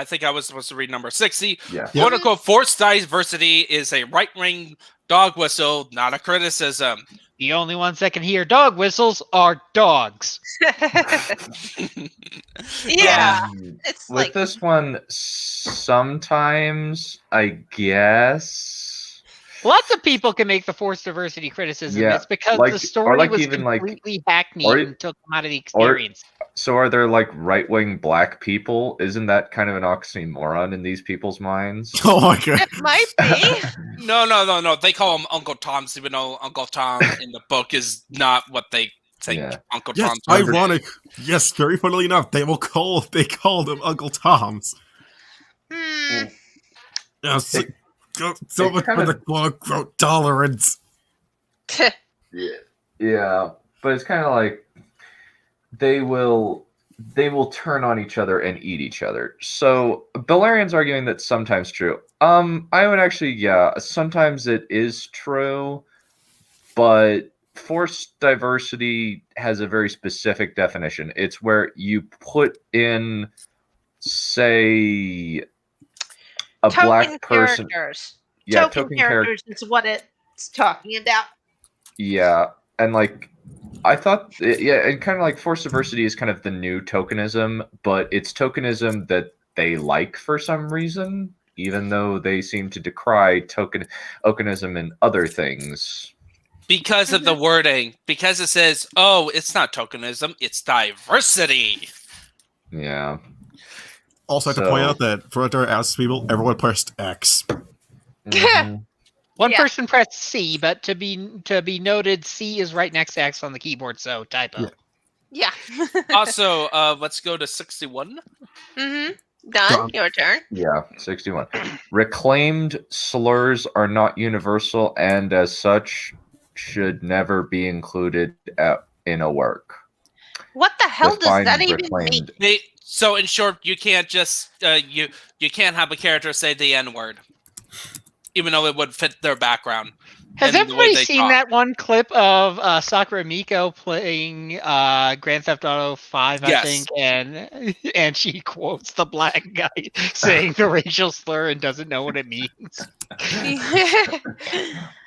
think I was supposed to read number 60. Yeah. Quote unquote, forced diversity is a right-wing dog whistle, not a criticism. The only ones that can hear dog whistles are dogs. It's with like this one, sometimes I guess lots of people can make the forced diversity criticism. It's because the story was completely hackneyed and took them out of the experience. So are there like right-wing black people? Isn't that kind of an oxymoron in these people's minds? Oh my god. It might be. No. They call him Uncle Tom's, even though Uncle Tom in the book is not what they think Uncle Tom's. Ironic. Yes, very funnily enough, they called him Uncle Tom's. Yes. So much for the quote-unquote tolerance. Yeah, but it's kind of like they will turn on each other and eat each other. So Balerian's arguing that's sometimes true. I would actually, sometimes it is true, but forced diversity has a very specific definition. It's where you put in, say, a token black person. Characters. Yeah, token characters is what it's talking about. Yeah, and like I thought, and kind of like forced diversity is kind of the new tokenism, but it's tokenism that they like for some reason, even though they seem to decry tokenism in other things. Because of the wording. Because it says, it's not tokenism, it's diversity. Yeah. Also, I have to point out that Frontier asks people, everyone pressed X. Mm-hmm. One person pressed C, but to be noted, C is right next to X on the keyboard, so typo. Yeah. Also, let's go to 61. Done. Your turn. Yeah, 61. Reclaimed slurs are not universal and as such should never be included in a work. What the hell does that even mean? So in short, you can't just you can't have a character say the N-word, even though it would fit their background. Has and the way everybody they seen talk. that one clip of Sakura Miko playing Grand Theft Auto 5, I Yes. think, and she quotes the black guy saying the racial slur and doesn't know what it means?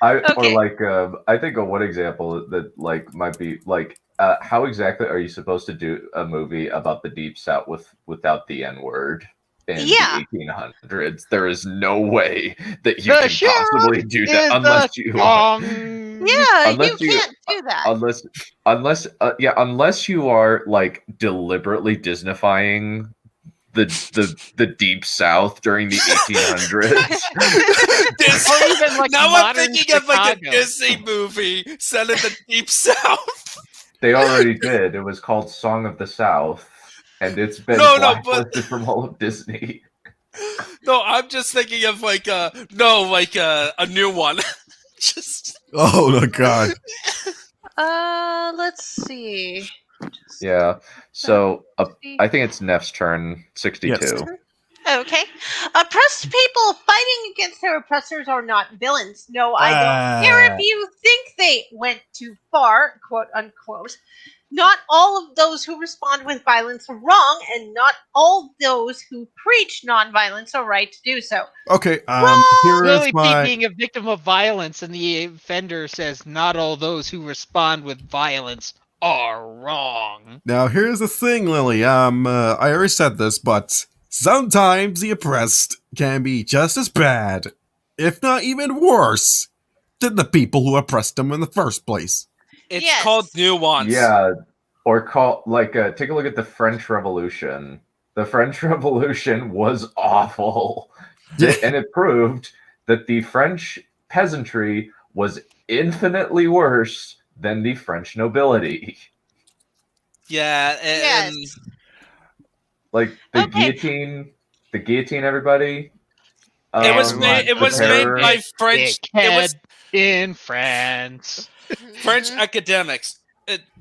Or Okay. like I think of one example that like might be like how exactly are you supposed to do a movie about the Deep South without the N-word in Yeah. the 1800s? There is no way that you The can possibly sheriff do that is unless you Yeah, Unless you you- can't do that. unless you are like deliberately Disneyfying the Deep South during the 1800s. Dis- Or even like now I'm modern thinking of like a Chicago. Disney movie set in the Deep South. They already did. It was called Song of the South, and it's been No, blacklisted from all of Disney. No, I'm just thinking of like a new one. Just Oh my god. Let's see. Yeah. So I think it's Neph's turn. 62. Yes. Okay. Oppressed people fighting against their oppressors are not villains. No, I don't care if you think they went too far, quote unquote. Not all of those who respond with violence are wrong, and not all those who preach nonviolence are right to do so. Okay, here Lily is P my being a victim of violence, and the offender says, "Not all those who respond with violence are wrong." now. Here's the thing, Lily. I already said this, but sometimes the oppressed can be just as bad, if not even worse, than the people who oppressed them in the first place. it's Yes. called nuance. Yeah. Or take a look at the French Revolution. The French Revolution was awful. And it proved that the French peasantry was infinitely worse than the French nobility. Yeah, and Yes. Like the Okay. guillotine, everybody. it was Um, made. It the was made terror- by French. It was in France. French Mhm. academics.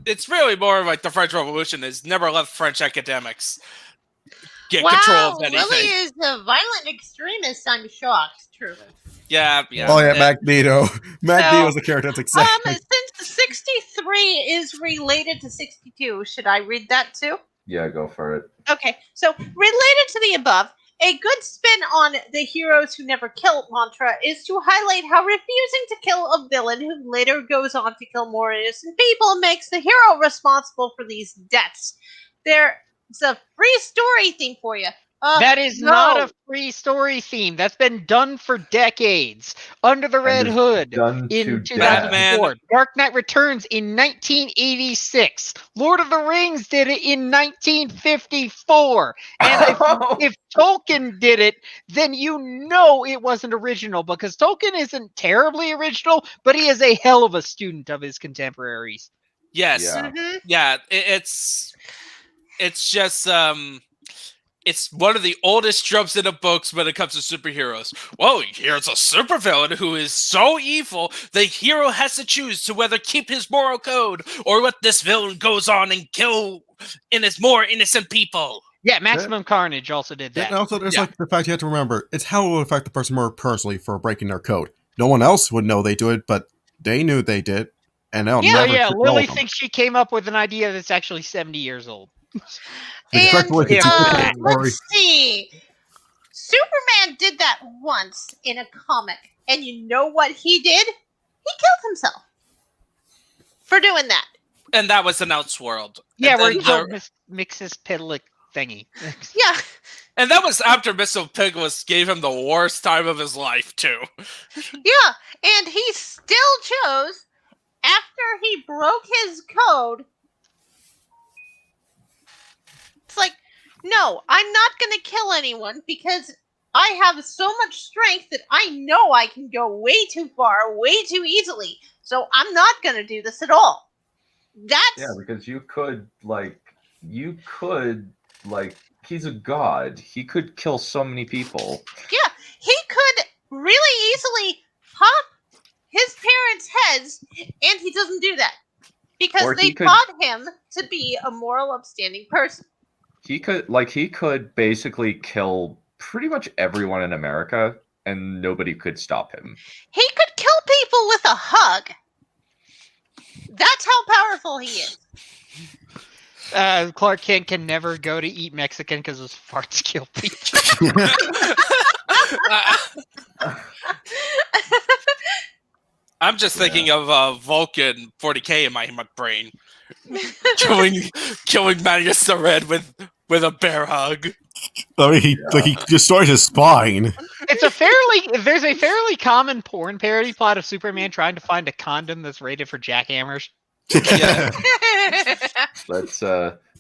It's really more like the French Revolution has never let French academics get control of anything. Lily is a violent extremist. I'm shocked. True. Yeah. Oh yeah, and- Magneto. Magneto So, is the character that's exactly. Since 63 is related to 62, should I read that too? Yeah, go for it. Okay, so related to the above, a good spin on the heroes who never kill mantra is to highlight how refusing to kill a villain who later goes on to kill more innocent people makes the hero responsible for these deaths. There's a free story theme for you. That is not a free story theme. That's been done for decades. Under the Red it's Hood done to in death. 2004. Dark Knight Returns in 1986. Lord of the Rings did it in 1954. And if Tolkien did it, then you know it wasn't original, because Tolkien isn't terribly original, but he is a hell of a student of his contemporaries. Yes. Yeah. Mhm. Yeah. It's just it's one of the oldest tropes in the books when it comes to superheroes. Well, here's a supervillain who is so evil, the hero has to choose to whether keep his moral code or let this villain goes on and kill more innocent people. Yeah, Maximum Carnage also did that. And also, there's like the fact you have to remember, it's how it will affect the person more personally for breaking their code. No one else would know they do it, but they knew they did, and they'll Yeah. never. So yeah, tell Lily them. thinks she came up with an idea that's actually 70 years old. The correct way to Yeah, do okay. it, Lori. Let's see. Superman did that once in a comic, and you know what he did? He killed himself for doing that. And that was an Elseworld. Yeah, and where then he killed Mix's Pitlick thingy. Yeah. And that was after Mr. Pigless gave him the worst time of his life, too. Yeah, and he still chose, after he broke his code, it's like, no, I'm not going to kill anyone because I have so much strength that I know I can go way too far, way too easily. So I'm not going to do this at all. Yeah, because you could he's a god. He could kill so many people. Yeah, he could really easily pop his parents' heads, and he doesn't do that because Or they he could- taught him to be a moral, upstanding person. He could basically kill pretty much everyone in America, and nobody could stop him. He could kill people with a hug. That's how powerful he is. Clark Kent can never go to eat Mexican because his farts kill people. I'm just thinking of Vulcan 40K in my brain. killing Magnus the Red with a bear hug. I mean, he destroyed his spine. There's a fairly common porn parody plot of Superman trying to find a condom that's rated for jackhammers. Yeah.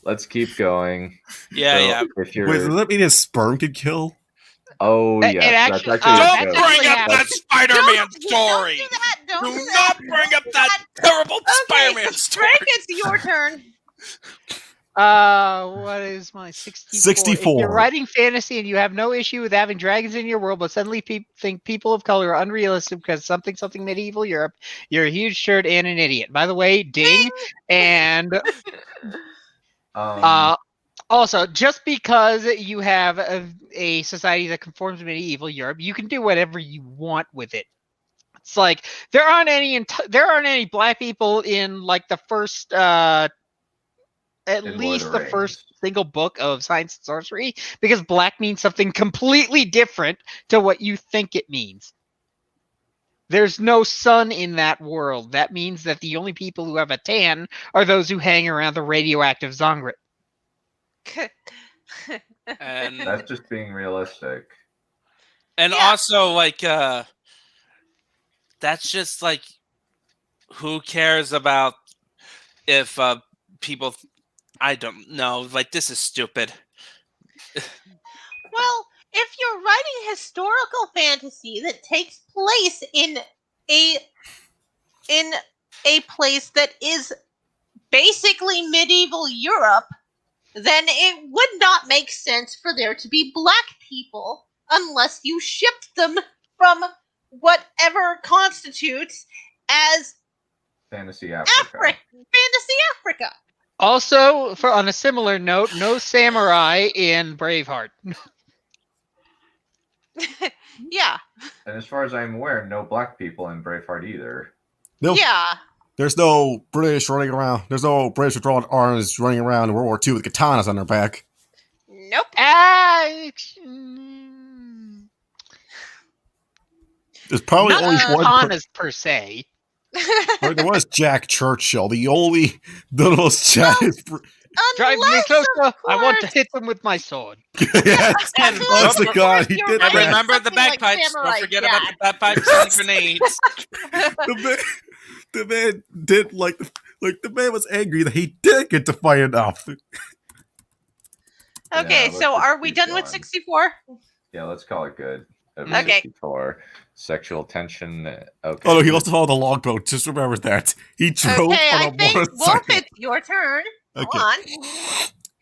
Let's keep going. Yeah. If you're, Wait, does that mean his sperm could kill? oh It yeah, actually- that's actually Don't a joke. bring up that Spider-Man story. Don't Do do not bring up that terrible Spider-Man story. Frank, it's your turn. What is my 64? 64. If you're writing fantasy and you have no issue with having dragons in your world, but suddenly think people of color are unrealistic because something medieval Europe, you're a huge shirt and an idiot. By the way, ding. And also, just because you have a society that conforms to medieval Europe, you can do whatever you want with it. It's like there aren't any black people in like the first at In least Lord the of first Rings. single book of Science and Sorcery, because black means something completely different to what you think it means. There's no sun in that world. That means that the only people who have a tan are those who hang around the radioactive Zongrit. And That's just being realistic. also like that's just like who cares about if people I don't know, like this is stupid. Well, if you're writing historical fantasy that takes place in a place that is basically medieval Europe, then it would not make sense for there to be black people unless you shipped them from whatever constitutes as Fantasy Africa. Fantasy Africa. Also, on a similar note, no samurai in Braveheart. Yeah. And as far as I'm aware, no black people in Braveheart either. Nope. Yeah. There's no British running around. There's no British with drawn arms running around in World War II with katanas on their back. Nope. There's probably Not only one. katanas per se. There was Jack Churchill, the most Jack. Drive me Unless, closer. of I want to course- hit them with my sword. Yes, Unless, honest to of God, course, he you're did And writing that. remember the something like bagpipes. Samurai Don't forget Jack. about the bagpipes and grenades. The man did the man was angry that he did get to fight enough. Okay, let's so just are we keep done with going. 64? Yeah, let's call it good. Okay. 64. Sexual tension. Okay. Oh no, he also followed the longboat. Just remember that he drove Okay, on I a think Wolf, motorcycle. it's your turn. Go Okay. on.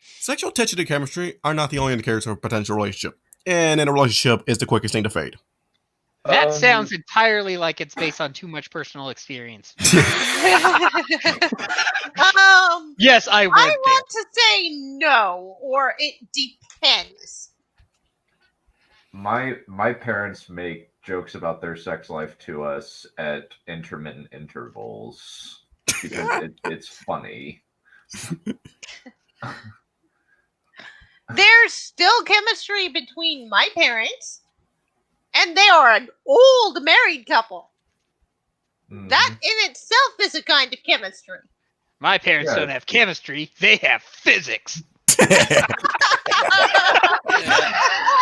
Sexual tension and chemistry are not the only indicators of a potential relationship, and in a relationship is the quickest thing to fade. That sounds entirely like it's based on too much personal experience. Yes, I would. I want to say no, or it depends. My parents make jokes about their sex life to us at intermittent intervals because it's funny. There's still chemistry between my parents, and they are an old married couple. Mhm. That in itself is a kind of chemistry. My parents Yeah. don't have chemistry; they have physics.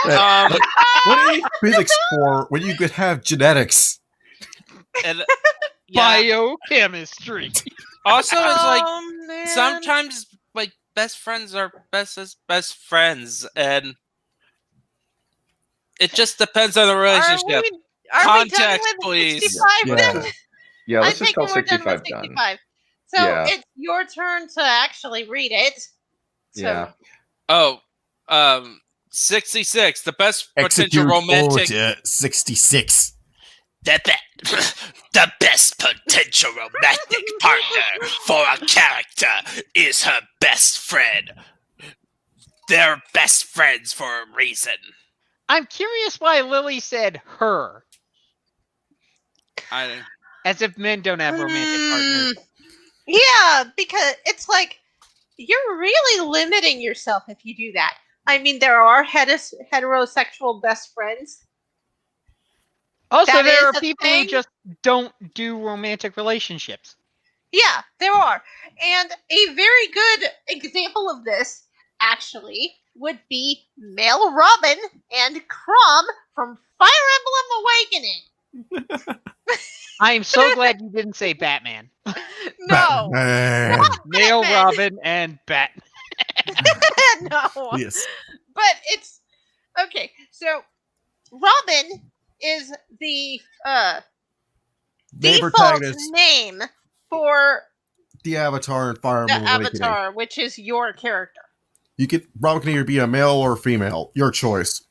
What do you need physics for when you could have genetics? And yeah, Biochemistry. also it's like Oh, man. sometimes like best friends are best as best friends, and it just depends on the relationship. Are we Context, done with please. 65 then? Yeah, I let's just think call we're done 65 with done. 65. So Yeah. it's your turn to actually read it. So, Yeah. Oh, 66, the best potential romantic. 66. The best potential romantic partner for a character is her best friend. They're best friends for a reason. I'm curious why Lily said her. As if men don't have romantic partners. Yeah, because it's like you're really limiting yourself if you do that. I mean, there are heterosexual best friends. Also, That there is are a people who thing. just don't do romantic relationships. Yeah, there are. And a very good example of this, actually, would be Male Robin and Crom from Fire Emblem Awakening. I am so glad you didn't say Batman. No, Batman. not Male Batman. Robin and Batman. No. Yes. But it's okay. So Robin is the Main default protagonist, name for the Avatar in Fire the Emblem Awakening. avatar, which is your character. Robin can either be a male or female. Your choice.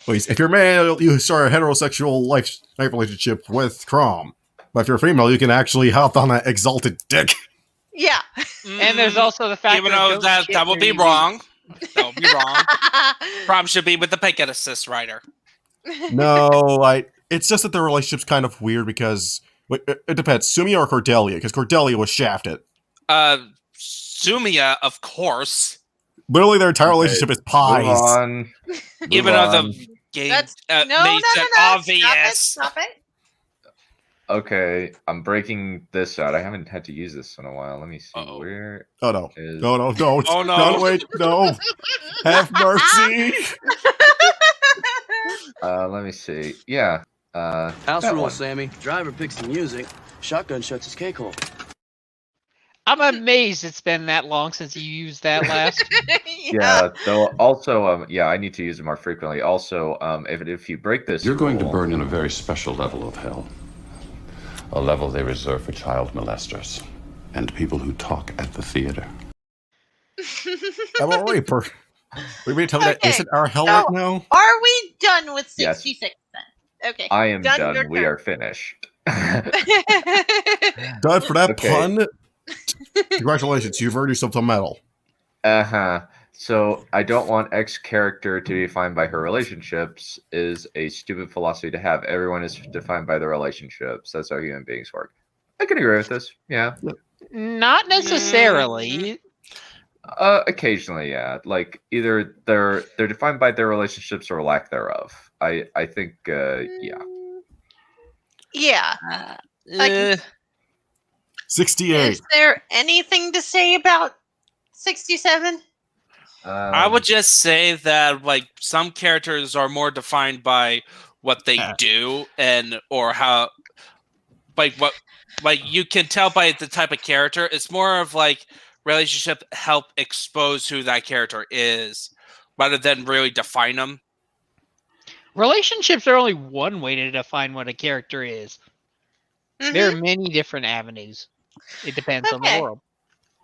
Please, if you're male, you start a heterosexual life relationship with Crom. But if you're female, you can actually hop on that exalted dick. Yeah. And there's also the fact Even though that would be wrong. That would be wrong. Prom should be with the Pegasus rider. No, it's just that the relationship's kind of weird because it depends. Sumia or Cordelia? Because Cordelia was shafted. Sumia, of course. Literally, their entire relationship is pies. Move on. Even though the game That's made no. it obvious. Stop it. Okay, I'm breaking this out. I haven't had to use this in a while. Let me see where. Oh no! Is... No! Don't! Oh no! Don't wait! No! Have mercy! Let me see. Yeah. House that rule, one. Sammy. Driver picks the music. Shotgun shuts his cake hole. I'm amazed it's been that long since you used that last. Yeah. Though also, yeah, I need to use it more frequently. Also, if you break this, you're going to burn in a very special level of hell. A level they reserve for child molesters and people who talk at the theater. I'm already we may tell me that isn't our hell So, right now? Are we done with Yes. 66 then? Okay. I am Your done. We turn. are finished. Done for that Okay. pun? Congratulations, you've earned yourself a medal. Uh-huh. So I don't want X character to be defined by her relationships is a stupid philosophy to have. Everyone is defined by their relationships. That's how human beings work. I can agree with this. Yeah. Not necessarily. Occasionally, yeah. Like either they're defined by their relationships or lack thereof. I think yeah. Yeah. Like, 68. is there anything to say about 67? I would just say that like some characters are more defined by what they do and or how like what like you can tell by the type of character. It's more of like relationship help expose who that character is rather than really define them. Relationships are only one way to define what a character is. Mm-hmm. There are many different avenues. It depends on the world.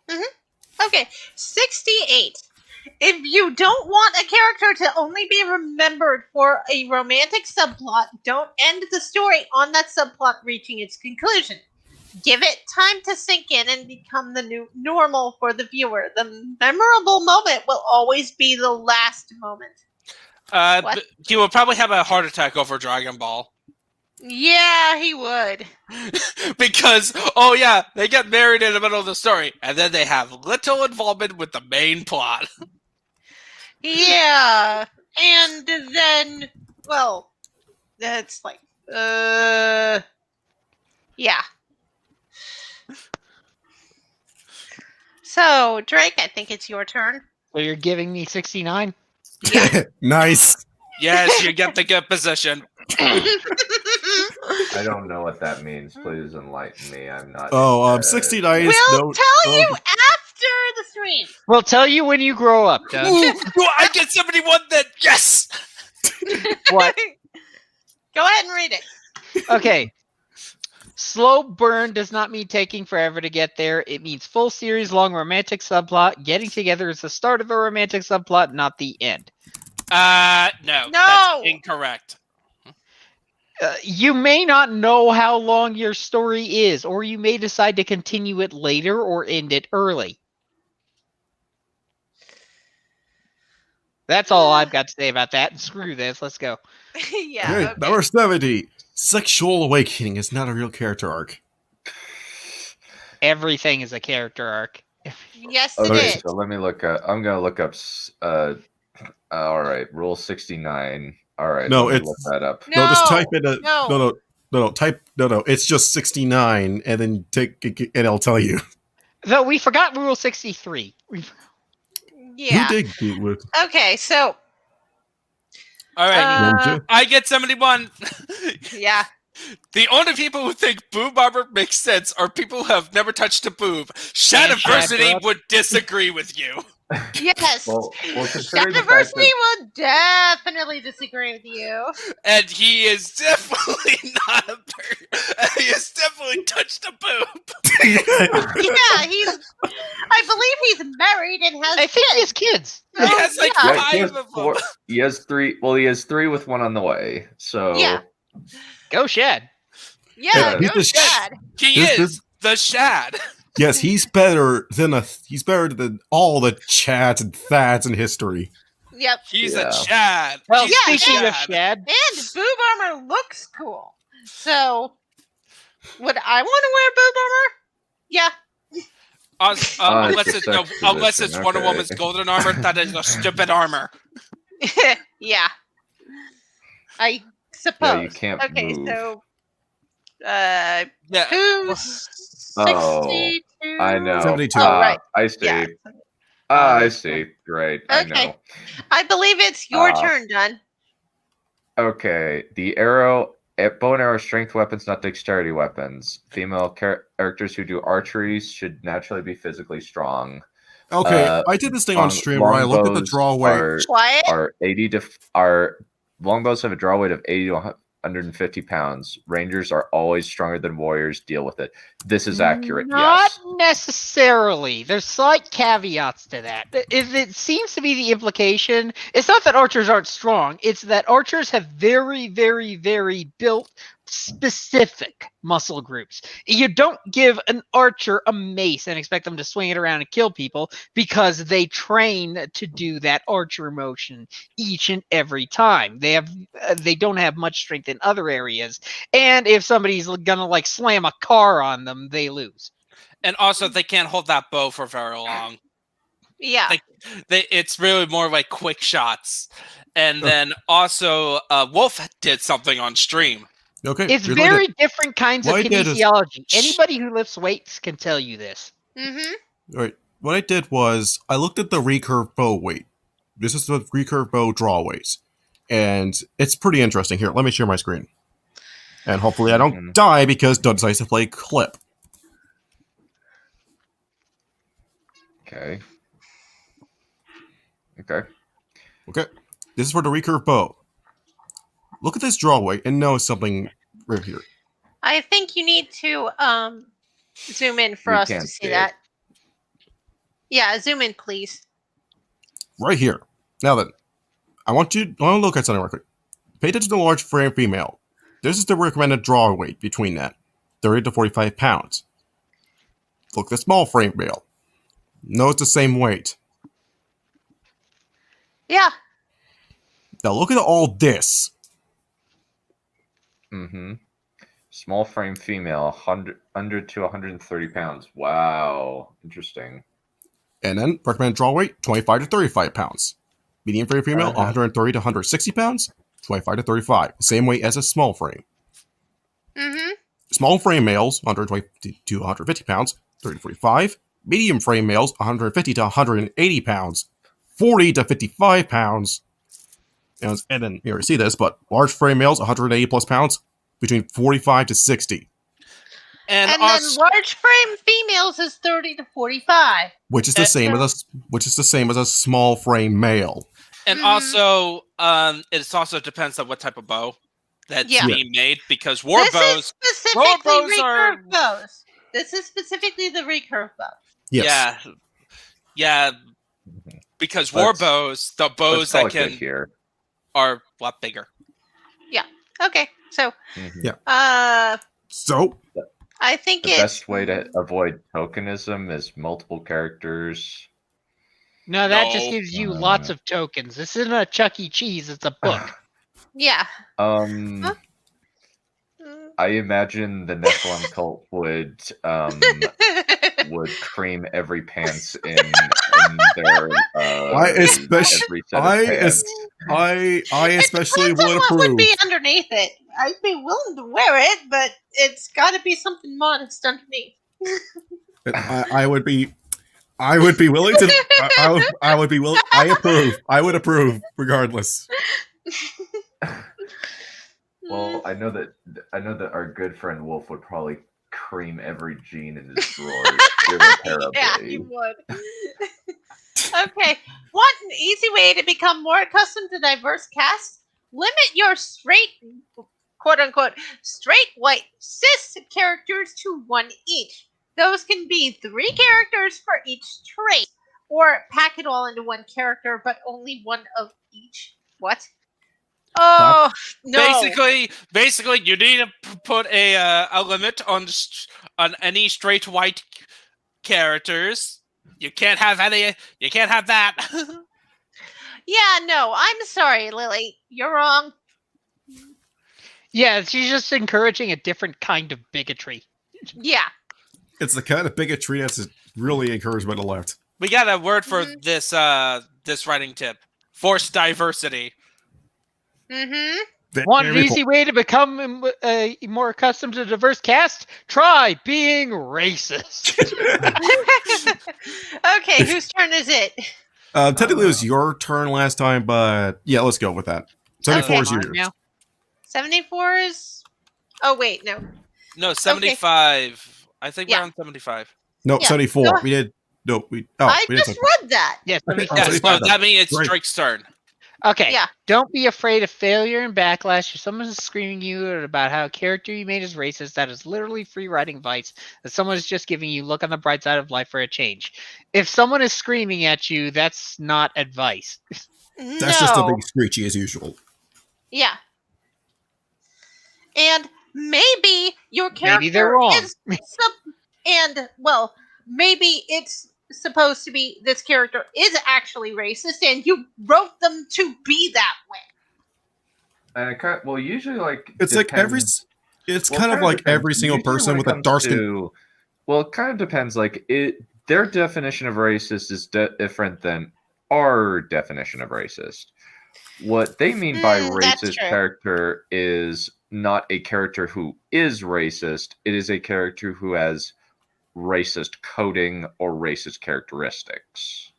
Mm-hmm. Okay, 68. If you don't want a character to only be remembered for a romantic subplot, don't end the story on that subplot reaching its conclusion. Give it time to sink in and become the new normal for the viewer. The memorable moment will always be the last moment. He will probably have a heart attack over Dragon Ball. Yeah, he would. Because, oh yeah, they get married in the middle of the story, and then they have little involvement with the main plot. Yeah, and then, well, that's like, yeah. So, Drake, I think it's your turn. So you're giving me 69? Nice. Yes, you get the good position. I don't know what that means. Please enlighten me. I'm not. 69 is We'll tell you after the stream. We'll tell you when you grow up, Doug. Ooh, I get 71 then. Yes. What? Go ahead and read it. Okay. Slow burn does not mean taking forever to get there. It means full series long romantic subplot. Getting together is the start of a romantic subplot, not the end. No. That's incorrect. You may not know how long your story is, or you may decide to continue it later or end it early. That's all I've got to say about that. And screw this. Let's go. Yeah. Okay, Okay. number 70. Sexual awakening is not a real character arc. Everything is a character arc. Yes, it Okay, is. so let me look up. I'm gonna look up. All right, Rule 69. All right, No, let me it's- look that up. No, just type No, it. no. No. It's just 69, and then and it'll tell you. Though we forgot Rule 63. Yeah. Who did get with? Okay, so All right, Ninja? I get 71. yeah. The only people who think boob armor makes sense are people who have never touched a boob. Shadiversity Shad, would disagree with you. Yes. Well, considering the fact Diversity that will definitely disagree with you. And he is definitely not a he has definitely touched a boob. Yeah, I believe he's married and has I think he has kids. kids. He has like yeah. Yeah, he 5 has of them. 4. He has 3. Well, he has 3 with 1 on the way. So Yeah. Go Shad. Yeah, He's go the Shad. He This- is the Shad. Yes, he's better than all the chads and fads in history. Yep. He's Yeah. a Chad. Well, He's a speaking of Chad. Shad, And boob armor looks cool. So, would I want to wear boob armor? Yeah. Unless it's it's a no, sex unless position, it's Wonder okay. Woman's golden armor, that is a stupid armor. Yeah. I yeah, suppose. you can't Okay, move. so Yeah. 262. I know. 72. Oh, right. I see. Yeah. I see. Right. I Okay. know. I believe it's your Ah. turn, Dun. Okay. The bow and arrow strength weapons, not dexterity weapons. Female characters who do archery should naturally be physically strong. Okay, I did this thing on stream where I looked at the draw weight. Quiet. Our longbows have a draw weight of 80 to 150 pounds. Rangers are always stronger than warriors. Deal with it. This is accurate. not Yes. necessarily. There's slight caveats to that. It seems to be the implication. It's not that archers aren't strong. It's that archers have very, very, very built specific muscle groups. You don't give an archer a mace and expect them to swing it around and kill people because they train to do that archer motion each and every time. They don't have much strength in other areas, and if somebody's gonna like slam a car on them, they lose. And also, they can't hold that bow for very long. Yeah. It's really more like quick shots. And then also, Wolf did something on stream. Okay, It's here's what I very did. different kinds of What I did is- kinesiology. Anybody who lifts weights can tell you this. Mm-hmm. All right, what I did was I looked at the recurve bow weight. This is the recurve bow draw weights, and it's pretty interesting. Here, let me share my screen, and hopefully I don't die because Doug decides to play clip. Okay. Okay, this is for the recurve bow. Look at this draw weight and know something right here. I think you need to zoom in for We us to can't see see it. that. Yeah, zoom in, please. Right here. Now then, I want to look at something real quick. Pay attention to the large frame female. This is the recommended draw weight between that, 30 to 45 pounds. Look at the small frame male. No, it's the same weight. Yeah. Now look at all this. Mm-hmm. Small frame female, 100 to 130 pounds. Wow. Interesting. And then recommended draw weight, 25 to 35 pounds. Medium frame female, 130 to 160 pounds, 25 to 35. Same weight as a small frame. Mm-hmm. Small frame males, 120 to 150 pounds, 30 to 45. Medium frame males, 150 to 180 pounds, 40 to 55 pounds. And then you already see this, but large frame males, 180 plus pounds, between 45 to 60. And then large frame females is 30 to 45. Which is the same as a small frame male. And also, it also depends on what type of bow that's being made, because war This bows. is specifically recurve bows. This is specifically the recurve bow. Yes. Yeah, because war bows, the bows that can are a lot bigger. Yeah. Okay. So. Yeah. So. I think the best way to avoid tokenism is multiple characters. No, that just gives you lots of tokens. This isn't a Chuck E. Cheese, it's a book. Yeah. I imagine the Nephilim cult would cream every pants in their I especially would approve. What would be underneath it? I'd be willing to wear it, but it's got to be something modest underneath. I would be willing to. I would be willing. I approve. I would approve regardless. Well, I know that our good friend Wolf would probably cream every gene in his drawer irreparably. Yeah, he would. Okay, want an easy way to become more accustomed to diverse casts? Limit your straight, quote-unquote, straight white cis characters to 1 each. Those can be 3 characters for each trait, or pack it all into 1 character, but only 1 of each. What? Oh, no. Basically, you need to put a limit on any straight white characters. You can't have any. You can't have that. Yeah, no. I'm sorry, Lily. You're wrong. Yeah, she's just encouraging a different kind of bigotry. Yeah. It's the kind of bigotry that's really encouraged by the left. We got a word for this writing tip: forced diversity. Mm-hmm. Want an easy way to become more accustomed to diverse cast? Try being racist. Okay, whose turn is it? Technically, it was your turn last time, but yeah, let's go with that. 74 is yours. Now. 74 is... Oh, wait, no. No, 75. Okay. I think we're on 75. No, yeah. 74. No. We did... No, I just read that. Yes, so that means it's Drake's turn. Okay. Yeah. Don't be afraid of failure and backlash. If someone is screaming you about how a character you made is racist, that is literally free writing advice. That someone is just giving you look on the bright side of life for a change. If someone is screaming at you, that's not advice. That's just a big screechy as usual. Yeah. And maybe your character maybe they're wrong. Maybe it's supposed to be this character is actually racist and you wrote them to be that way. Well, usually it's like every single person with a dark skin. Well, it kind of depends. Their definition of racist is different than our definition of racist. What they mean by racist character is not a character who is racist. It is a character who has racist coding or racist characteristics.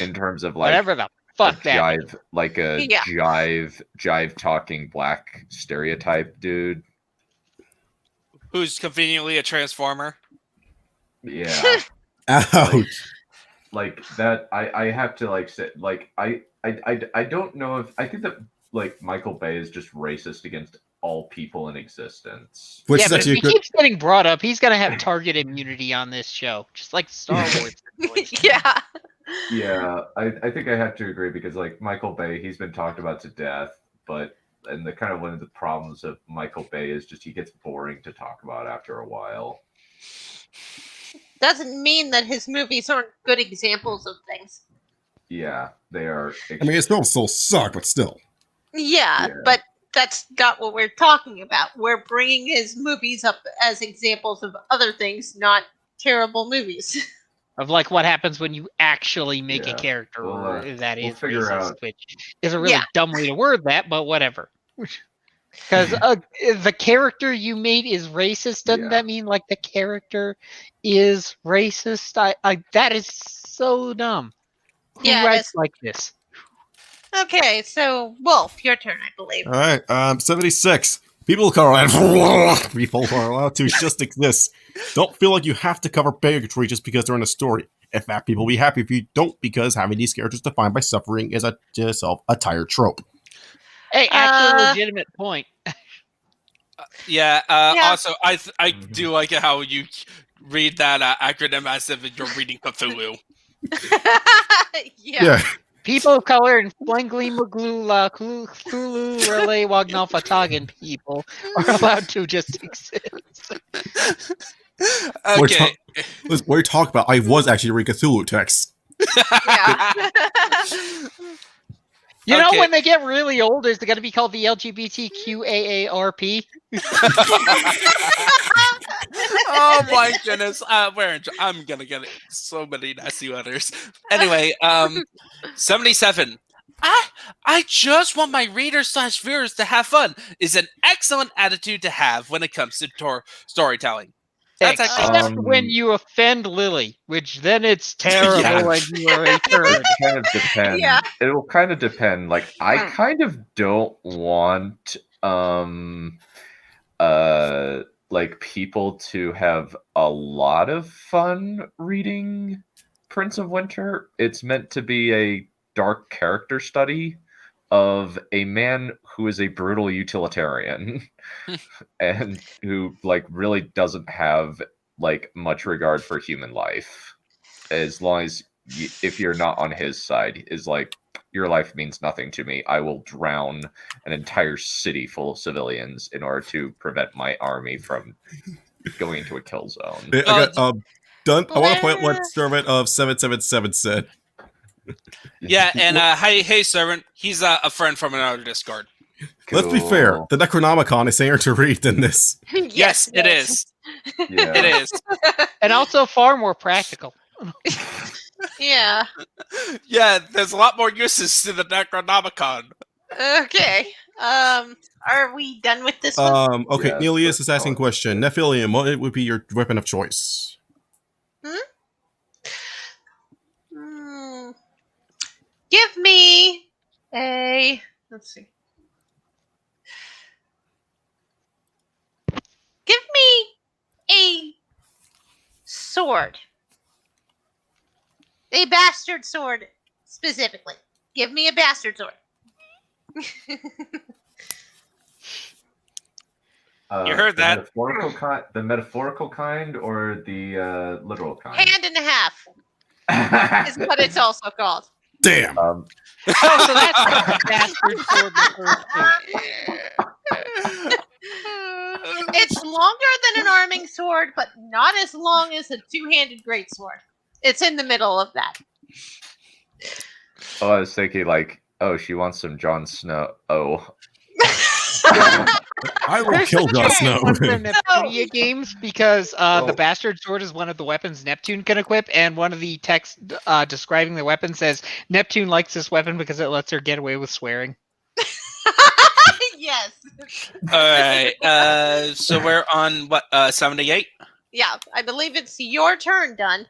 In terms of whatever the fuck that jive, jive talking black stereotype dude. Who's conveniently a transformer. Yeah. Ouch. Like that I have to say I don't know if I think that Michael Bay is just racist against all people in existence. Which but if he keeps getting brought up, he's gonna have target immunity on this show, just like Star Wars. Yeah. Yeah, I think I have to agree because Michael Bay, he's been talked about to death, and the kind of one of the problems of Michael Bay is just he gets boring to talk about after a while. Doesn't mean that his movies aren't good examples of things. Yeah, they are. I mean, his films still suck, but still. Yeah, but that's not what we're talking about. We're bringing his movies up as examples of other things, not terrible movies. Of what happens when you actually make a character that is racist, which is a really dumb way to word that, but whatever. Because the character you made is racist, doesn't that mean the character is racist? That is so dumb. Who writes like this? Okay, so Wolf, your turn, I believe. All right, 76. People of color are allowed to just exist. Don't feel like you have to cover bigotry just because they're in a story. In fact, people will be happy if you don't, because having these characters defined by suffering is itself a tired trope. Hey, actually, legitimate point. Also, I do like how you read that acronym as if you're reading Cthulhu. Yeah. People of color and Flangli Maglula Cthulhu Relay Wagnalfatagan people are allowed to just exist. Okay. What are you talking about? I was actually reading Cthulhu text. Yeah. You know, Okay. when they get really old, is it going to be called the LGBTQAARP? Oh my goodness. I'm gonna get so many nasty letters. Anyway, 77. I just want my readers / viewers to have fun is an excellent attitude to have when it comes to storytelling. That's Except actually when you offend Lily, which then it's terrible Yeah. and you are a turd. It kind of depends. Yeah. It will kind of depend. Like, I kind of don't want like people to have a lot of fun reading Prince of Winter. It's meant to be a dark character study of a man who is a brutal utilitarian and who like really doesn't have like much regard for human life. As long as if you're not on his side, is like, your life means nothing to me. I will drown an entire city full of civilians in order to prevent my army from going into a kill zone. I got done. I want to point out what Servant of 777 said. Yeah, and hey, Servant, he's a friend from another Discord. Let's be fair. The Necronomicon is saner to read than this. Yes, it is. Yeah. It is. And also far more practical. Yeah. Yeah, there's a lot more uses to the Necronomicon. Okay. Are we done with this one? Okay, Yeah, Nelius is asking question. Nephilium, what would be your weapon of choice? Give me a. Let's see. Give me a sword. A bastard sword, specifically. Give me a bastard sword. You heard that. The metaphorical kind or the literal kind? Hand and a half is what it's also called. Damn. Oh, so that's the bastard sword. It's longer than an arming sword, but not as long as a two-handed greatsword. It's in the middle of that. Oh, I was thinking like, oh, she wants some Jon Snow. Oh. I will kill Jon Snow. The Neptunia games, because the bastard sword is one of the weapons Neptune can equip, and one of the texts describing the weapon says Neptune likes this weapon because it lets her get away with swearing. Yes. Alright, so we're on, 78? Yeah, I believe it's your turn, Done.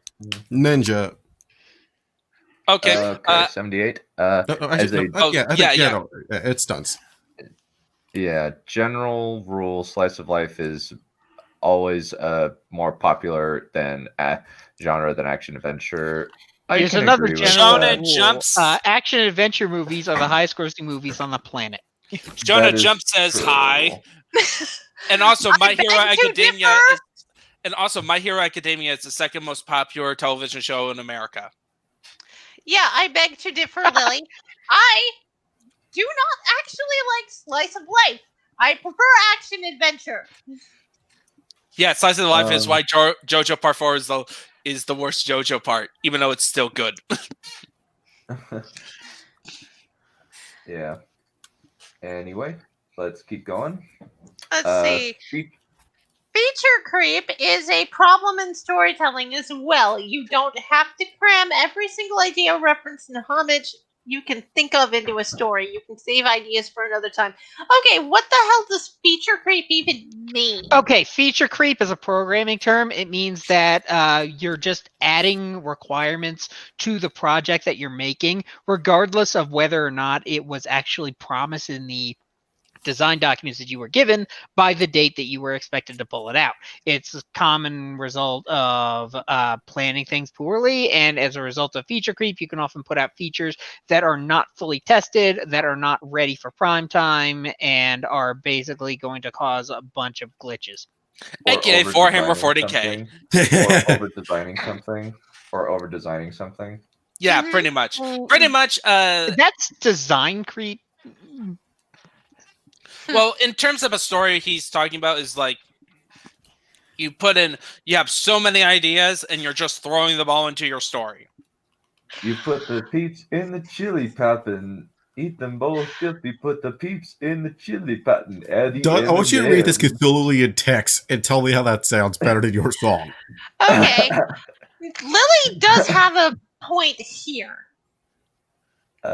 Ninja. Okay. 78. It's done. Yeah, general rule, slice of life is always more popular than genre than action adventure. Here's another general rule. Action adventure movies are the highest grossing movies on the planet. Jonah Jump says true. Hi. And also My Hero Academia is the second most popular television show in America. Yeah, I beg to differ, Lily. I do not actually like slice of life. I prefer action adventure. Yeah, Slice of Life is why JoJo Part 4 is the worst JoJo part, even though it's still good. Yeah. Anyway, let's keep going. Let's see. Feature creep is a problem in storytelling as well. You don't have to cram every single idea, reference, and homage you can think of into a story. You can save ideas for another time. Okay, what the hell does feature creep even mean? Okay, feature creep is a programming term. It means that you're just adding requirements to the project that you're making, regardless of whether or not it was actually promised in the design documents that you were given by the date that you were expected to pull it out. It's a common result of planning things poorly, and as a result of feature creep, you can often put out features that are not fully tested, that are not ready for prime time, and are basically going to cause a bunch of glitches. AKA 4-Hammer 40K. Or over-designing something. Yeah, pretty much. Pretty much. That's design creep. Well, in terms of a story he's talking about is like you have so many ideas and you're just throwing them all into your story. You put the peeps in the chili pot and eat them both guilty. Put the peeps in the chili pot and add Doug, I want you to read this Cthulhu in text and tell me how that sounds better than your song. Okay. Lily does have a point here.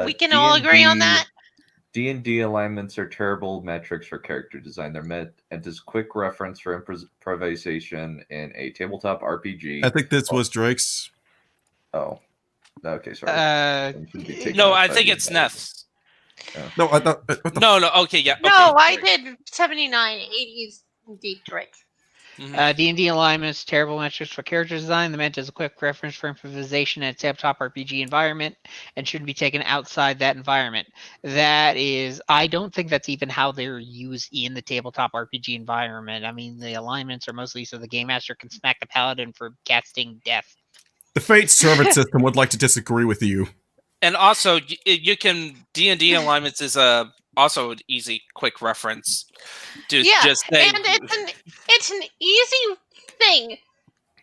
We can all agree on that? D&D alignments are terrible metrics for character design. They're meant as quick reference for improvisation in a tabletop RPG. I think this was Drake's. Oh. Okay, sorry. No, I think it's Neph's. No, I thought. No, okay, yeah. No, okay, I did 79, 80s indeed Drake. D&D alignments, terrible metrics for character design. The meant is a quick reference for improvisation in a tabletop RPG environment and shouldn't be taken outside that environment. That is, I don't think that's even how they're used in the tabletop RPG environment. I mean, the alignments are mostly so the game master can smack the paladin for casting death. The Fate servant system would like to disagree with you. And also, you can D&D alignments is also an easy, quick reference to just say. And it's an easy thing.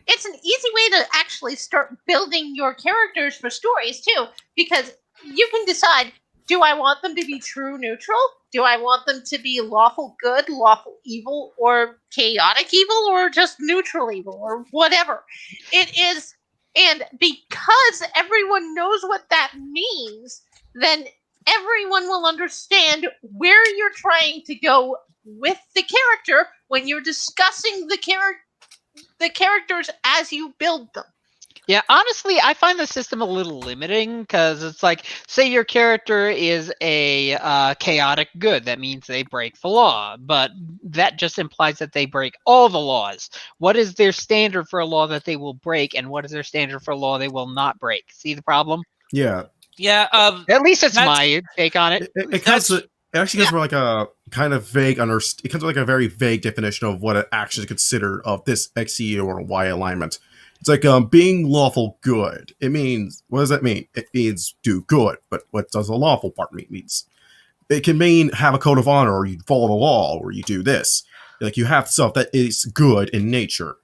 It's an easy way to actually start building your characters for stories too, because you can decide: do I want them to be true neutral? Do I want them to be lawful good, lawful evil, or chaotic evil, or just neutral evil, or whatever? It is. And because everyone knows what that means, then everyone will understand where you're trying to go with the character when you're discussing the characters as you build them. Yeah, honestly, I find the system a little limiting because it's like, say your character is a chaotic good. That means they break the law, but that just implies that they break all the laws. What is their standard for a law that they will break, and what is their standard for a law they will not break? See the problem? Yeah. Yeah. At least it's my take on it. It actually comes from like a kind of vague it comes with like a very vague definition of what it actually is considered of this X, or Y alignment. It's like being lawful good. It means, what does that mean? It means do good, but what does the lawful part mean? It means it can mean have a code of honor, or you follow the law, or you do this. Like you have stuff that is good in nature.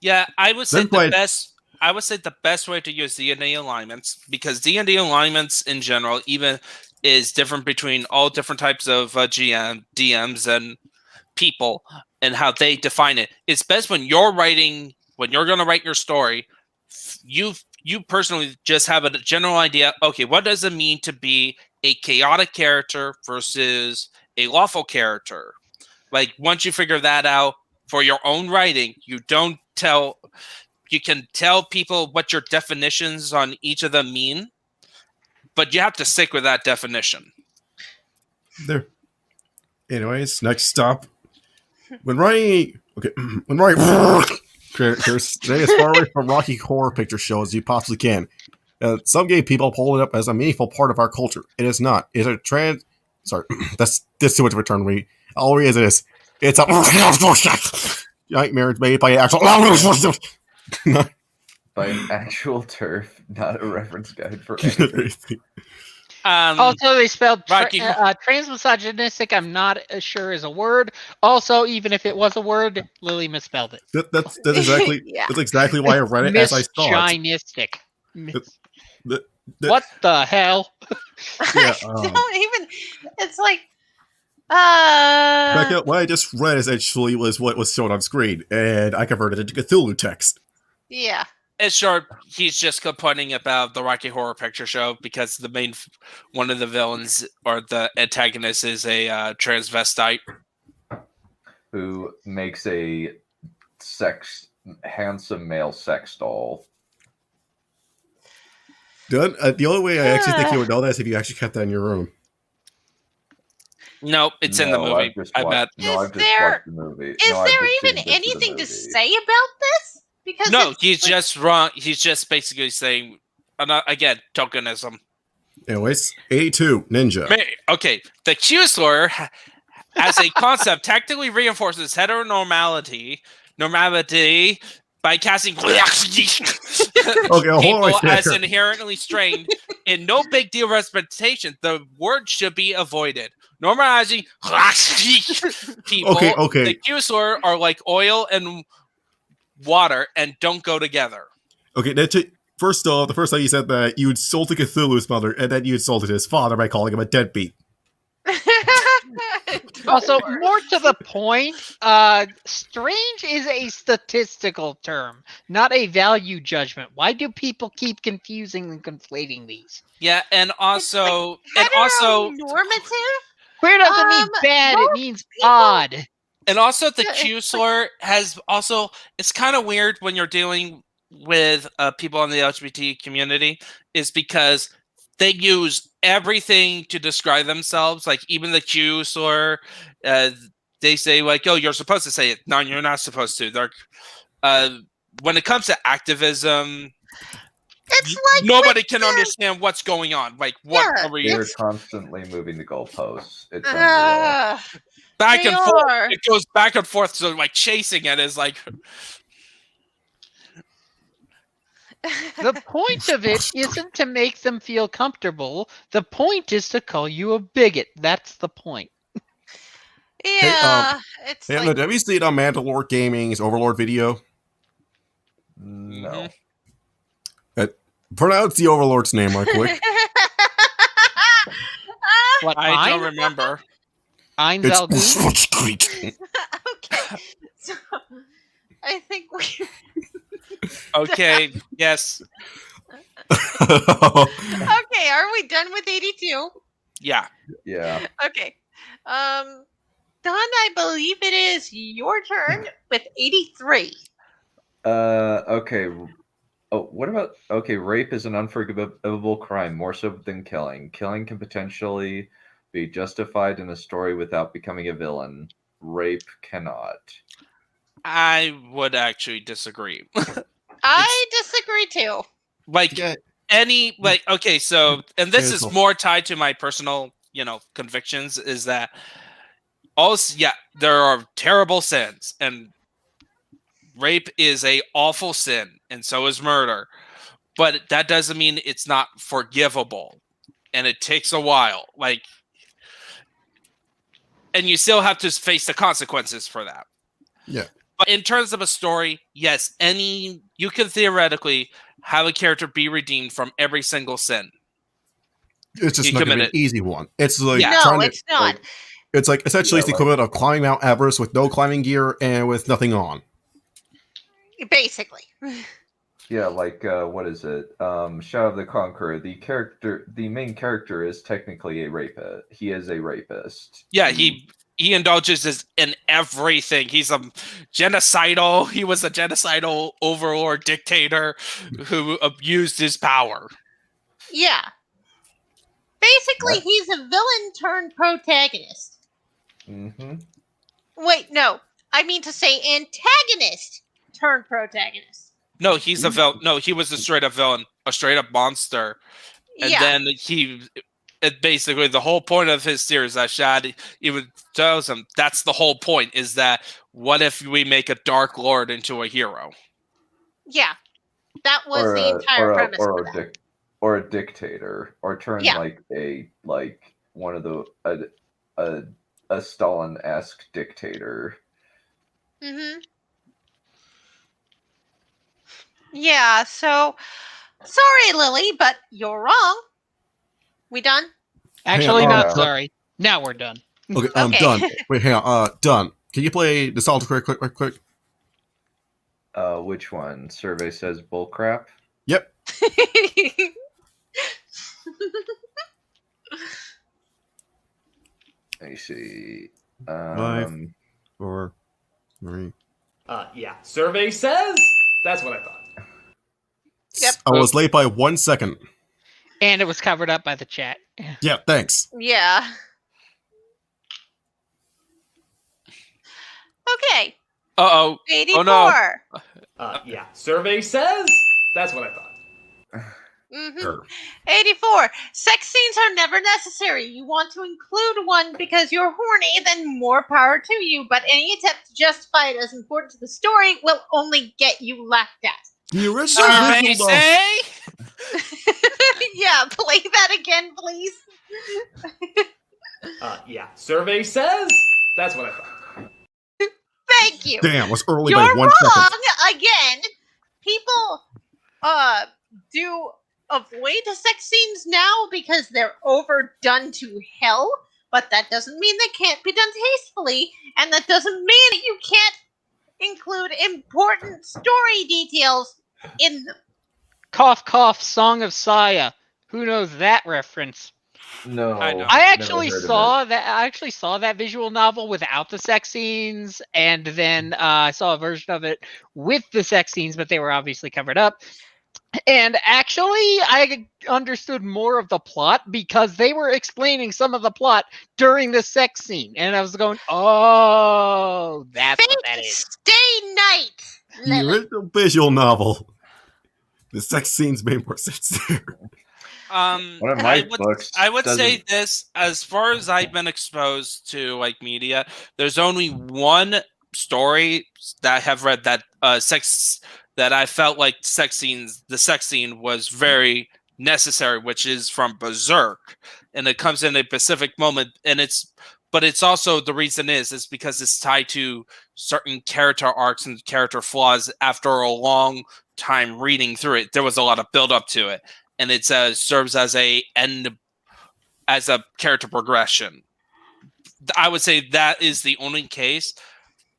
Yeah, I would say the best way to use D&D alignments, because D&D alignments in general even is different between all different types of DMs and people and how they define it. It's best when you're going to write your story, you personally just have a general idea. Okay, what does it mean to be a chaotic character versus a lawful character? Like once you figure that out for your own writing, you can tell people what your definitions on each of them mean, but you have to stick with that definition. There. Anyways, next stop. When writing characters, stay as far away from Rocky Horror Picture Show as you possibly can. Some gay people hold it up as a meaningful part of our culture. It is not. It's a trans. Sorry, that's too much of a turn. I'll read as it is. It's a nightmare made by actual. By an actual turf, not a reference guide for anything. Also, they spelled transmisogynistic. I'm not sure is a word. Also, even if it was a word, Lily misspelled it. That's exactly that's exactly why I read it as I saw it. Misogynistic. What the hell? Yeah, don't even. It's like. What I just read is actually was what was shown on screen, and I converted it to Cthulhu text. Yeah. It's short. He's just complaining about the Rocky Horror Picture Show because one of the villains or the antagonist is a transvestite who makes a handsome male sex doll. Done. The only way I actually think you would know that is if you actually kept that in your room. No, it's in the movie. I bet. I've just watched the movie. Is there even anything to say about this? Because no, he's just wrong. He's just basically saying, again, tokenism. Anyways, 82 Ninja. Okay, the Q-slur, as a concept, technically reinforces heteronormality by casting people as inherently strained in no big deal representation. The word should be avoided. Normalizing people. Okay. The Q-slur are like oil and water and don't go together. Okay, First off, the first time you said that, you insulted Cthulhu's mother, and then you insulted his father by calling him a deadbeat. Also, more to the point, strange is a statistical term, not a value judgment. Why do people keep confusing and conflating these? Yeah, and also, normative. Queer doesn't mean bad; it means odd. And also, the Q slur has also. It's kind of weird when you're dealing with people in the LGBT community, is because they use everything to describe themselves. Like even the Q slur, they say like, "Oh, you're supposed to say it." No, you're not supposed to. They're when it comes to activism, it's like nobody can understand what's going on. Like, what are we? They're constantly moving the goalposts. It's unreal. Back and forth. It goes back and forth. So like chasing it is like. The point of it isn't to make them feel comfortable. The point is to call you a bigot. That's the point. Yeah, it's like... have you seen on Mandalore Gaming's Overlord video? No. Pronounce the Overlord's name right quick. What, I don't remember. It's okay, so I think we... Okay, yes. Okay, are we done with 82? Yeah. Yeah. Okay. Don, I believe it is your turn with 83. Okay. Oh, what about... Okay, rape is an unforgivable crime, more so than killing. Killing can potentially be justified in a story without becoming a villain. Rape cannot. I would actually disagree. I disagree too. Like any okay, so and this is more tied to my personal, convictions, is that also there are terrible sins, and rape is a awful sin, and so is murder. But that doesn't mean it's not forgivable. And it takes a while. And you still have to face the consequences for that. Yeah. But in terms of a story, yes, you can theoretically have a character be redeemed from every single sin. It's just not going to be an easy one. It's like it's not. It's like essentially it's the equivalent of climbing Mount Everest with no climbing gear and with nothing on. Basically. Yeah, what is it? Shadow of the Conqueror. The main character is technically a rapist. He is a rapist. Yeah, he indulges in everything. He's he was a genocidal overlord dictator who abused his power. Yeah. Basically, he's a villain turned protagonist. Mm-hmm. Wait, no. I mean to say antagonist turned protagonist. No, he's a villain. No, he was a straight up villain, a straight up monster. And then basically the whole point of his series, that Shad even tells him, that's the whole point, is that what if we make a Dark Lord into a hero? Yeah. That was the entire premise of that. Or a dictator, or turn one of the a Stalin-esque dictator. Mm-hmm. Yeah, so sorry, Lily, but you're wrong. We done? Actually, not sorry. Now we're done. Okay, I'm done. Wait, hang on. Done. Can you play the Solitaire quick? Which one? Survey says bullcrap. Yep. Let me see. 5, 4, 3. Yeah. Survey says. That's what I thought. Yep. I was late by 1 second. And it was covered up by the chat. Yeah, thanks. Yeah. Okay. Uh-oh. 84. Oh, no. Yeah. Survey says. That's what I thought. Mm-hmm. Sure. 84. Sex scenes are never necessary. You want to include one because you're horny, then more power to you. But any attempt to justify it as important to the story will only get you laughed at. The original visual Yeah, play that again, please. Yeah. Survey says. That's what I thought. Thank you. Damn, was early You're by 1 second. wrong again. People do avoid sex scenes now because they're overdone to hell, but that doesn't mean they can't be done tastefully, and that doesn't mean that you can't include important story details in them. Cough, cough, Song of Saya. Who knows that reference? No, I actually saw that. I actually saw that visual novel without the sex scenes, and then I saw a version of it with the sex scenes, but they were obviously covered up. And actually, I understood more of the plot because they were explaining some of the plot during the sex scene, and I was going, "Oh, that's what that is." Stay night. The original visual novel. The sex scenes made more sense there. One of my books I would doesn't- say this, as far as I've been exposed to like media, there's only one story that I have read that that I felt like the sex scene was very necessary, which is from Berserk, and it comes in a specific moment, and but it's also, the reason is because it's tied to certain character arcs and character flaws. After a long time reading through it, there was a lot of build up to it, and it serves as a character progression. I would say that is the only case,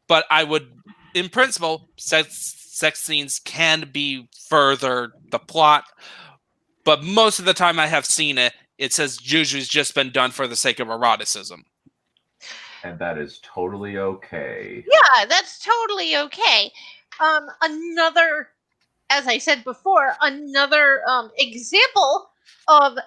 but I would, in principle, sex scenes can be further the plot, but most of the time I have seen it, it says Juju's just been done for the sake of eroticism. And that is totally okay. Yeah, that's totally okay. Another, as I said before, another example of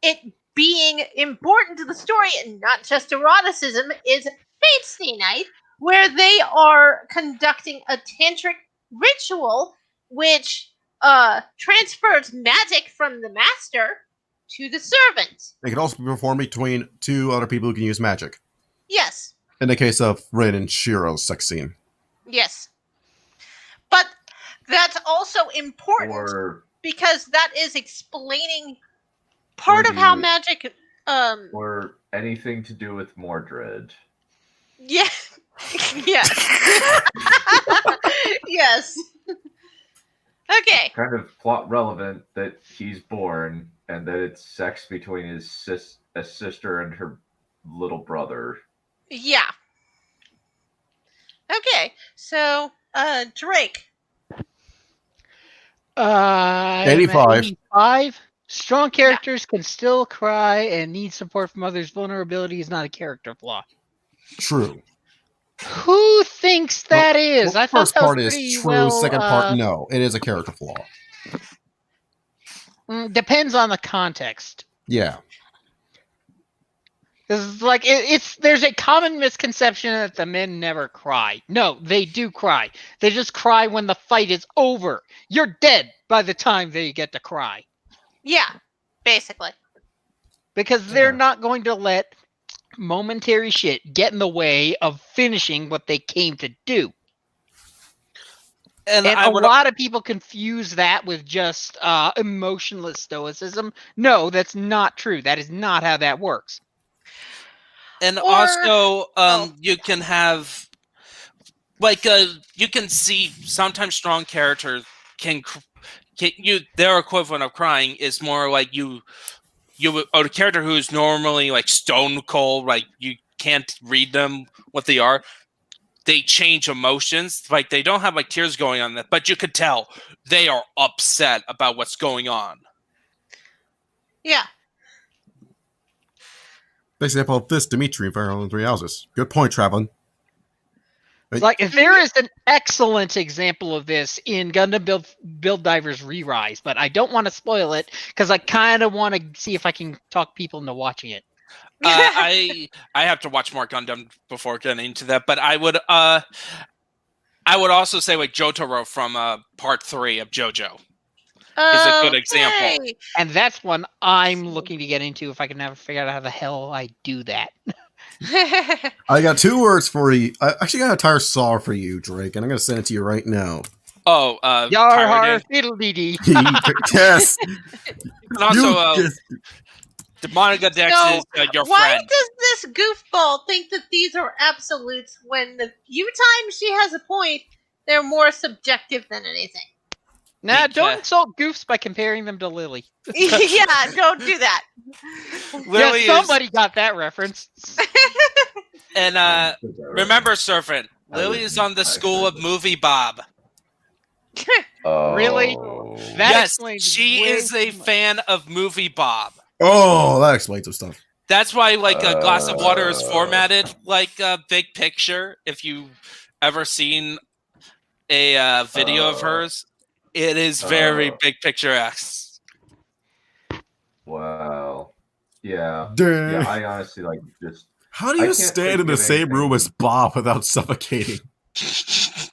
it being important to the story and not just eroticism is Fate Stay Night, where they are conducting a tantric ritual which transfers magic from the master to the servant. It can also be performed between two other people who can use magic. Yes. In the case of Rin and Shiro's sex scene. Yes. But that's also important because that is explaining part of how magic or anything to do with Mordred. Yeah. Yes. Yes. Okay. Kind of plot relevant that he's born and that it's sex between his sister and her little brother. Yeah. Okay. So, Drake. 85. 85. Strong characters can still cry and need support from others. Vulnerability is not a character flaw. True. Who thinks that is? The I thought first that was part is pretty true. well, Second part, no. It is a character flaw. Depends on the context. Yeah. Because like there's a common misconception that the men never cry. No, they do cry. They just cry when the fight is over. You're dead by the time they get to cry. Yeah, basically. Because they're not going to let momentary shit get in the way of finishing what they came to do. And a lot of people confuse that with just emotionless stoicism. No, that's not true. That is not how that works. And also, you can have, like, you can see sometimes strong characters their equivalent of crying is more like a character who is normally like stone cold, like you can't read them what they are. They change emotions, like they don't have like tears going on that, but you could tell they are upset about what's going on. Yeah. Example of this, Dimitri in Fire Emblem Three Houses. Good point, Travlin. Like, there is an excellent example of this in Gundam Build Divers Re-Rise, but I don't want to spoil it because I kind of want to see if I can talk people into watching it. I have to watch more Gundam before getting into that, but I would also say like Jotaro from Part 3 of JoJo is a good example. And that's one I'm looking to get into if I can never figure out how the hell I do that. I got 2 words for you. I actually got a tire saw for you, Drake, and I'm going to send it to you right now. Oh, Yar har fiddle-dee-dee. Yes. And also, Demonica Dex is your why friend. does this goofball think that these are absolutes when the few times she has a point, they're more subjective than anything? Nah, don't Because- insult goofs by comparing them to Lily. Yeah, don't do that. Lily Yeah, somebody got that reference. and remember, Servant, Lily is on the school of Movie Bob. Really? That Yes, explains she way is a too much. fan of Movie Bob. Oh, that explains some stuff. That's why, like, a glass of water is formatted like a big picture. If you've ever seen a video of hers, it is very big picture-esque. Wow. Yeah. Duh. Yeah, I honestly just. How do I you can't stand think in the of same anything- room as Bob without suffocating?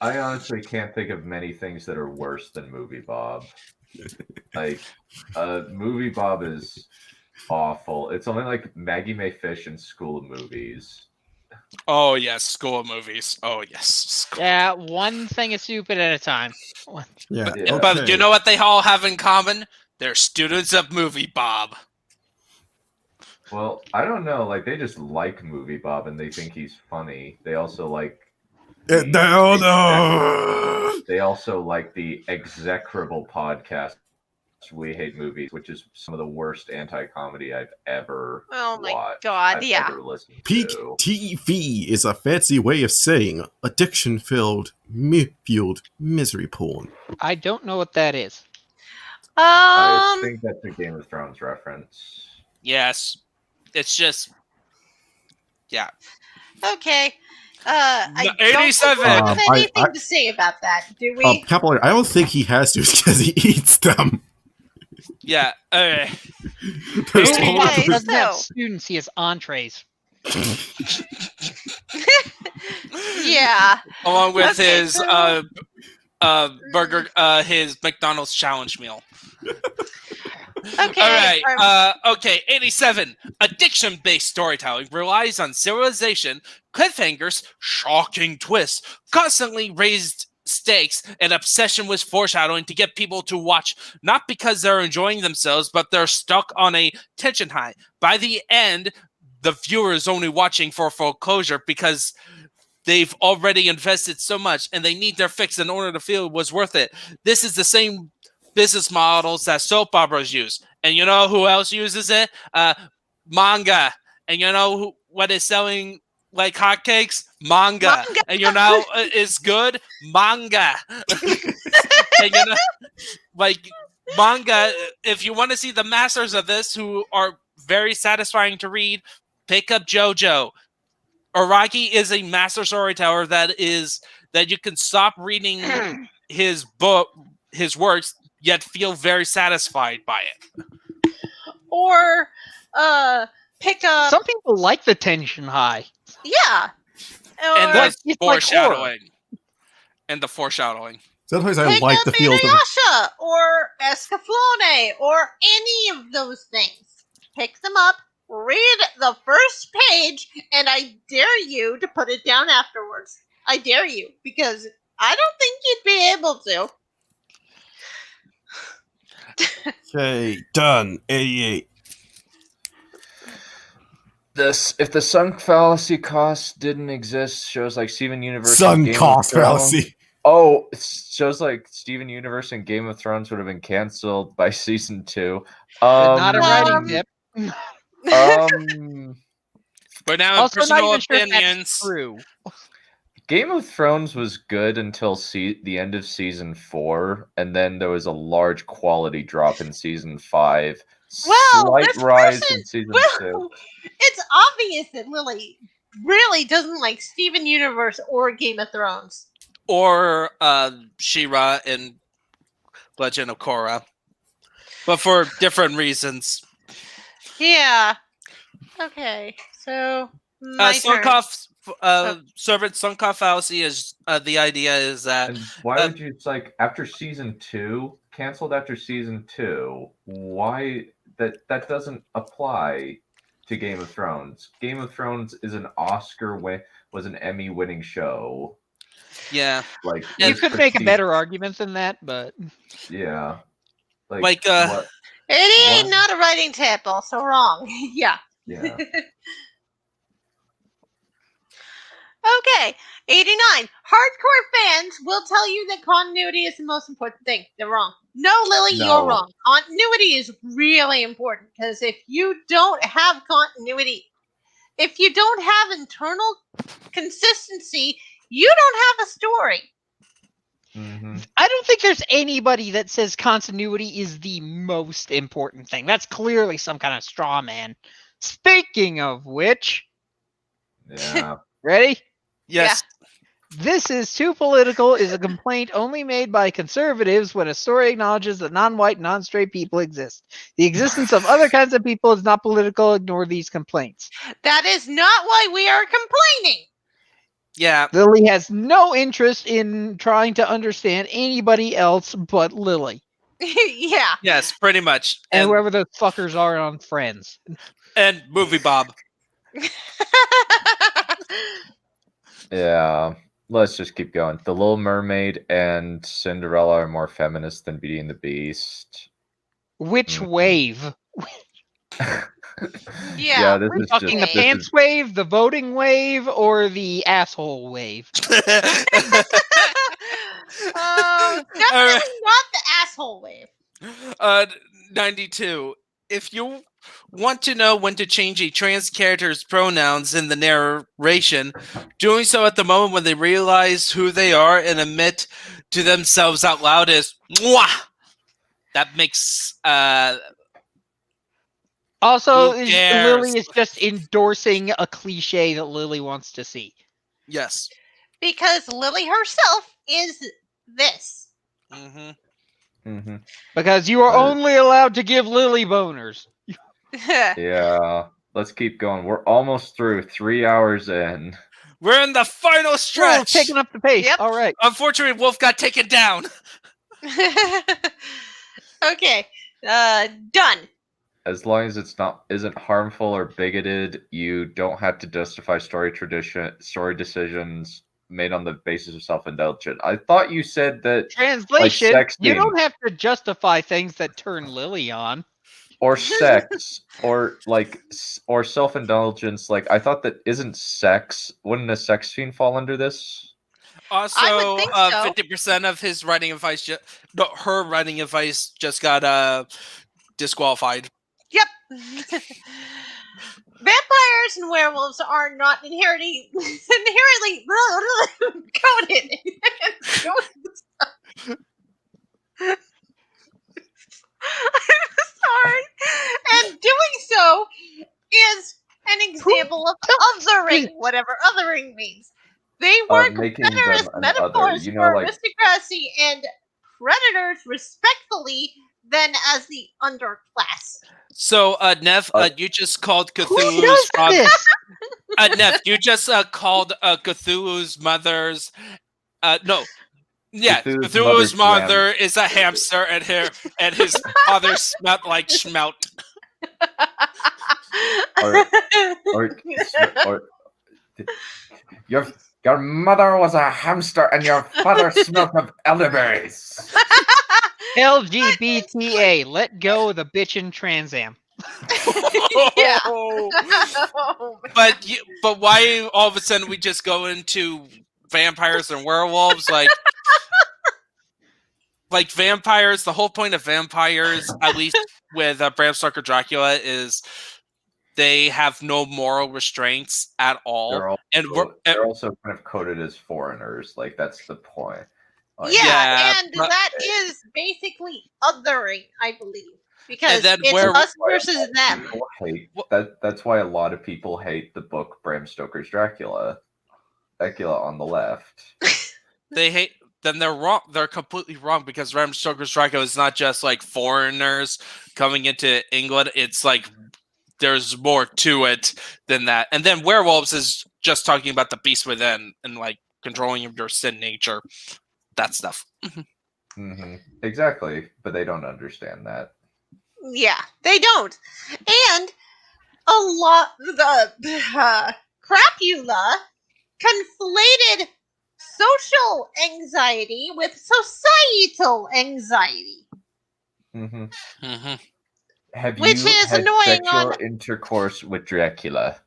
I honestly can't think of many things that are worse than Movie Bob. Like, Movie Bob is awful. It's only like Maggie May Fish in School Movies. Oh, yes, school movies. Oh, yes. Yeah, one thing is stupid at a time. Yeah. Yeah. But you know what they all have in common? They're students of Movie Bob. Well, I don't know. Like, they just like Movie Bob and they think he's funny. They also like. They also like the execrable podcast We Hate Movies, which is some of the worst anti-comedy I've ever Oh my watched. God, I've yeah. ever listened Peak to. TV is a fancy way of saying addiction-filled, fueled misery porn. I don't know what that is. I think that's a Game of Thrones reference. Yes. It's just... Yeah. Okay. I don't 87. think we have anything I- to say about that, do we? Capillary, I don't think he has to because he eats them. Yeah. There's Okay, all- He doesn't have so- students, he has entrees. Yeah. Along with Okay, his so- burger, his McDonald's challenge meal. Okay. All right. Okay. 87. Addiction-based storytelling relies on serialization, cliffhangers, shocking twists, constantly raised stakes, and obsession with foreshadowing to get people to watch not because they're enjoying themselves, but they're stuck on a tension high. By the end, the viewer is only watching for full closure because they've already invested so much and they need their fix in order to feel it was worth it. This is the same business models that soap operas use. And you know who else uses it? Manga. And you know what is selling like hotcakes? Manga. And you know is good? Manga. And you know, like manga, if you want to see the masters of this who are very satisfying to read, pick up JoJo. Araki is a master storyteller that you can stop reading his works yet feel very satisfied by it. Or pick up. Some people like the tension high. Yeah. And Or the foreshadowing. And the foreshadowing. Sometimes I pick like up the feel of Inuyasha or Escaflowne or any of those things. Pick them up, read the first page, and I dare you to put it down afterwards. I dare you, because I don't think you'd be able to. Okay, done. 88. If the sunk fallacy cost didn't exist, shows like Steven Universe, and Game Sun of cost Thrones- fallacy. Oh, shows like Steven Universe and Game of Thrones would have been canceled by season 2. Not a writing tip. But now Also, not personal even sure if opinions. that's true. Game of Thrones was good until the end of season 4, and then there was a large quality drop in season 5. Well, Slight this rise person- in season well, 6. it's obvious that Lily really doesn't like Steven Universe or Game of Thrones. Or She-Ra and Legend of Korra. But for different reasons. Yeah. Okay, so my turn. Sunkoff, Servant Sunkoff fallacy is the idea is that And why would you after season 2, canceled after season 2? Why that doesn't apply to Game of Thrones? Game of Thrones is an was an Emmy-winning show. yeah, You it's could make a prestige- better argument than that, but Yeah, like what? It ain't What? not a writing tip, also wrong. Yeah. Yeah. Okay, 89. Hardcore fans will tell you that continuity is the most important thing. They're wrong. No, Lily, No. you're wrong. Continuity is really important because if you don't have continuity, if you don't have internal consistency, you don't have a story. I don't think there's anybody that says continuity is the most important thing. That's clearly some kind of straw man. Speaking of which, Yeah. ready? Yes. This is too political is a complaint only made by conservatives when a story acknowledges that non-white, non-straight people exist. The existence of other kinds of people is not political. Ignore these complaints. That is not why we are complaining. Yeah. Lily has no interest in trying to understand anybody else but Lily. Yeah. Yes, pretty much. And whoever those fuckers are on Friends. And Movie Bob. Yeah. Let's just keep going. The Little Mermaid and Cinderella are more feminist than Beauty and the Beast. Which wave? Yeah, this We're is talking just the pants wave, the voting wave, or the asshole wave? Definitely not the asshole wave. 92. If you want to know when to change a trans character's pronouns in the narration, doing so at the moment when they realize who they are and admit to themselves out loud is mwah! That makes Also, who cares? Lily is just endorsing a cliche that Lily wants to see. Yes. Because Lily herself is this. Because you are only allowed to give Lily boners. Yeah. Let's keep going. We're almost through. 3 hours in. We're in the final stretch. Picking up the pace. Yep. All right. Unfortunately, Wolf got taken down. Okay. Done. As long as isn't harmful or bigoted, you don't have to justify story decisions made on the basis of self-indulgence. I thought you said that Translation, like you sexting don't have to justify things that turn Lily on. or sex or or self-indulgence. Like I thought that wouldn't a sex scene fall under this? Also, I would think so. 50% of his writing advice, her writing advice, just got disqualified. Yep. Vampires and werewolves are not inherently coded. I'm sorry. And doing so is an example of othering, whatever othering means. They work Making better as them an metaphors other, for aristocracy and predators respectfully than as the underclass. So, Neph, you just called Cthulhu's Neph, you just called Cthulhu's mother's. No. Yeah, Cthulhu's mother is a hamster, and his father smelled like schmelt. Your mother was a hamster, and your father smelled of elderberries. LGBTA, let go of the bitchin' Trans Am. Yeah. But why all of a sudden we just go into vampires and werewolves? Like vampires, the whole point of vampires, at least with Bram Stoker Dracula, is they have no moral restraints at all. They're also kind of coded as foreigners. Like that's the point. And that is basically othering, I believe, because it's us versus them. That's why a lot of people hate the book Bram Stoker's Dracula. Dracula on the left. They hate. Then they're wrong. They're completely wrong because Bram Stoker's Dracula is not just like foreigners coming into England. It's like there's more to it than that. And then werewolves is just talking about the beast within and like controlling your sin nature. That stuff. Exactly, but they don't understand that. Yeah, they don't. And a lot the Crapula conflated social anxiety with societal anxiety. Have Which you is had annoying sexual intercourse with Dracula?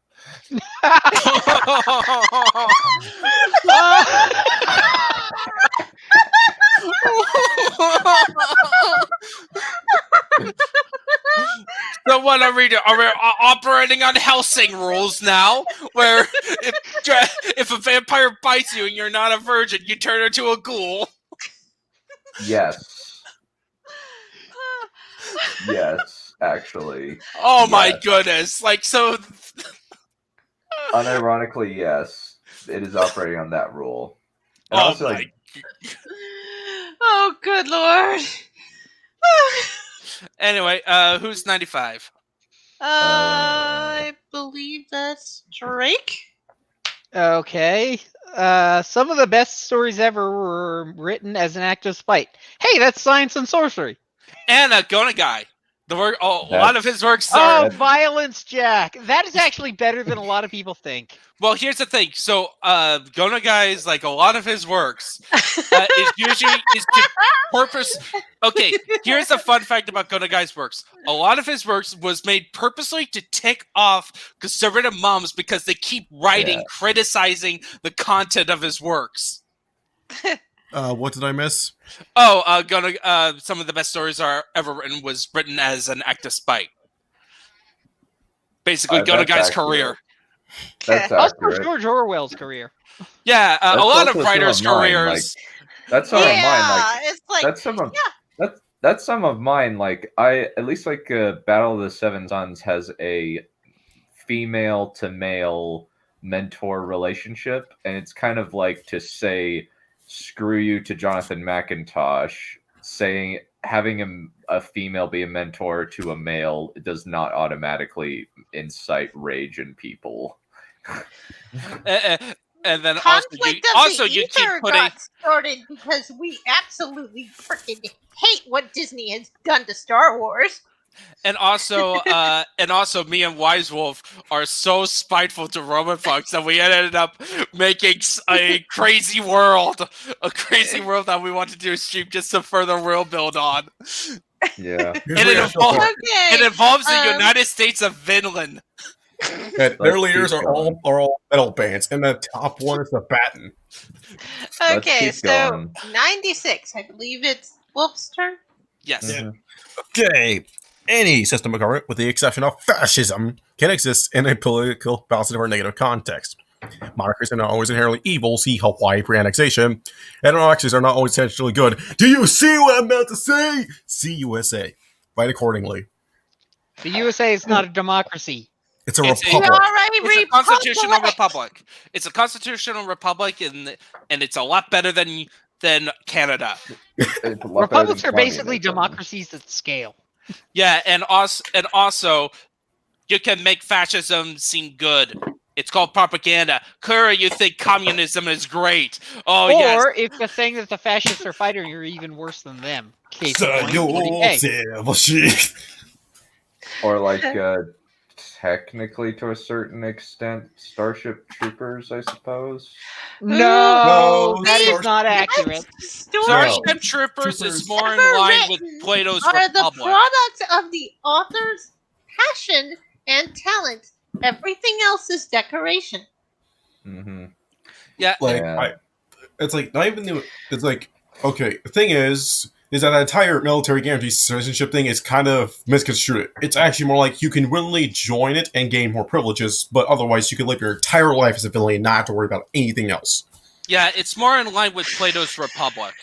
So what are we doing? Are we operating on Helsing rules now? Where if a vampire bites you and you're not a virgin, you turn into a ghoul? Yes. Yes, actually. Oh my goodness! Like, so... Unironically, yes. It is operating on that rule. And Oh also, my... like, Oh, good lord. Anyway, who's 95? I believe that's Drake. Okay. Some of the best stories ever were written as an act of spite. Hey, that's science and sorcery. And Gona Guy. A lot of his works are... Oh, Violence Jack. That is actually better than a lot of people think. Well, here's the thing. So, Gona Guy's, like, a lot of his works is usually to purpose... Okay, here's the fun fact about Gona Guy's works. A lot of his works was made purposely to tick off conservative moms because they keep writing, criticizing the content of his works. What did I miss? Oh, some of the best stories are ever written was written as an act of spite. Basically, Gona Guy's career. That's Also, accurate. George Orwell's career. Yeah, a That's lot of also some writers' of mine, careers. That's some of mine. Like, it's like, that's some of mine. Like, at least like Battle of the Seven Suns has a female to male mentor relationship, and it's kind of like to say screw you to Jonathan McIntosh. Having a female be a mentor to a male does not automatically incite rage in people. And then conflict also of the you keep ether putting... got started because we absolutely freaking hate what Disney has done to Star Wars. And also, me and Wise Wolf are so spiteful to Roman folks that we ended up making a crazy world that we want to do a stream just to further world build on. Yeah, And it involves the United States of Vinland. And their leaders are all metal bands, and the top one is the Batten. Okay, so 96. I believe it's Wolf's turn. Yes. Yeah. Okay. Any system of government, with the exception of fascism, can exist in a political, positive, or negative context. Monarchies are not always inherently evil. See Hawaii pre-annexation. And monarchies are not always essentially good. Do you see what I'm about to say? See USA. Write accordingly. The USA is not a democracy. It's a republic. It's a constitutional republic. It's a constitutional republic, and it's a lot better than Canada. Republics are basically democracies at scale. Yeah, and also, you can make fascism seem good. It's called propaganda. Kura, you think communism is great. Oh, yes. Or if the thing that the fascists are fighting, you're even worse than them. Case or like, technically to a certain extent, Starship Troopers, I suppose. No, that is not accurate. Starship Troopers is more in line with Plato's Republic. Are the products of the author's passion and talent. Everything else is decoration. Mm-hmm. Yeah, it's like not even. It's like okay. The thing is that entire military guarantee citizenship thing is kind of misconstrued. It's actually more like you can willingly join it and gain more privileges, but otherwise you can live your entire life as a villain and not have to worry about anything else. Yeah, it's more in line with Plato's Republic.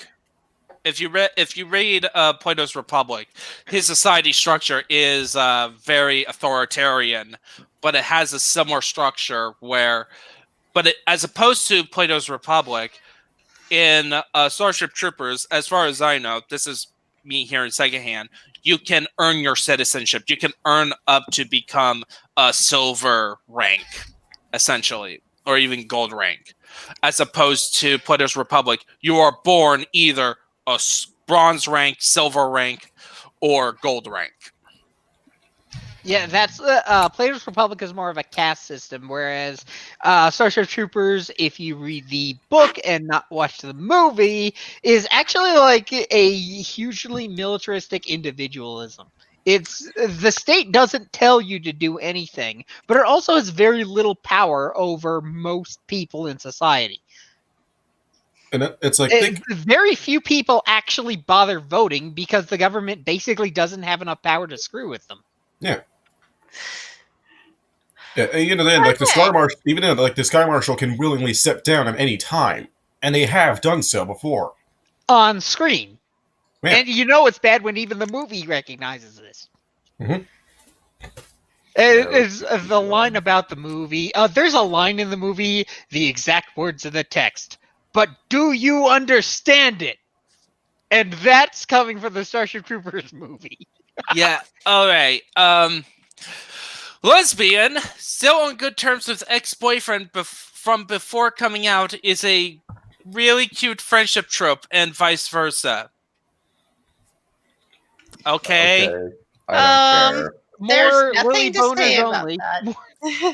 If you read Plato's Republic, his society structure is very authoritarian, but it has a similar structure as opposed to Plato's Republic, in Starship Troopers, as far as I know, this is me here in secondhand, you can earn your citizenship. You can earn up to become a silver rank, essentially, or even gold rank. As opposed to Plato's Republic, you are born either a bronze rank, silver rank, or gold rank. Yeah, that's Plato's Republic is more of a caste system, whereas Starship Troopers, if you read the book and not watch the movie, is actually like a hugely militaristic individualism. It's the state doesn't tell you to do anything, but it also has very little power over most people in society. And it's like very few people actually bother voting because the government basically doesn't have enough power to screw with them. Yeah. Yeah, and then like the Sky Marshal, even then, like the Sky Marshal can willingly step down at any time, and they have done so before on screen. Yeah. And you know it's bad when even the movie recognizes this. Mm-hmm. Is the line about the movie? There's a line in the movie, the exact words of the text. But do you understand it? And that's coming from the Starship Troopers movie. Yeah. All right. Lesbian, still on good terms with ex-boyfriend from before coming out, is a really cute friendship trope, and vice versa. Okay. I don't care. There's nothing to say about only. that.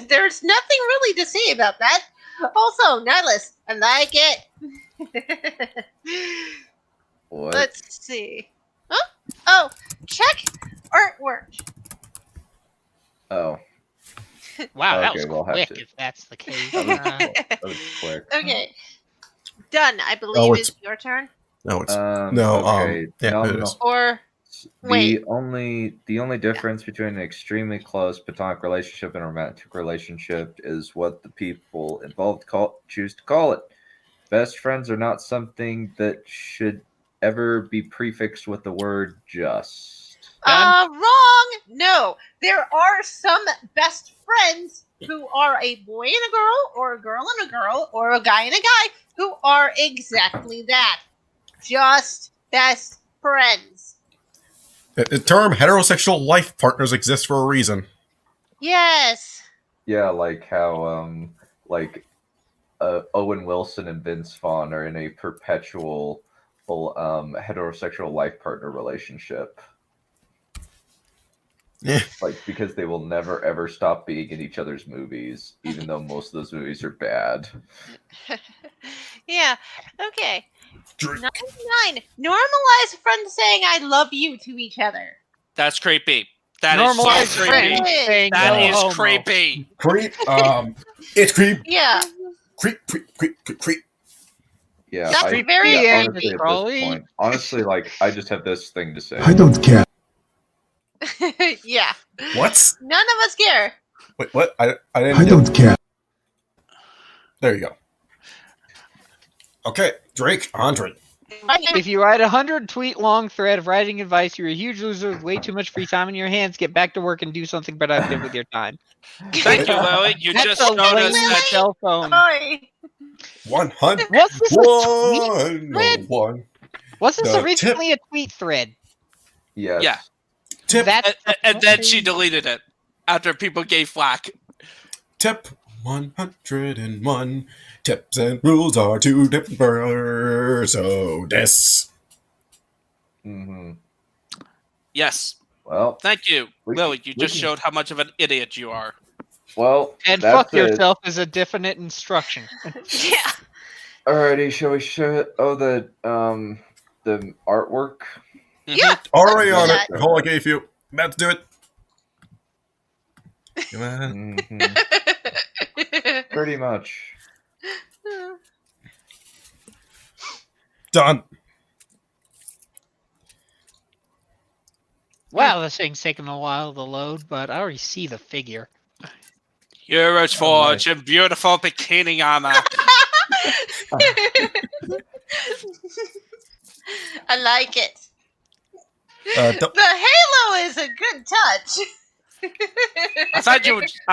There's nothing really to say about that. Also, Nihilus, I like it. What? Let's see. Huh? Oh, check artwork. Oh. Wow, that Okay, was we'll have quick to- if that's the case. That was quick. Okay. Done, I believe it's your turn. No, it's Okay. yeah, it is. Or wait. The only difference between an extremely close platonic relationship and a romantic relationship is what the people involved choose to call it. Best friends are not something that should ever be prefixed with the word just. Wrong. No, there are some best friends who are a boy and a girl, or a girl and a girl, or a guy and a guy who are exactly that. Just best friends. The term heterosexual life partners exists for a reason. Yes. Yeah, like how Owen Wilson and Vince Vaughn are in a perpetual heterosexual life partner relationship. Yeah. Like, because they will never ever stop being in each other's movies, even though most of those movies are bad. Yeah. Okay. 99. Normalize friends saying "I love you" to each other. That's creepy. That Normalize is so creepy. friends saying That no is homo. creepy. Creep. It's creep. Yeah. Creep. Yeah, That's I, very yeah, creepy. honestly, at Crowley. this point, honestly, like, I just have this thing to say. I don't care. Yeah. What? None of us care. Wait, what? I didn't. I don't care. There you go. Okay, Drake, 100. If you write a 100-tweet long thread of writing advice, you're a huge loser with way too much free time in your hands. Get back to work and do something productive with your time. Thank you, Lily. You That's just a showed us lame that. cell phone. Sorry. 100. Was this a tweet One. thread? One. Wasn't this The originally a tweet thread? Yes. Yeah. Tip. That's And then she deleted it after people gave flack. Tip 101. Tips and rules are two different birds. So this. Mm-hmm. Yes. Well, Thank you, Lily. You we just can- showed how much of an idiot you are. well, and that's fuck it. yourself is a definite instruction. Yeah. Alrighty, shall we show it? Oh, the artwork. Yeah. Already Let's on do it. that. Hold, I gave you. About to do it. Come on. Mhm. Pretty much. Done. Wow, this thing's taking a while to load, but I already see the figure. Heroes Forge in beautiful bikini armor. I like it. Don't- The halo is a good touch. I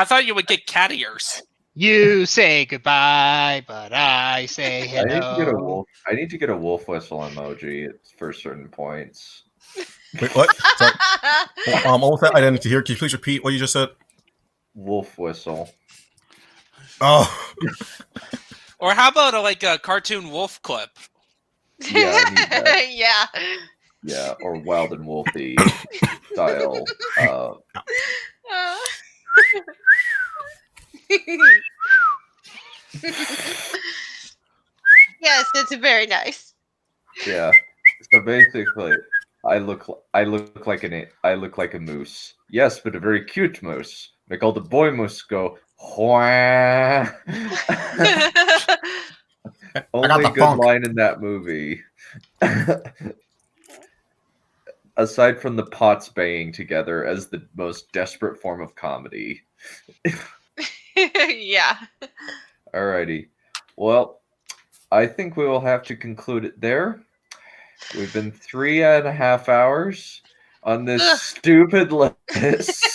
thought you would get cat ears. You say goodbye, but I say I need to get a hello. wolf. I need to get a wolf whistle emoji for certain points. Wait, what? Sorry. What was that? I didn't hear. Can you please repeat what you just said? Wolf whistle. Oh. Or how about a cartoon wolf clip? Yeah, I need that. Yeah. Yeah, or Wild and Wolfy style. Yes, it's very nice. Yeah. So basically, I look like a moose. Yes, but a very cute moose. Make all the boy moose go. Wah. Only good funk. line in that movie. Aside from the pots banging together as the most desperate form of comedy. Yeah. Alrighty. Well, I think we will have to conclude it there. We've been 3.5 hours on this stupid list.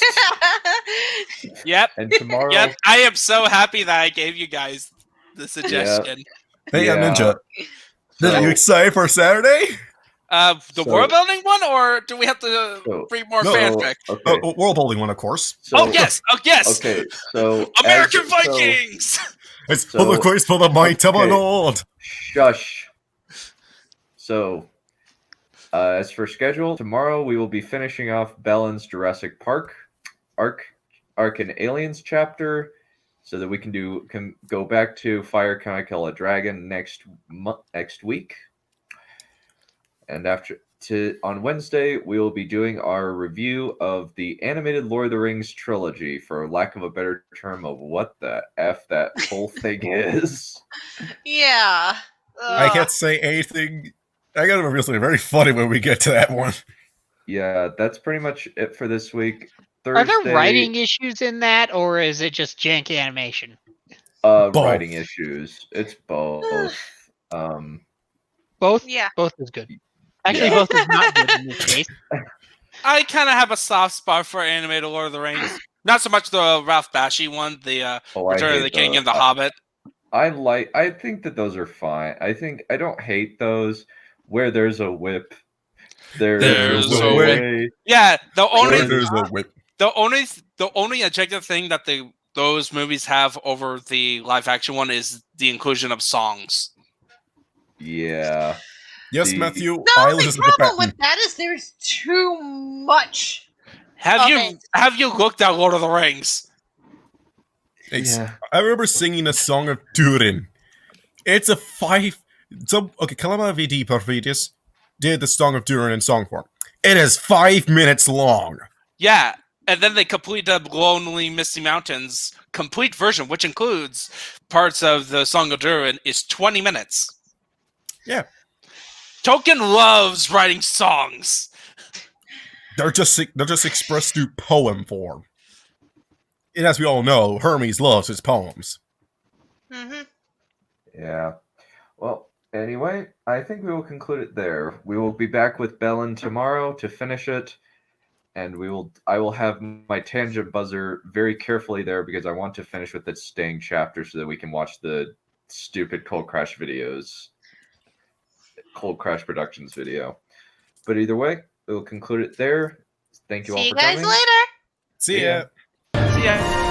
Yep. And tomorrow. Yep. I am so happy that I gave you guys the suggestion. Hey, Ninja. So, Are you excited for Saturday? The world building one, or do we have to read more fanfic? Okay. World building one, of course. Yes. Okay, so American Vikings. It's for the quest for the might of our Lord. Shush. So, as for schedule, tomorrow we will be finishing off Bellen's Jurassic Park Ark and Aliens chapter, so that we can go back to Fire Can I Kill a Dragon next week. And on Wednesday, we will be doing our review of the animated Lord of the Rings trilogy, for lack of a better term of what the F that whole thing is. Yeah. I can't say anything. I gotta reveal something very funny when we get to that one. Yeah, that's pretty much it for this week. Thursday, Are there writing issues in that, or is it just janky animation? Writing issues. It's both. Both? Yeah. Both is good. Actually, both is not good in this case. I kind of have a soft spot for animated Lord of the Rings. Not so much the Ralph Bakshi one, the Return of the King and the Hobbit. I think that those are fine. I don't hate those. Where there's a whip, there's a way. Yeah, the only objective thing that those movies have over the live action one is the inclusion of songs. Yeah. Yes, Matthew. The only problem with that is there's too much. Have you looked at Lord of the Rings? Yeah. I remember singing a song of Durin. It's a 5. Kalama VD Porphyrius did the Song of Durin in song form. It is 5 minutes long. Yeah, and then they complete the Lonely Misty Mountains complete version, which includes parts of the Song of Durin, is 20 minutes. Yeah. Tolkien loves writing songs. They're just expressed through poem form. And as we all know, Hermes loves his poems. Mm-hmm. Yeah. Well, anyway, I think we will conclude it there. We will be back with Bellin tomorrow to finish it, and I will have my tangent buzzer very carefully there, because I want to finish with the Sting chapter so that we can watch the stupid Cold Crash Productions video. But either way, we will conclude it there. Thank you all for coming. See you guys later. See ya. See ya.